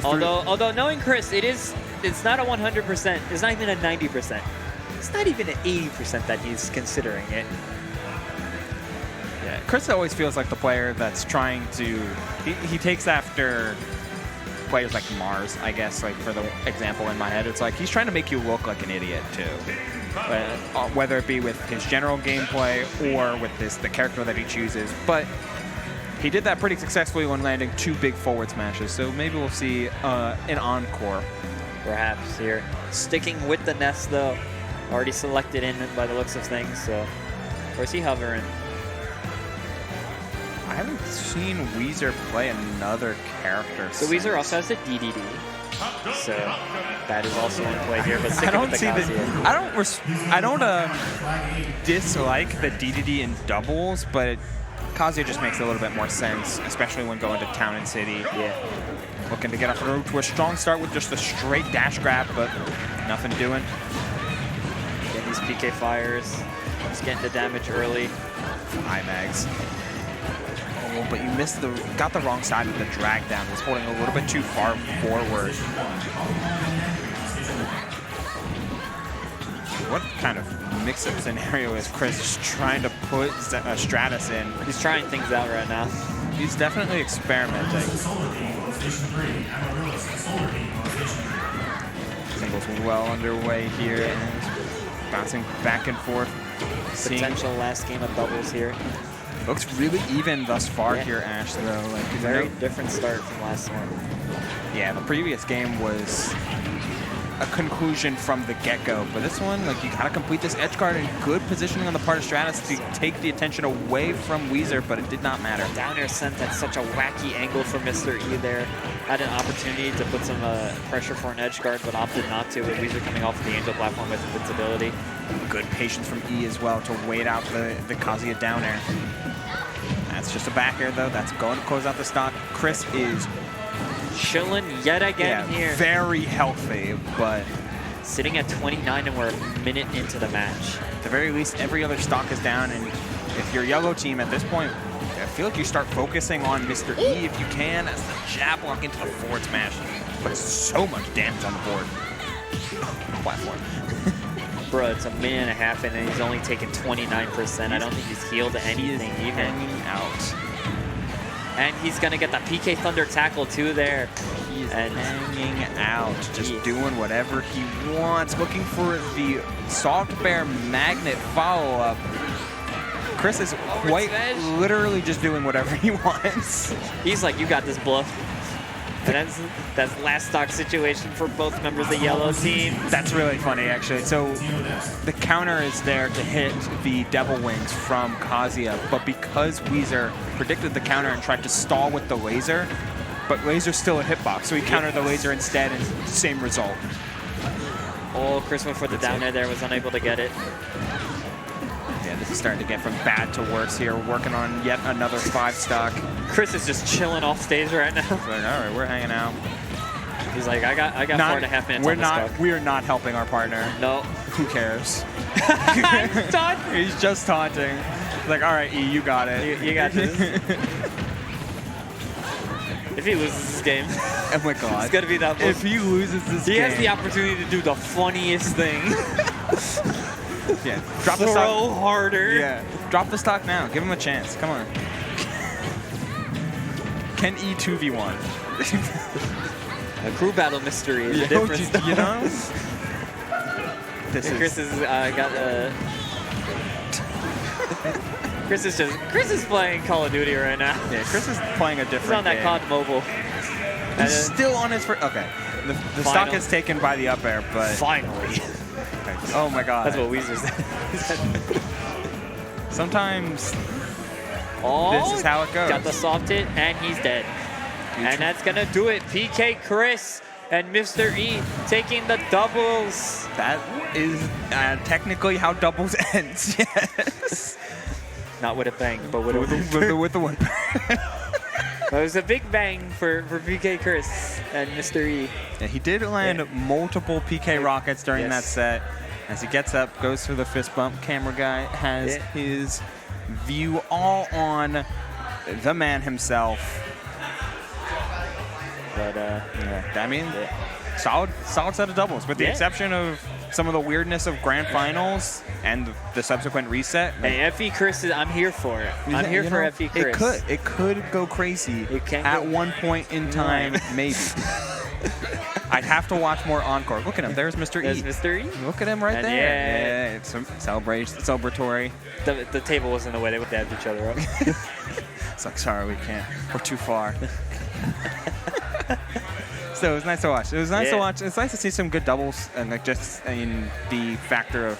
although knowing Chris, it's not a 100%. It's not even a 90%. It's not even an 80% that he's considering it. Yeah, Chris always feels like the player that's trying to. He takes after players like Mars, I guess. Like, for the example in my head, it's like he's trying to make you look like an idiot too. Whether it be with his general gameplay or with the character that he chooses, but he did that pretty successfully when landing 2 big forward smashes. So maybe we'll see an encore. Perhaps here. Sticking with the Nest though. Already selected in by the looks of things, so where's he hovering? I haven't seen Wheezer play another character. So Wheezer also has a DDD. So that is also in play here, but I don't see I don't dislike the DDD in doubles, but Kazuya just makes a little bit more sense, especially when going to Town and City. Yeah. Looking to get off the road to a strong start with just a straight dash grab, but nothing doing. Getting these PK fires. Just getting the damage early. IMAGs. Oh, but you missed got the wrong side of the drag down. Was holding a little bit too far forward. What kind of mix-up scenario is Chris just trying to put Stratas in? He's trying things out right now. He's definitely experimenting. Singles well underway here, and bouncing back and forth. Potential last game of doubles here. Looks really even thus far here, Ash, though. Like, very different start from last one. Yeah, the previous game was a conclusion from the get-go, but this one, like, you gotta complete this edge guard in good positioning on the part of Stratas to take the attention away from Wheezer, but it did not matter. Down air sent at such a wacky angle for Mr. E there. Had an opportunity to put some pressure for an edge guard, but opted not to, with Wheezer coming off of the Angel platform with invincibility. Good patience from E as well to wait out the Kazuya down air. That's just a back air, though. That's going to close out the stock. Chris is chilling yet again here. Very healthy, but sitting at 29, and we're a minute into the match. At the very least, every other stock is down, and if you're yellow team at this point, I feel like you start focusing on Mr. E if you can, as the jab lock into the forward smash. But so much damage on the board. Platform. bro, it's a minute and a half in and he's only taken 29%. I don't think he's healed anything He is even. hanging out. And he's going to get the PK Thunder tackle too there. He's and hanging out, just doing whatever he wants, looking for the Salt Bear Magnet follow-up. Chris is quite literally just doing whatever he wants. He's like, you got this, bluff. And that's last stock situation for both members of the yellow team. That's really funny, actually. So the counter is there to hit the Devil Wings from Kazuya, but because Wheezer predicted the counter and tried to stall with the laser, but laser's still a hitbox, so he countered the laser instead and same result. Oh, Chris went for the down air there, was unable to get it. Yeah, this is starting to get from bad to worse here. We're working on yet another 5 stock. Chris is just chilling off stage right now. Like, all right, we're hanging out. He's like, I got 4.5 minutes on this stock. We're not helping our partner. No. Who cares? He's taunting. He's just taunting. Like, all right, E, you got it. You got this. If he loses this game, oh my God, it's gonna be that. If he loses this game, he has the opportunity to do the funniest thing. Yeah, drop the stock. Throw harder. Yeah, drop the stock now. Give him a chance. Come on. Can E 2v1? A crew battle mystery is a difference. You know. This is Chris has got the. Chris is playing Call of Duty right now. Yeah, Chris is playing a different He's on that game. COD Mobile. He's still on his first. Okay, the stock is taken by the up air, but finally. Oh my God. That's what Wheezer said. Sometimes this is how it goes. Got the soft hit, and he's dead. And that's going to do it. PkChris and Mr. E taking the doubles. That is technically how doubles ends, yes. Not with a bang, but with the one. It was a big bang for PkChris and Mr. E. Yeah, he did land multiple PK rockets during that set. As he gets up, goes for the fist bump. Camera guy has his view all on the man himself. But I mean, solid set of doubles, with the exception of some of the weirdness of grand finals and the subsequent reset. Hey, PkChris, I'm here for it. I'm here for PkChris. It could go crazy can at one point in time, maybe. I'd have to watch more Encore. Look at him. There's Mr. E. There's Mr. E. Look at him right there. Yeah. It's celebratory. The table was in the way. They would dab each other up. It's like, sorry, we can't. We're too far. So it was nice to watch. It was nice to watch. It's nice to see some good doubles, and like just in the factor of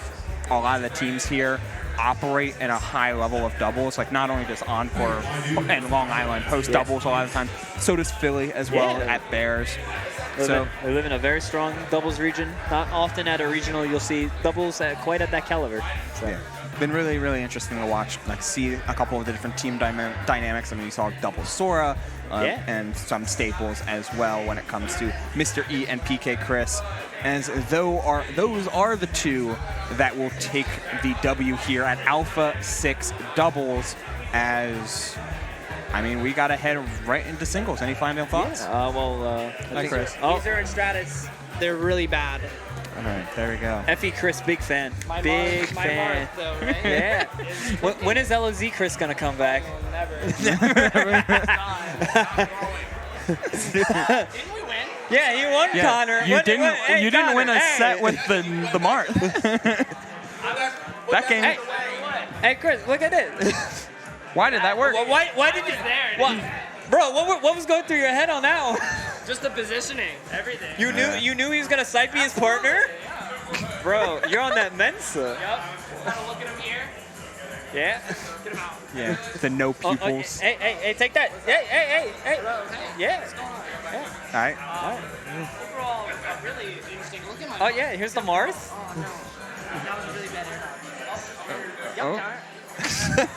a lot of the teams here operate at a high level of doubles. Like not only does Encore and Long Island host doubles a lot of the time, so does Philly as well at Bears. So we live in a very strong doubles region. Not often at a regional you'll see doubles quite at that caliber. So. Yeah. Been really, really interesting to watch, like see a couple of the different team dynamics. I mean, you saw double Sora and some staples as well when it comes to Mr. E and PkChris, as though those are the two that will take the W here at Alpha 6 doubles. As I mean, we got to head right into singles. Any final thoughts? I think Chris. Wheezer and Stratas, they're really bad. All right, there we go. Chris, big fan. Big fan. Marth, though, right? Yeah. When is LOZ Chris gonna come back? Never. Didn't we win? Yeah, he won, Connor. You didn't win a set with the Marth. That game. Hey, Chris, look at this. Why did that work? Why did you? Bro, what was going through your head on that one? Just the positioning, everything. You knew he was gonna side be his partner? Bro, you're on that Mensa. Yep. Gotta look at him here. Yeah. Get him out. Yeah. The no pupils. Hey, take that. Hey. Yeah. All right. Overall, really interesting. Look at my. Oh yeah, here's the Marth. That was a really bad air. Oh. Yep.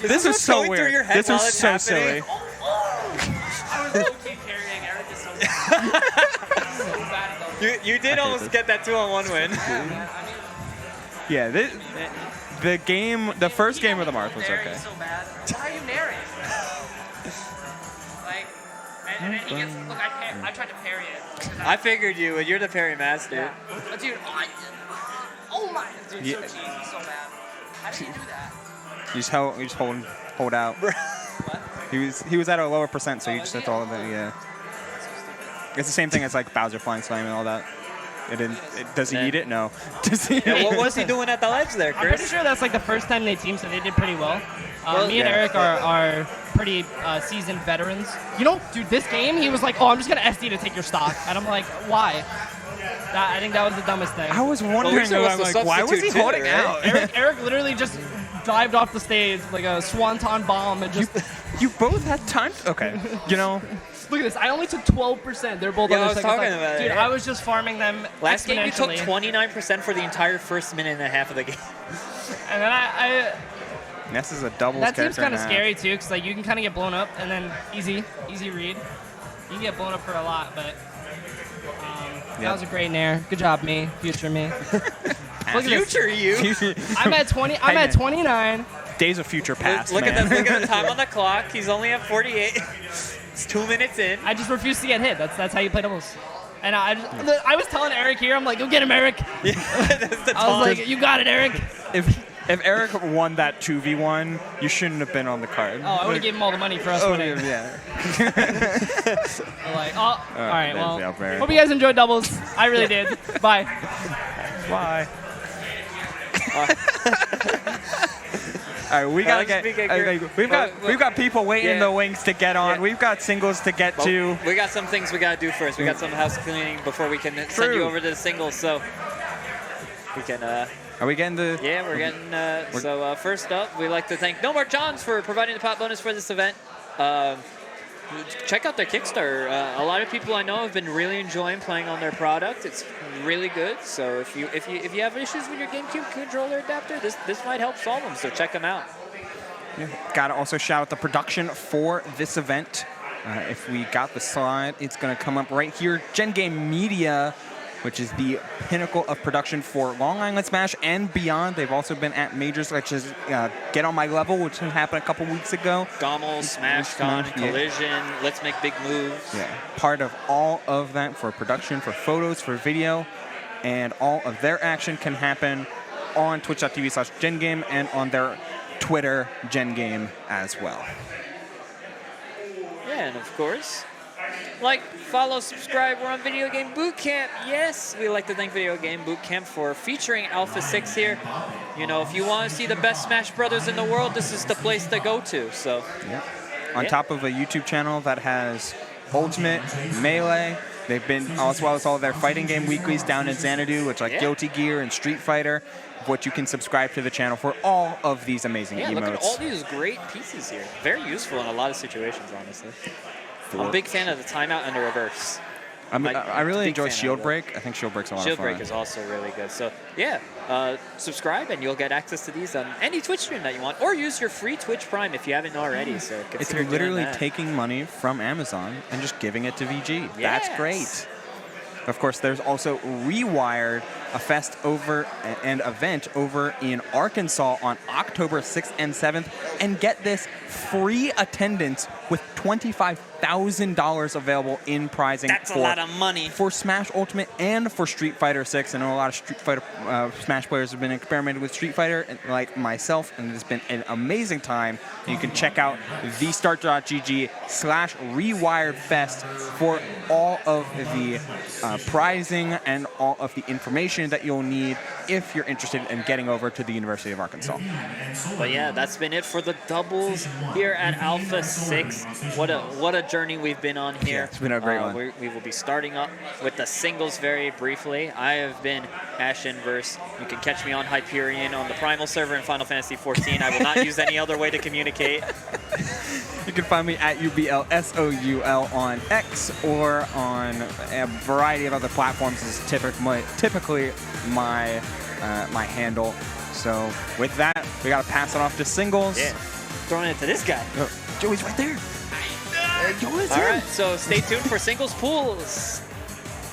This is so weird. This is so happening? silly. I was low-key carrying Eric so bad. You did almost get that 2-on-1 win. Yeah, the first game of the Marth was okay. So bad. How are you narrating? Like, and then he gets. Look, I tried to parry it. I figured you would. You're the parry master. But dude, Oh my! Dude, Yeah. so cheesy, so bad. How did you do that? You just hold out. What? He was at a lower percent, so you just hit all of it. Yeah. It's the same thing as like Bowser flying slam and all that. Does he eat it? No. Does he? Yeah, what was he doing at the ledge there, I'm pretty Chris? sure that's like the first time they teamed, so they did pretty well. Well, me and yeah. Eric are pretty seasoned veterans. You know, dude, this game, he was like, oh, I'm just going to SD to take your stock. And I'm like, why? I think that was the dumbest thing. I was wondering, Wheezer was I'm the like, why was he substitute too, holding right? out? Eric literally just dived off the stage like a swanton bomb and just... You both had time. Okay. You know, Look at this. I only took 12%. They're both Yeah, on I their was second talking side. about it, Dude, yeah. I was just farming them Last game you took exponentially. 29% for the entire first minute and a half of the game. And then I Ness is a doubles that seems character kind of now. scary too, because like you can kind of get blown up and then easy read. You can get blown up for a lot, but that was a great nair. Good job, me, future me. Look at this. Future you. I'm at 20. I'm at 29. Days of future past. Look man. at that. Look at the time on the clock. He's only at 48. It's 2 minutes in. I just refuse to get hit. That's how you play doubles. And I was telling Eric here, I'm like, go get him, Eric. Yeah, that's the I was taunt. like, you got it, Eric. If Eric won that 2v1, you shouldn't have been on the card. Oh, I would have given him all the money for us Oh, winning. yeah. Like, all right, there's well, the up air. hope you guys enjoyed doubles. I really did. Bye. Bye. All right, we gotta get. We've got people waiting in the wings to get on. Yeah. We've got singles to get to. We got some things we gotta do first. We got some house cleaning before we can send you over to the singles. So we can. Are we getting the? Yeah, we're getting. So first up, we'd like to thank No More Johns for providing the pot bonus for this event. Check out their Kickstarter. A lot of people I know have been really enjoying playing on their product. It's really good. So if you have issues with your GameCube controller adapter, this might help solve them. So check them out. Yeah. Gotta also shout out the production for this event. If we got the slide, it's gonna come up right here. Gen Game Media, which is the pinnacle of production for Long Island Smash and beyond. They've also been at majors such as Get On My Level, which happened a couple weeks ago. Gommel, SmashCon, Collision, Let's Make Big Moves. Yeah, part of all of that for production, for photos, for video, and all of their action can happen on twitch.tv/GenGame and on their Twitter, GenGame, as well. Yeah, and of course, like, follow, subscribe. We're on Video Game Bootcamp. Yes, we like to thank Video Game Bootcamp for featuring Alpha 6 here. You know, if you want to see the best Smash Brothers in the world, this is the place to go to. So, yeah. On top of a YouTube channel that has Ultimate, Melee, they've been, as well as all their fighting game weeklies down in Xanadu, which like Guilty Gear and Street Fighter, what you can subscribe to the channel for all of these amazing emotes. look at all these great pieces here. Very useful in a lot of situations, honestly. I'm a big fan of the timeout and the reverse. I really enjoy Shield Break. I think Shield Break's a lot of fun. Shield Break is also really good. So, yeah, subscribe and you'll get access to these on any Twitch stream that you want. Or use your free Twitch Prime if you haven't already. So It's consider doing literally that. taking money from Amazon and just giving it to VG. Yes. That's great. Of course, there's also Rewired, a fest over and event over in Arkansas on October 6th and 7th. And get this, free attendance with $25,000 available in prizing. That's a lot of money. For Smash Ultimate and for Street Fighter 6. I know a lot of Street Fighter Smash players have been experimenting with Street Fighter, like myself, and it's been an amazing time. You can check out thestart.gg/rewiredfest for all of the prizing and all of the information that you'll need if you're interested in getting over to the University of Arkansas. But yeah, that's been it for the doubles here at Alpha 6. What a journey we've been on here. Yeah, it's been a great one. We will be starting up with the singles very briefly. I have been Ashenverse. You can catch me on Hyperion on the Primal server in Final Fantasy XIV. I will not use any other way to communicate. You can find me at UBLSOUL on X or on a variety of other platforms. Is typically my my handle. So with that, we gotta pass it off to singles. Yeah, throwing it to this guy. Joey's right there. All right, so stay tuned for singles pools.